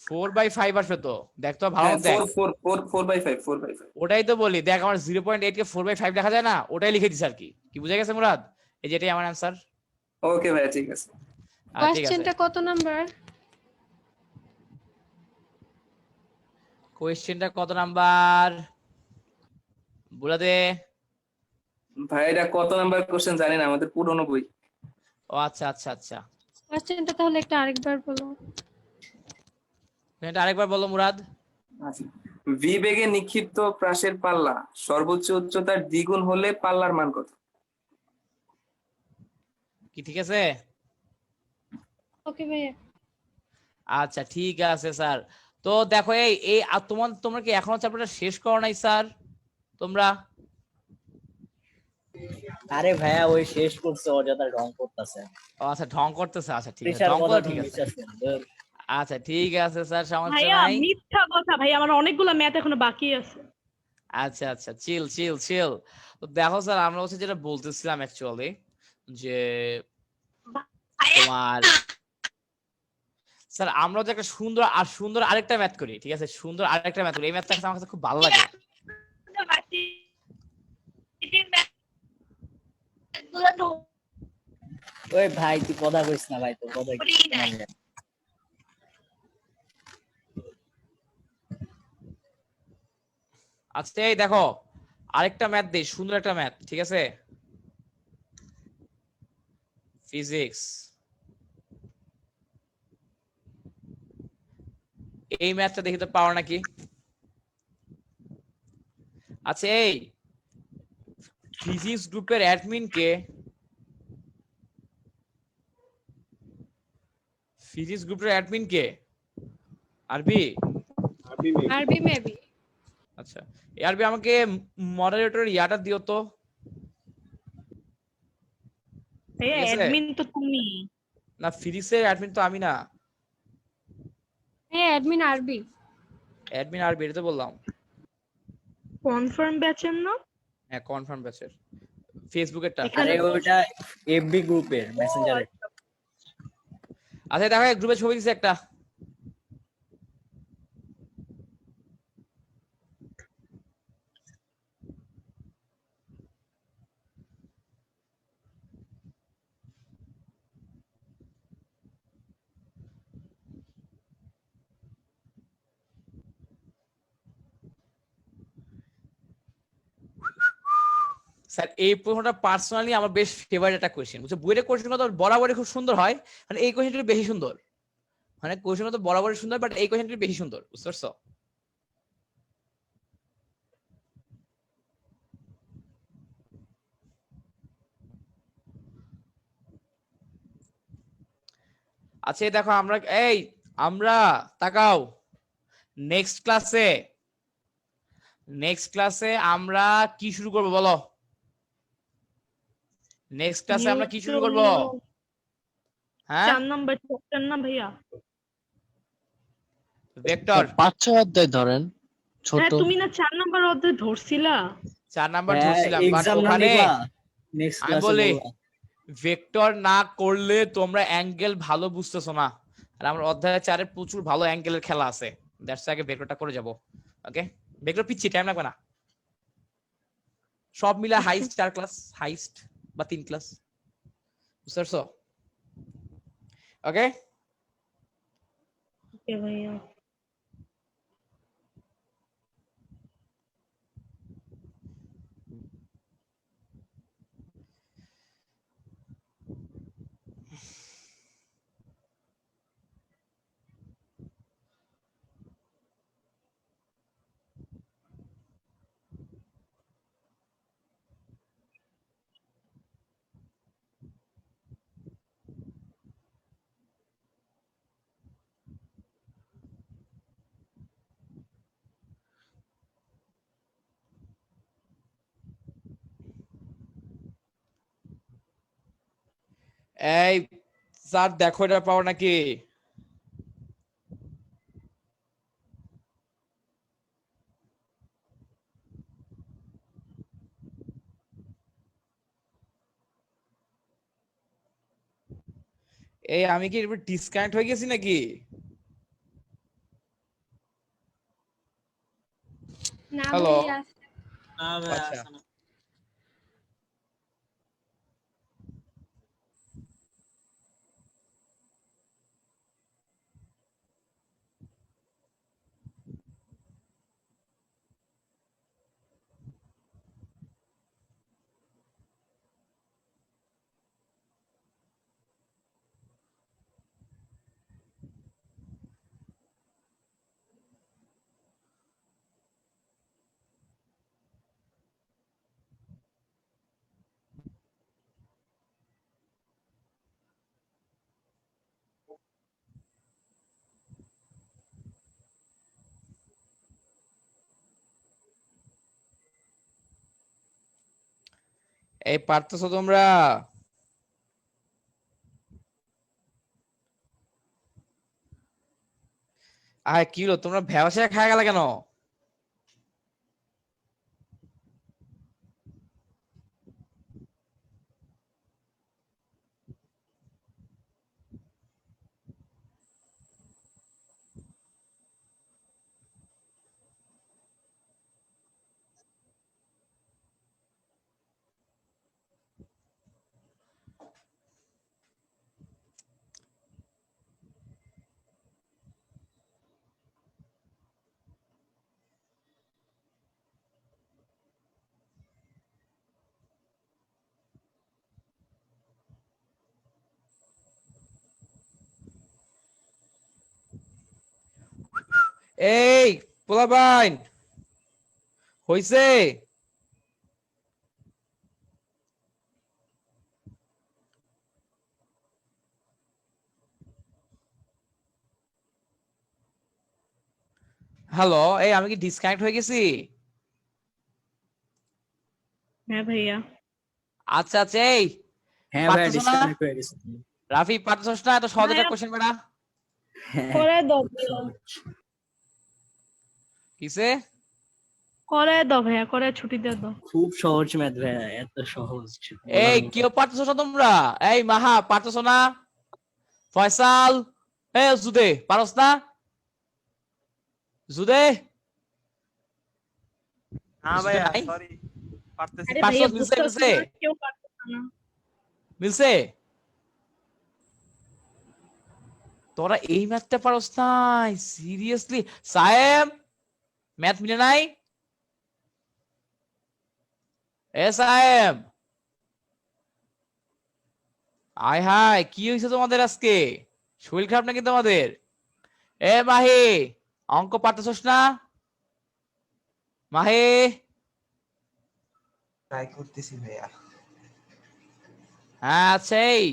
= 4/5 আসবে তো, দেখ তো ভালো দেখ। 4/5 ওটাই তো বলি, দেখ আমার 0.8 কে 4/5 লেখা যায় না, ওটাই লিখে দিস আর কি। কি বুঝা গেছে মুরাদ? এই যেটাই আমার অ্যানসার। ওকে ভাই ঠিক আছে। ঠিক আছে, কোশ্চেনটা কত নাম্বার? কোয়েশ্চেনটা কত নাম্বার বলে দে। ভাই এটা কত নাম্বার কোশ্চেন জানি না, আমাদের পুরনো বই। ও আচ্ছা আচ্ছা আচ্ছা, কোশ্চেনটা তাহলে একটু আরেকবার বলো। এটা আরেকবার বলো মুরাদ। আচ্ছা, ভি বেগে নিক্ষিপ্ত প্রাসের পাল্লা সর্বোচ্চ উচ্চতার দ্বিগুণ হলে পাল্লার মান কত? কি ঠিক আছে? ওকে ভাইয়া। আচ্ছা ঠিক আছে স্যার। তো দেখো এই তোমরা কি এখনো চ্যাপ্টারটা শেষ করো নাই স্যার তোমরা? আরে ভাইয়া ওই শেষ করছে, অযথা ঢং করতেছে। আচ্ছা ঢং করতেছে, আচ্ছা ঠিক আছে, ঢং করে ঠিক আছে। আচ্ছা ঠিক আছে স্যার, সমস্যা ভাইয়া নাই। মিথ্যা কথা ভাই, আমার অনেকগুলো ম্যাথ এখনো বাকি আছে। আচ্ছা আচ্ছা, চিল চিল চিল। তো দেখো স্যার, আমরা হচ্ছে যেটা বলতেছিলাম অ্যাকচুয়ালি যে তোমার স্যার আমরা যে একটা সুন্দর আরেকটা ম্যাথ করি, ঠিক আছে? সুন্দর আরেকটা ম্যাথ করি, এই ম্যাথটা আমার কাছে খুব ভালো লাগে। ওই ভাই তুই কথা কইস না ভাই, তো কথা কি? আচ্ছা এই দেখো আরেকটা ম্যাথ দেই, সুন্দর একটা ম্যাথ, ঠিক আছে? ফিজিক্স, এই ম্যাথটা দেখি তো পাওয়ার নাকি। আচ্ছা এই ফিজিক্স গ্রুপের অ্যাডমিন কে? ফিজিক্স গ্রুপের অ্যাডমিন কে? আরবি? আরবি মেবি। আচ্ছা আরবি, আমাকে মডারেটরের ইয়াটা দিও তো। ভাইয়া ঠিক আছে? অ্যাডমিন তো তুমি। না, ফিজিক্সের অ্যাডমিন তো আমি না, হ্যাঁ অ্যাডমিন আরবি। অ্যাডমিন আর বেরোতে বললাম। কনফার্ম ব্যাচের না? হ্যাঁ, কনফার্ম ব্যাচের, ফেসবুকেরটা। এখানে আরে ওটা এফবি গ্রুপের ও মেসেঞ্জারে। আচ্ছা। আচ্ছা দেখো, গ্রুপে ছবি দিছে একটা। স্যার এই প্রশ্নটা পার্সোনালি আমার বেশ ফেভারিট একটা কোয়েশ্চেন, বুঝছো? বইয়ের কোয়েশ্চেন তো বরাবরই খুব সুন্দর হয়, মানে এই কোয়েশ্চেনটা বেশি সুন্দর, মানে কোয়েশ্চেন তো বরাবরই সুন্দর, বাট এই কোয়েশ্চেনটা বেশি সুন্দর, বুঝতে পারছো? আচ্ছা এই দেখো, আমরা তাকাও, নেক্সট ক্লাসে আমরা কি শুরু করব বলো? নেক্সট ক্লাসে আমরা কি শুরু করব? হ্যাঁ, 4 নাম্বার চ্যাপ্টার না ভাইয়া? ভেক্টর 5-6 অধ্যায় ধরেন, ছোট। হ্যাঁ তুমি না 4 নাম্বার অধ্যায় ধরছিলা? 4 নাম্বার হ্যাঁ ধরছিলাম, বাট এক্সাম না ওখানে নিবা নেক্সট আমি ক্লাসে বলি বলবা। ভেক্টর না করলে তোমরা অ্যাঙ্গেল ভালো বুঝতেছো না, আর আমার অধ্যায় 4-এ প্রচুর ভালো অ্যাঙ্গেলের খেলা আছে, দ্যাটস আগে ভেক্টরটা করে যাব। ওকে, ভেক্টর পিচ্ছি, টাইম লাগবে না, সব মিলা হাইস্ট 4 ক্লাস, হাইস্ট বা 3 ক্লাস, বুঝতে পারছো? ওকে, ওকে ভাইয়া। এই স্যার দেখো এটা পাও নাকি? এই আমি কি ডিসকানেক্ট হয়ে গেছি নাকি? না হ্যালো, ভাইয়া আচ্ছা এই পারতেছো তোমরা? কি হলো, তোমরা ভ্যাবসা খায় গেলে কেন? এই পোলাপাইন হইছে? হ্যালো, এই আমি কি ডিসকানেক্ট হয়ে গেছি? হ্যাঁ ভাইয়া। আচ্ছা আচ্ছা, এই হ্যাঁ ভাইয়া পারতেছো না? ডিসকানেক্ট হয়ে গেছে। রাফি পারতেছস না? এত সহজ একটা ভাইয়া কোশ্চেন বেটা। হ্যাঁ করে দাও ভাইয়া। কিসে? করে দাও ভাইয়া, করে ছুটি দিয়ে দাও। খুব সহজ ম্যাথ ভাইয়া, এত সহজ এই বলার মতো। কেউ পারতেছো না তোমরা? এই মাহা পারতেছো না? ফয়সাল, এই জুদে পারস না? জুদে হ্যাঁ জুদে ভাইয়া নাই? সরি পারতেছি আরে না। ভাইয়া মিলছে বুঝতেছো মিলছে না, কেউ পারতেছে না। মিলছে? তোরা এই ম্যাথটা পারস নাই? সিরিয়াসলি? সায়েম ম্যাথ মিলে নাই? এ সায়েম, আয় হায় কি হয়েছে তোমাদের আজকে? শরীর খারাপ নাকি তোমাদের? এ মাহি, অঙ্ক পারতেছস না? মাহি, ট্রাই করতেছি ভাইয়া। হ্যাঁ আচ্ছা। এই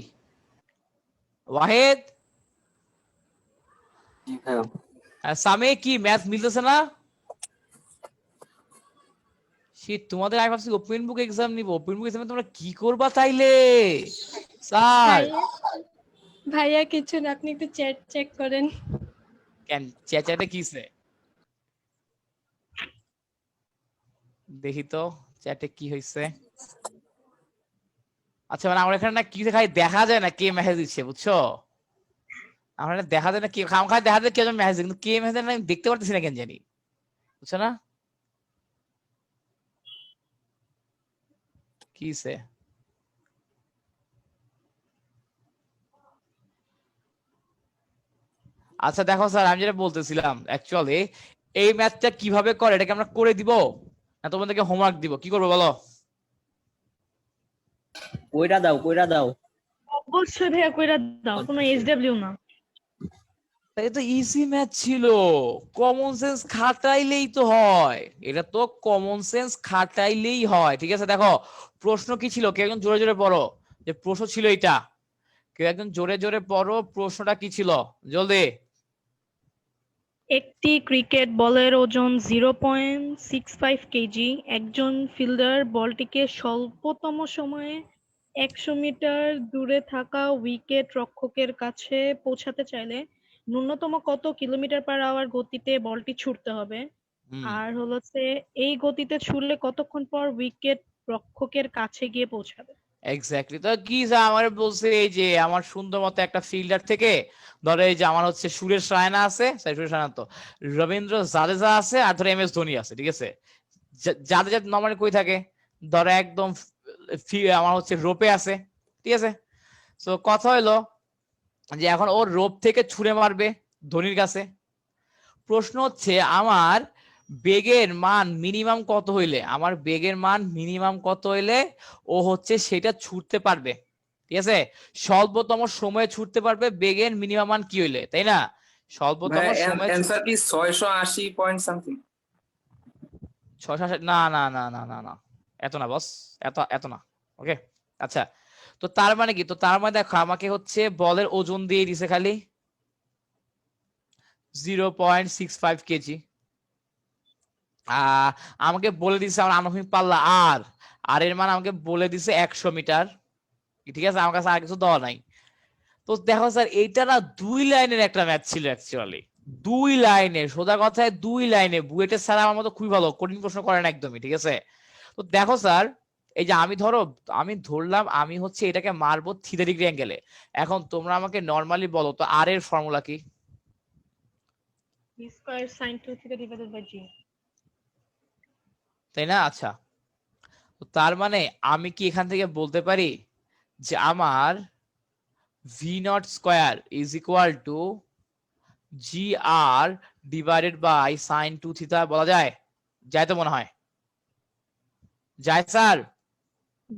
ওয়াহিদ জি ভাইয়া। আর সামে কি ম্যাথ মিলতেছে না? তোমাদের আমি ভাবছি ওপেন বুক এক্সাম নিব। ওপেন বুক এক্সামে তোমরা কি করবা তাইলে? স্যার ভাইয়া ভাইয়া কিছু না, আপনি একটু চ্যাট চেক করেন। কেন চ্যাটে কিছে? দেখি তো চ্যাটে কি হয়েছে। আচ্ছা মানে আমার এখানে না কি খাই দেখা যায় না কে মেসেজ দিচ্ছে, বুঝছো? আমার এখানে দেখা যায় না কে খাই দেখা যায় কে মেসেজ, কিন্তু কে মেসেজ আমি দেখতে পারতেছি না কেন জানি, বুঝছো না? কিছে? আচ্ছা দেখো স্যার, আমি যেটা বলতেছিলাম অ্যাকচুয়ালি এই ম্যাথটা কিভাবে করে এটাকে আমরা করে দিব না তোমাদেরকে হোমওয়ার্ক দিব? কি করবো বলো? কইরা দাও কইরা দাও। অবশ্যই ভাইয়া কইরা দাও, কোনো SW না। এটা তো ইজি ম্যাথ ছিল, কমন সেন্স খাটাইলেই তো হয়। এটা তো কমন সেন্স খাটাইলেই হয়, ঠিক আছে? দেখো প্রশ্ন কি ছিল, কেউ একজন জোরে জোরে পড়ো যে প্রশ্ন ছিল এটা। কেউ একজন জোরে জোরে পড়ো, প্রশ্নটা কি ছিল জলদি। একটি ক্রিকেট বলের ওজন 0.65 কেজি। একজন ফিল্ডার বলটিকে স্বল্পতম সময়ে 100 মিটার দূরে থাকা উইকেট রক্ষকের কাছে পৌঁছাতে চাইলে ন্যূনতম কত কিলোমিটার/আওয়ার গতিতে বলটি ছুটতে হবে? আর হচ্ছে এই গতিতে ছুটলে কতক্ষণ পর উইকেট রক্ষকের কাছে গিয়ে পৌঁছাবে? এক্স্যাক্টলি। তো কি যা আমার বলছে, এই যে আমার সুন্দর মতো একটা ফিল্ডার থেকে ধরো এই যে আমার হচ্ছে সুরেশ রায়না আছে, সুরেশ রায়না তো রবীন্দ্র জাদেজা আছে, আর ধরো MS ধোনি আছে, ঠিক আছে? জাদেজা নর্মালি কই থাকে? ধরো একদম আমার হচ্ছে রোপে আছে, ঠিক আছে? তো কথা হলো যে এখন ওর রোপ থেকে ছুঁড়ে মারবে ধোনির কাছে। প্রশ্ন হচ্ছে আমার বেগের মান মিনিমাম কত হইলে, আমার বেগের মান মিনিমাম কত হইলে ও হচ্ছে সেটা ছুটতে পারবে, ঠিক আছে? স্বল্পতম সময়ে ছুটতে পারবে, বেগের মিনিমাম মান কি হইলে, তাই না? স্বল্পতম সময়ে অ্যান্সার কি 680 পয়েন্ট সামথিং? 680? না না না না না না, এত না বস, এত এত না। ওকে আচ্ছা, তো তার মানে কি? তো তার মানে দেখো আমাকে হচ্ছে বলের ওজন দিয়ে দিছে খালি 0.65 কেজি। আমাকে বলে দিছে আমার আনুভূমিক পাল্লা আর এর মান আমাকে বলে দিছে 100 মিটার, ঠিক আছে? আমার কাছে আর কিছু দেওয়া নাই। তো দেখো স্যার এইটা না 2 লাইনের একটা ম্যাথ ছিল অ্যাকচুয়ালি, 2 লাইনে, সোজা কথায় 2 লাইনে। বুয়েটের স্যার আমার মতো খুবই ভালো, কঠিন প্রশ্ন করে না একদমই, ঠিক আছে? তো দেখো স্যার, এই যে আমি ধরলাম আমি হচ্ছে এটাকে মারবো থিটা ডিগ্রি অ্যাঙ্গেলে। এখন তোমরা আমাকে নরমালি বলো তো আর এর ফর্মুলা কি? b square sin 2 theta divided by g। তাই না? আচ্ছা, তো তার মানে আমি কি এখান থেকে বলতে পারি যে আমার v0 square is equal to gr divided by sin 2 theta বলা যায়? যায় তো মনে হয়, যায় স্যার?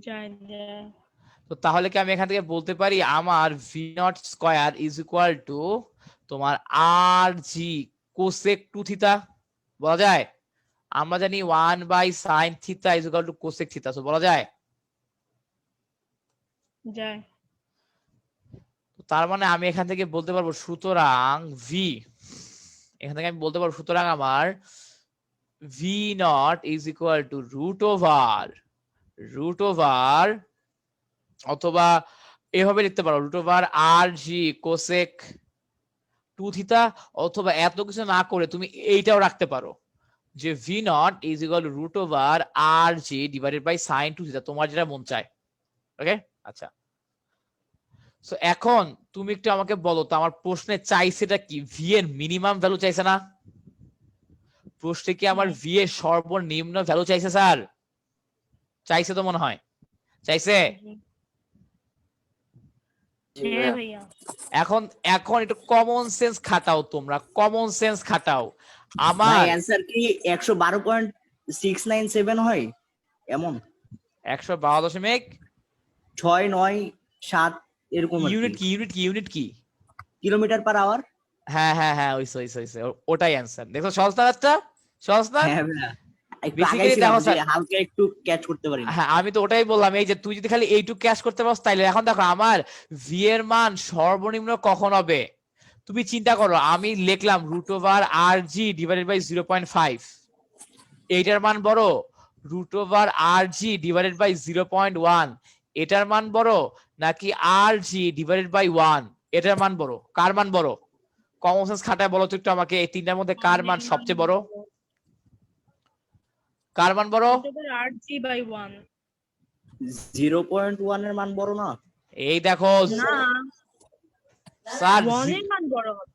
যায়। তো তাহলে কি আমি এখান থেকে বলতে পারি আমার v0 square is equal to তোমার rg কোসেক 2 থিটা বলা যায়? আমরা জানি 1/sin theta is equal to cosec theta, so বলা যায়? যায়। তার মানে আমি এখান থেকে বলতে পারবো সুতরাং এখান থেকে আমি বলতে পারবো সুতরাং আমার v0 ইজ ইকুয়াল টু রুট ওভার অথবা এভাবে লিখতে পারো রুট ওভার আর জি কোসেক 2 থিটা, অথবা এত কিছু না করে তুমি এইটাও রাখতে পারো যে v naught is equal to root over R g divided by sine 2 theta, তোমার যেটা মন চায়। ওকে, আচ্ছা। সো এখন তুমি একটু আমাকে বলো তো আমার প্রশ্নে চাইছেটা কি? ভি এর মিনিমাম ভ্যালু চাইছে না? প্রশ্নে কি আমার ভি এর সর্বনিম্ন ভ্যালু চাইছে স্যার? চাইছে তো মনে হয়, চাইছে। হ্যাঁ ভাইয়া। এখন এখন একটু কমন সেন্স খাটাও, তোমরা কমন সেন্স খাটাও। আমার অ্যানসার কি 112.697 হয় এমন? 112.697 এরকম ইউনিট কি? ইউনিট কি? ইউনিট কি? Kilometre per hour. হ্যাঁ হ্যাঁ হ্যাঁ, ওইসে ওইসে ওইসে, ওটাই অ্যানসার। দেখো সহজ না একটা? সহজ না? হ্যাঁ ভাইয়া, একটু Basically আগাইছিলাম দেখো যে স্যার, হালকা একটু ক্যাচ করতে পারি না। হ্যাঁ আমি তো ওটাই বললাম, এই যে তুই যদি খালি এইটুকু ক্যাচ করতে পারস তাইলে। এখন দেখো আমার ভি এর মান সর্বনিম্ন কখন হবে? তুমি চিন্তা করো, আমি লিখলাম root over R g divided by 0.5, এইটার মান বড় root over R g divided by 0.1, এটার মান বড় নাকি আর জি ডিভাইডেড বাই 1 এটার মান বড়? কার মান বড়? কমন সেন্স খাটায় বলো তো একটু আমাকে, এই তিনটার মধ্যে কার মান সবচেয়ে বড়? কার মান বড়? আর জি বাই 1। 0.1 এর মান বড় না? এই দেখো না, স্যার 1 এর মান বড় হবে।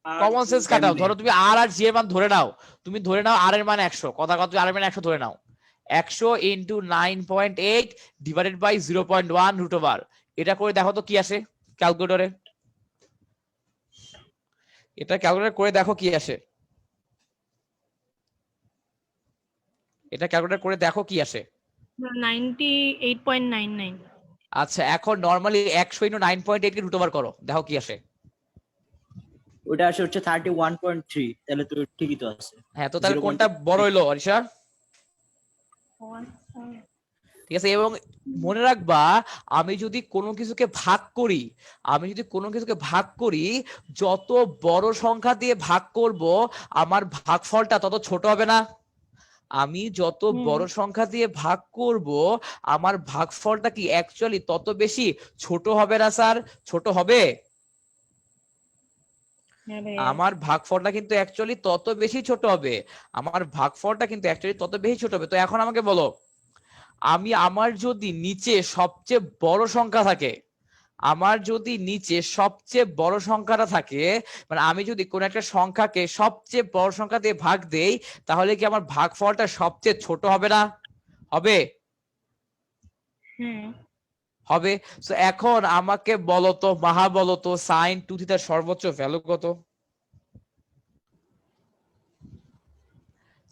কমন সেন্স খাটাও। ধরো তুমি আর আর জি এর মান ধরে নাও, তুমি ধরে নাও আর এর মান 100, কথা কথা আর এর মান 100 ধরে নাও। 100 into 9.8 divided by 0.1 root over, এটা করে দেখো তো কি আসে ক্যালকুলেটরে। এটা ক্যালকুলেটর করে দেখো কি আসে, এটা ক্যালকুলেটর করে দেখো কি আসে। 98.99। আচ্ছা, এখন নরমালি 100 ইনটু 9.8 কে রুট ওভার করো, দেখো কি আসে। ওটা আসে হচ্ছে 31.3, তাহলে তো ঠিকই তো আছে। হ্যাঁ, তো তাহলে কোনটা বড় হইলো অরিশা? ঠিক আছে, এবং মনে রাখবা আমি যদি কোনো কিছুকে ভাগ করি, আমি যদি কোনো কিছুকে ভাগ করি, যত বড় সংখ্যা দিয়ে ভাগ করব আমার ভাগফলটা তত ছোট হবে না? আমি যত বড় সংখ্যা দিয়ে ভাগ করব আমার ভাগফলটা কি অ্যাকচুয়ালি তত বেশি ছোট হবে না স্যার? ছোট হবে? আমার ভাগফলটা কিন্তু অ্যাকচুয়ালি তত বেশি ছোট হবে, আমার ভাগফলটা কিন্তু অ্যাকচুয়ালি তত বেশি ছোট হবে। তো এখন আমাকে বলো, আমি আমার যদি নিচে সবচেয়ে বড় সংখ্যা থাকে, আমার যদি নিচে সবচেয়ে বড় সংখ্যাটা থাকে, মানে আমি যদি কোন একটা সংখ্যাকে সবচেয়ে বড় সংখ্যা দিয়ে ভাগ দেই, তাহলে কি আমার ভাগফলটা সবচেয়ে ছোট হবে না? হবে? হবে। সো এখন আমাকে বলো তো মাহা, বলো তো সাইন 2 থিটার সর্বোচ্চ ভ্যালু কত?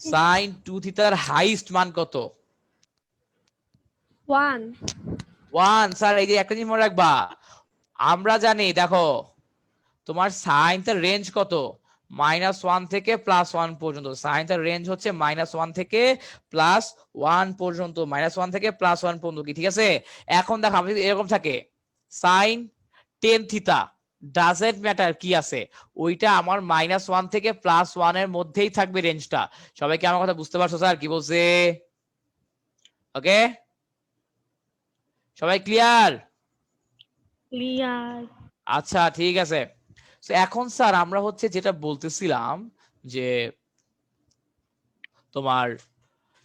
সাইন 2 থিটার হাইস্ট মান কত? 1। 1। স্যার এই যে একটা জিনিস মনে রাখবা, আমরা জানি দেখো তোমার সাইন তার রেঞ্জ কত? -1 থেকে +1 পর্যন্ত। সাইন তার রেঞ্জ হচ্ছে -1 থেকে +1 পর্যন্ত, -1 থেকে +1 পর্যন্ত কি, ঠিক আছে? এখন দেখো আমি যদি এরকম থাকে সাইন 10 থিটা, ডাজন্ট ম্যাটার কি আছে, ওইটা আমার -1 থেকে +1 এর মধ্যেই থাকবে রেঞ্জটা। সবাই কি আমার কথা বুঝতে পারছো স্যার কি বলছে? ওকে, সবাই ক্লিয়ার? ক্লিয়ার। আচ্ছা ঠিক আছে। তো এখন স্যার আমরা হচ্ছে যেটা বলতেছিলাম যে তোমার,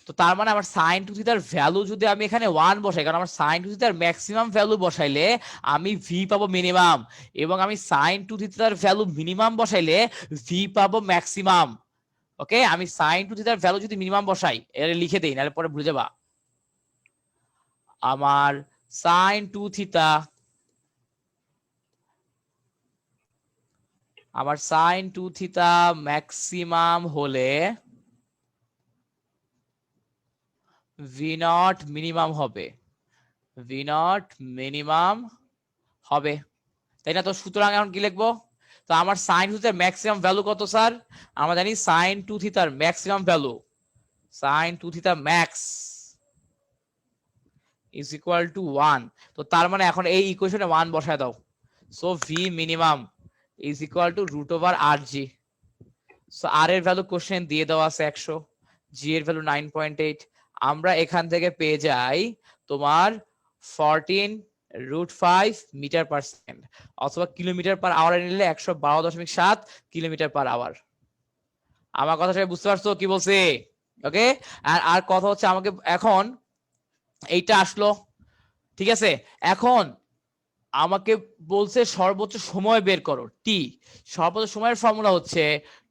তো তার মানে আমার সাইন 2 থিটার ভ্যালু যদি আমি এখানে 1 বসাই, কারণ আমার সাইন 2 থিটার ম্যাক্সিমাম ভ্যালু বসাইলে আমি ভি পাবো মিনিমাম, এবং আমি সাইন 2 থিটার ভ্যালু মিনিমাম বসাইলে ভি পাবো ম্যাক্সিমাম। ওকে, আমি সাইন 2 থিটার ভ্যালু যদি মিনিমাম বসাই, এটা লিখে দেই নাহলে পরে ভুলে যাবা। আমার সাইন 2 থিটা, আমার সাইন 2 থিটা ম্যাক্সিমাম হলে ভি নট মিনিমাম হবে, ভি নট মিনিমাম হবে, তাই না? তো সুতরাং এখন কি লিখবো? তো আমার সাইন 2 থিটার ম্যাক্সিমাম ভ্যালু কত স্যার? আমরা জানি সাইন 2 থিটার maximum value, sine 2 theta max is equal to 1। তো তার মানে এখন এই ইকুয়েশনে 1 বসায় দাও। So V minimum is equal to root over R G. So R এর ভ্যালু কোশ্চেন দিয়ে দেওয়া আছে 100, জি এর ভ্যালু 9.8। আমরা এখান থেকে পেয়ে যাই তোমার 14√5 মিটার পার সেকেন্ড, অথবা কিলোমিটার পার আওয়ার নিলে 112.7 কিলোমিটার পার আওয়ার। আমার কথা সবাই বুঝতে পারছো কি বলছি? ওকে, আর কথা হচ্ছে আমাকে এখন এইটা আসলো, ঠিক আছে, এখন আমাকে বলছে সর্বোচ্চ সময় বের করো টি। সর্বোচ্চ সময়ের ফর্মুলা হচ্ছে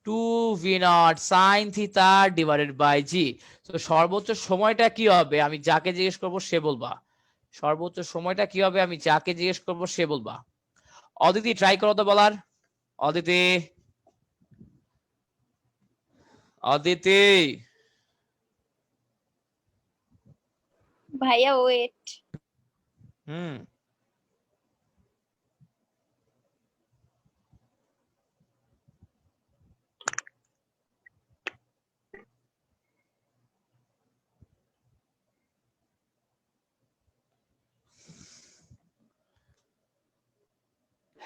2v0 sin theta divided by G. তো সর্বোচ্চ সময়টা কি হবে আমি যাকে জিজ্ঞেস করবো সে বলবা। সর্বোচ্চ সময়টা কি হবে আমি যাকে জিজ্ঞেস করবো সে বলবা। অদিতি ট্রাই করো তো বলার। অদিতি, অদিতি ভাইয়া ওয়েট। হুম,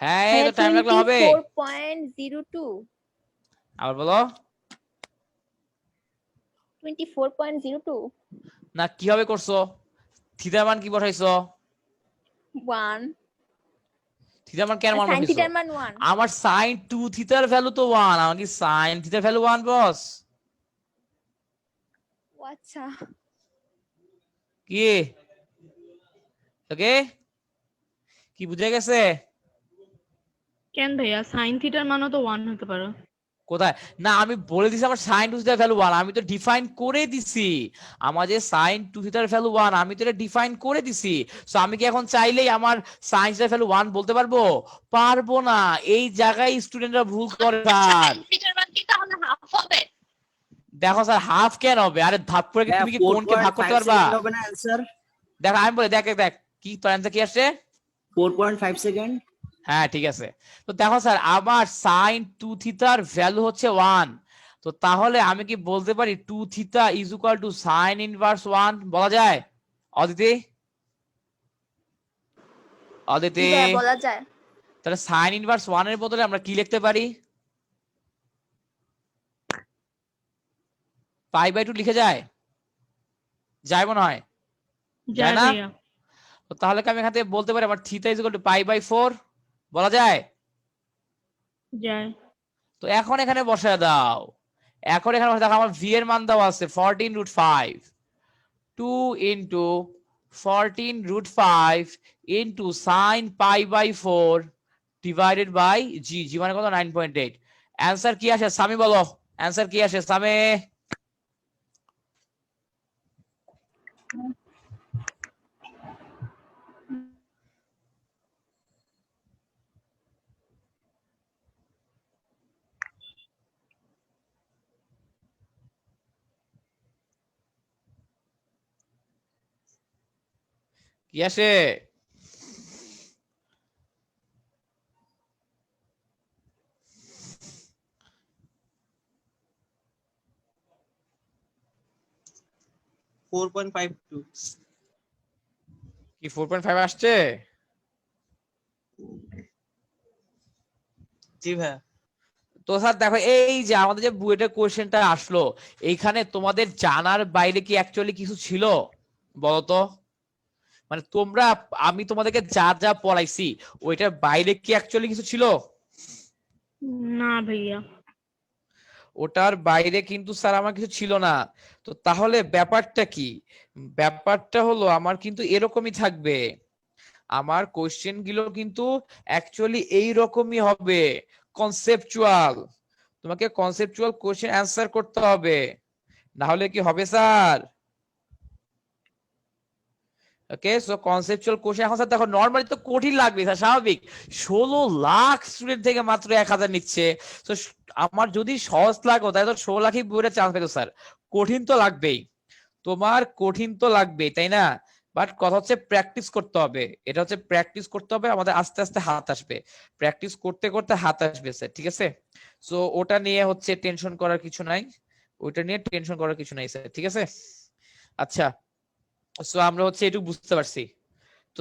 হ্যাঁ এই তো টাইম লাগলে হবে। 24.02। আবার বলো। 24.02। না কিভাবে করছো? থিটার মান কি বসাইছো? 1। থিটার মান কেন 1 sin বসাইছো? থিটার মান 1। আমার sin 2 থিটার ভ্যালু তো 1, আমার কি sin থিটার ভ্যালু 1 বস? ও আচ্ছা। কি ওকে, কি বুঝে গেছে? কেন ভাইয়া সাইন থিটার মানও তো 1 হতে পারে। কোথায়? না আমি বলে দিছি আমার sin 2 থিটার ভ্যালু 1, আমি তো ডিফাইন করে দিছি আমার যে sin 2 থিটার ভ্যালু 1, আমি তো এটা ডিফাইন করে দিছি। সো আমি কি এখন চাইলেই আমার sin থিটার ভ্যালু 1 বলতে পারবো? পারবো না। এই জায়গায় স্টুডেন্টরা ভুল করে স্যার। থিটার মান কি তাহলে হাফ হবে? দেখো স্যার হাফ কেন হবে? আরে ধাপ করে কি তুমি কি কোনকে ভাগ করতে পারবা? হবে না आंसर? দেখো আমি বলে দেখ দেখ কি তোর অ্যানসার কি আসছে? 4.5 সেকেন্ড। হ্যাঁ ঠিক আছে। তো দেখো স্যার আমার sin 2 থিটার ভ্যালু হচ্ছে 1, তো তাহলে আমি কি বলতে পারি 2 theta is equal to sin inverse 1 বলা যায়? অদিতি, অদিতি বলা যায়। তাহলে sin ইনভার্স 1 এর বদলে আমরা কি লিখতে পারি? π/2 লিখে যায়? যায় মনে হয়, যায় না? তো তাহলে কি আমি এখান থেকে বলতে পারি আমার থিটা ইজ ইকুয়াল টু π/4 বলা যায়? যায়। তো এখন এখানে বসায় দাও, এখন এখানে বসায় দেখো আমার v এর মান দাও আছে 14√5, 2 into 14√5 into sin π/4 divided by G. G মানে কত? 9.8। অ্যানসার কি আসে সামি বলো, অ্যানসার কি আসে সামি? কি আসে? কি 4.5 আসছে? জি ভাই। তো স্যার দেখো এই যে আমাদের যে বুয়েটের কোশ্চেনটা আসলো, এইখানে তোমাদের জানার বাইরে কি অ্যাকচুয়ালি কিছু ছিল বলতো? মানে তোমরা, আমি তোমাদেরকে যা যা পড়াইছি ওইটার বাইরে কি অ্যাকচুয়ালি কিছু ছিল? না ভাইয়া। ওটার বাইরে কিন্তু স্যার আমার কিছু ছিল না। তো তাহলে ব্যাপারটা কি? ব্যাপারটা হলো আমার কিন্তু এরকমই থাকবে, আমার কোশ্চেন গুলো কিন্তু অ্যাকচুয়ালি এই রকমই হবে, কনসেপচুয়াল। তোমাকে কনসেপচুয়াল কোশ্চেন অ্যান্সার করতে হবে, না হলে কি হবে স্যার? ওকে, সো কনসেপচুয়াল কোশ্চেন। এখন স্যার দেখো নরমালি তো কঠিন লাগবে স্যার, স্বাভাবিক। 16 লাখ স্টুডেন্ট থেকে মাত্র 1000 নিচ্ছে, তো আমার যদি সহজ লাগো তাহলে তো 16 লাখই বইটা চান্স পেতো স্যার। কঠিন তো লাগবেই, তোমার কঠিন তো লাগবেই, তাই না? বাট কথা হচ্ছে প্র্যাকটিস করতে হবে, এটা হচ্ছে প্র্যাকটিস করতে হবে, আমাদের আস্তে আস্তে হাত আসবে, প্র্যাকটিস করতে করতে হাত আসবে স্যার, ঠিক আছে? সো ওটা নিয়ে হচ্ছে টেনশন করার কিছু নাই, ওইটা নিয়ে টেনশন করার কিছু নাই স্যার, ঠিক আছে? আচ্ছা, সো আমরা হচ্ছে এটুকু বুঝতে পারছি। তো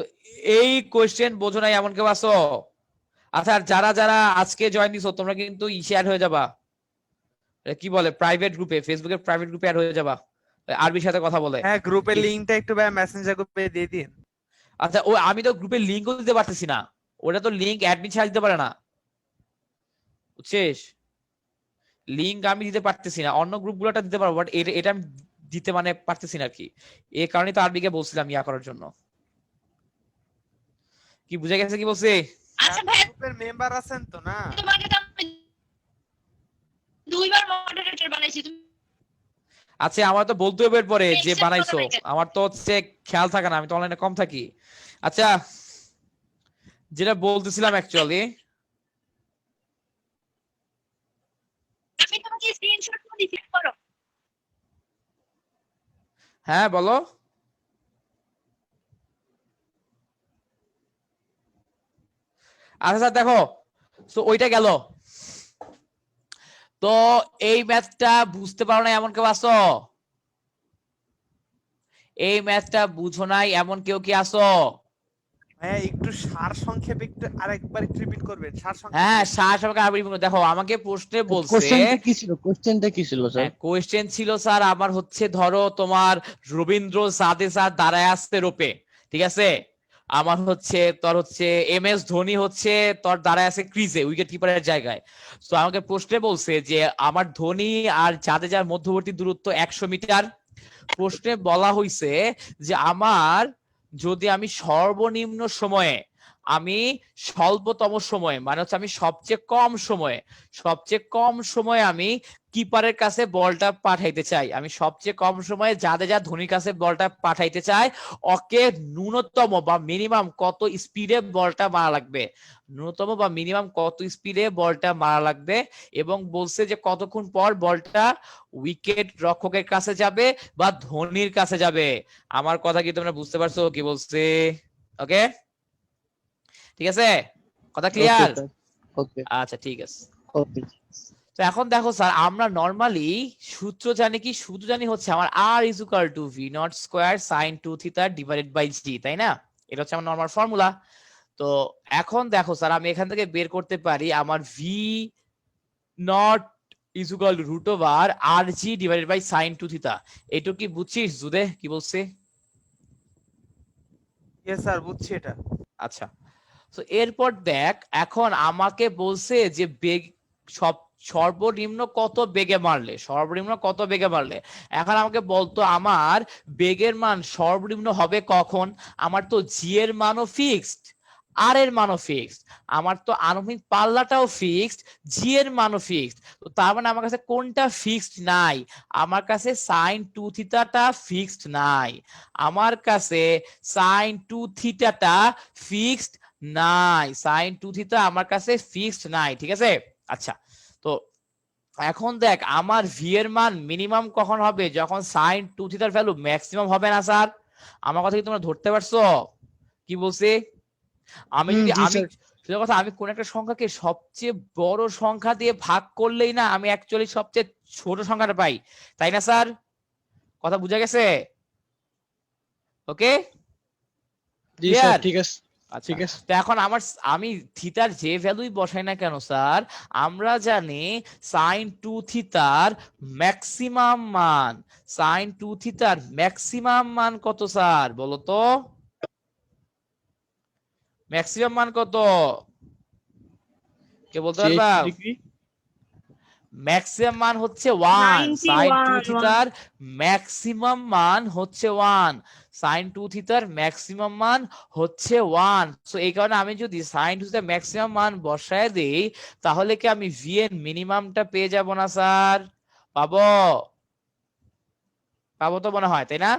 এই কোশ্চেন বোঝো নাই এমন কেউ আছো? আচ্ছা, আর যারা যারা আজকে জয়েন দিছো তোমরা কিন্তু শেয়ার হয়ে যাবা, কি বলে প্রাইভেট গ্রুপে, ফেসবুকের প্রাইভেট গ্রুপে অ্যাড হয়ে যাবা, আরবির সাথে কথা বলে। হ্যাঁ গ্রুপের লিংকটা একটু ভাই মেসেঞ্জার গ্রুপে দিয়ে দিন। আচ্ছা ও আমি তো গ্রুপে লিঙ্কও দিতে পারতেছি না, ওটা তো লিঙ্ক অ্যাডমিন ছাড়া দিতে পারে না, বুঝছিস? লিঙ্ক আমি দিতে পারতেছি না, অন্য গ্রুপগুলোটা দিতে পারবো, বাট এটা আমি দিতে মানে পারতেছি না আর কি। এই কারণে তো আরবিকে বলছিলাম ইয়া করার জন্য। কি বুঝে গেছে কি বলছি? আচ্ছা ভাইয়া, গ্রুপের মেম্বার আছেন তো না? তোমাকে তো আমি 2বার মডারেটর বানাইছি, তুমি আচ্ছা আমার তো বলতে হবে এরপরে যে accept বানাইছো, করো না। আমার তো হচ্ছে খেয়াল থাকে না, আমি তো অনলাইনে কম থাকি। আচ্ছা যেটা বলতেছিলাম অ্যাকচুয়ালি, আমি তোমাকে স্ক্রিনশট দিছি, করো। হ্যাঁ বলো। আচ্ছা স্যার দেখো, তো ওইটা গেল, তো এই ম্যাথটা বুঝতে পারো না এমন কেউ আসো? এই ম্যাথটা বুঝো নাই এমন কেউ কি আসো? ভাইয়া একটু সার সংক্ষেপে একটু আরেকবার একটু রিপিট করবেন, সার সংক্ষেপে। হ্যাঁ সার সবাইকে আবার দেখো, আমাকে প্রশ্নে বলছে, কোশ্চেনটা কি ছিল? কোশ্চেনটা কি ছিল স্যার? কোয়েশ্চেন ছিল স্যার আমার হচ্ছে ধরো তোমার রবীন্দ্র জাদেজা দাঁড়ায় আসতে রোপে, ঠিক আছে, আমার হচ্ছে তোর হচ্ছে MS ধোনি হচ্ছে তোর দাঁড়ায় আছে ক্রিজে উইকেট কিপারের জায়গায়। তো আমাকে প্রশ্নে বলছে যে আমার ধোনি আর জাদেজার মধ্যবর্তী দূরত্ব 100 মিটার। প্রশ্নে বলা হয়েছে যে আমার যদি আমি সর্বনিম্ন সময়ে, আমি স্বল্পতম সময়ে মানে হচ্ছে আমি সবচেয়ে কম সময়ে আমি কিপারের কাছে বলটা পাঠাইতে চাই, আমি সবচেয়ে কম সময়ে জাদেজা ধোনির কাছে বলটা পাঠাইতে চাই, ওকে ন্যূনতম বা মিনিমাম কত স্পিডে বলটা মারা লাগবে, ন্যূনতম বা মিনিমাম কত স্পিডে বলটা মারা লাগবে, এবং বলছে যে কতক্ষণ পর বলটা উইকেট রক্ষকের কাছে যাবে বা ধোনির কাছে যাবে। আমার কথা কি তোমরা বুঝতে পারছো কি বলছে? ওকে ঠিক আছে, কথা ক্লিয়ার? ওকে আচ্ছা ঠিক আছে। ওকে। তো এখন দেখো স্যার আমরা নরমালি সূত্র জানি কি? সূত্র জানি হচ্ছে আমার r = v0² sin 2 theta divided by g, তাই না? এটা হচ্ছে আমার নরমাল ফর্মুলা। তো এখন দেখো স্যার আমি এখান থেকে বের করতে পারি আমার v0 = rg divided by sin 2 theta. এটা কি বুঝছিস জুদে কি বলছে? ইয়েস স্যার বুঝছি এটা। আচ্ছা তো এরপর দেখ এখন আমাকে বলছে যে বেগ সর্বনিম্ন কত বেগে মারলে, এখন আমাকে বলতো আমার বেগের মান সর্বনিম্ন হবে কখন? আমার তো জি এর মানও ফিক্সড, আর এর মানও ফিক্সড, আমার তো আনুভূমিক পাল্লাটাও ফিক্সড, জি এর মানও ফিক্সড। তো তার মানে আমার কাছে কোনটা ফিক্সড নাই? আমার কাছে sin 2 থিটাটা ফিক্সড নাই, আমার কাছে sin 2 থিটাটা ফিক্সড নাই, sin 2 থিটা আমার কাছে ফিক্সড নাই, ঠিক আছে? আচ্ছা তো এখন দেখ আমার ভি এর মান মিনিমাম কখন হবে? যখন sin 2 থিটার ভ্যালু ম্যাক্সিমাম হবে না স্যার? আমার কথা কি তোমরা ধরতে পারছো কি বলছি? আমি যদি কথা আমি কোন একটা সংখ্যাকে সবচেয়ে বড় সংখ্যা দিয়ে ভাগ করলেই না আমি অ্যাকচুয়ালি সবচেয়ে ছোট সংখ্যাটা পাই, তাই না স্যার? কথা বুঝা গেছে? ওকে জি স্যার ঠিক আছে ঠিক আছে। তো এখন আমি থিটার যে ভ্যালুই বসাই না কেন স্যার, আমরা জানি sin 2 থিটার ম্যাক্সিমাম মান কত স্যার বলো তো? ম্যাক্সিমাম মান কত কে বলতে পারবা? ম্যাক্সিমাম মান হচ্ছে 1, sin 2 থিটার ম্যাক্সিমাম মান হচ্ছে 1, sin 2 থিটার ম্যাক্সিমাম মান হচ্ছে 1। সো এই কারণে আমি যদি sin 2 থিটার ম্যাক্সিমাম মান বসায় দেই তাহলে কি আমি ভি এর মিনিমামটা পেয়ে যাব না স্যার? পাবো তো মনে হয়, তাই না?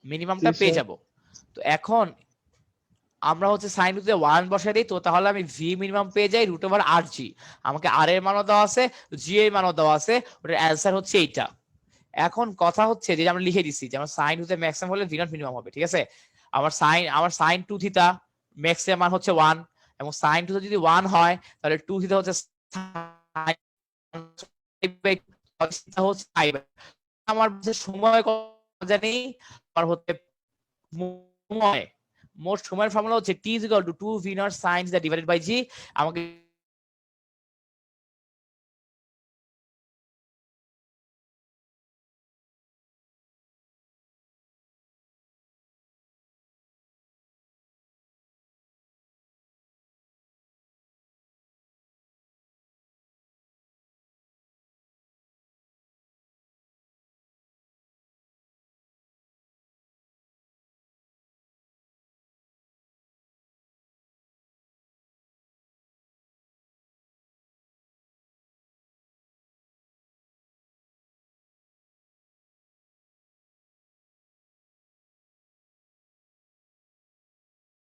মিনিমামটা পেয়ে যাব। তো এখন আমরা হচ্ছে sin 2 তে 1 বসাই দিই, তো তাহলে আমি ভি মিনিমাম পেয়ে যাই √rg। আমাকে r এর মানও দেওয়া আছে, g এর মানও দেওয়া আছে, ওটার অ্যানসার হচ্ছে এইটা। এখন কথা হচ্ছে যে আমরা লিখে দিছি যে আমার sin 2 তে ম্যাক্সিমাম হলে v0 মিনিমাম হবে, ঠিক আছে? আমার sin 2 থিটা ম্যাক্সিমাম মান হচ্ছে 1 এবং sin 2 যদি 1 হয় তাহলে 2 থিটা হচ্ছে আমার সময় জানি আর হচ্ছে মোট সময়ের ফর্মুলা হচ্ছে t = 2 v0 sin divided by g। আমাকে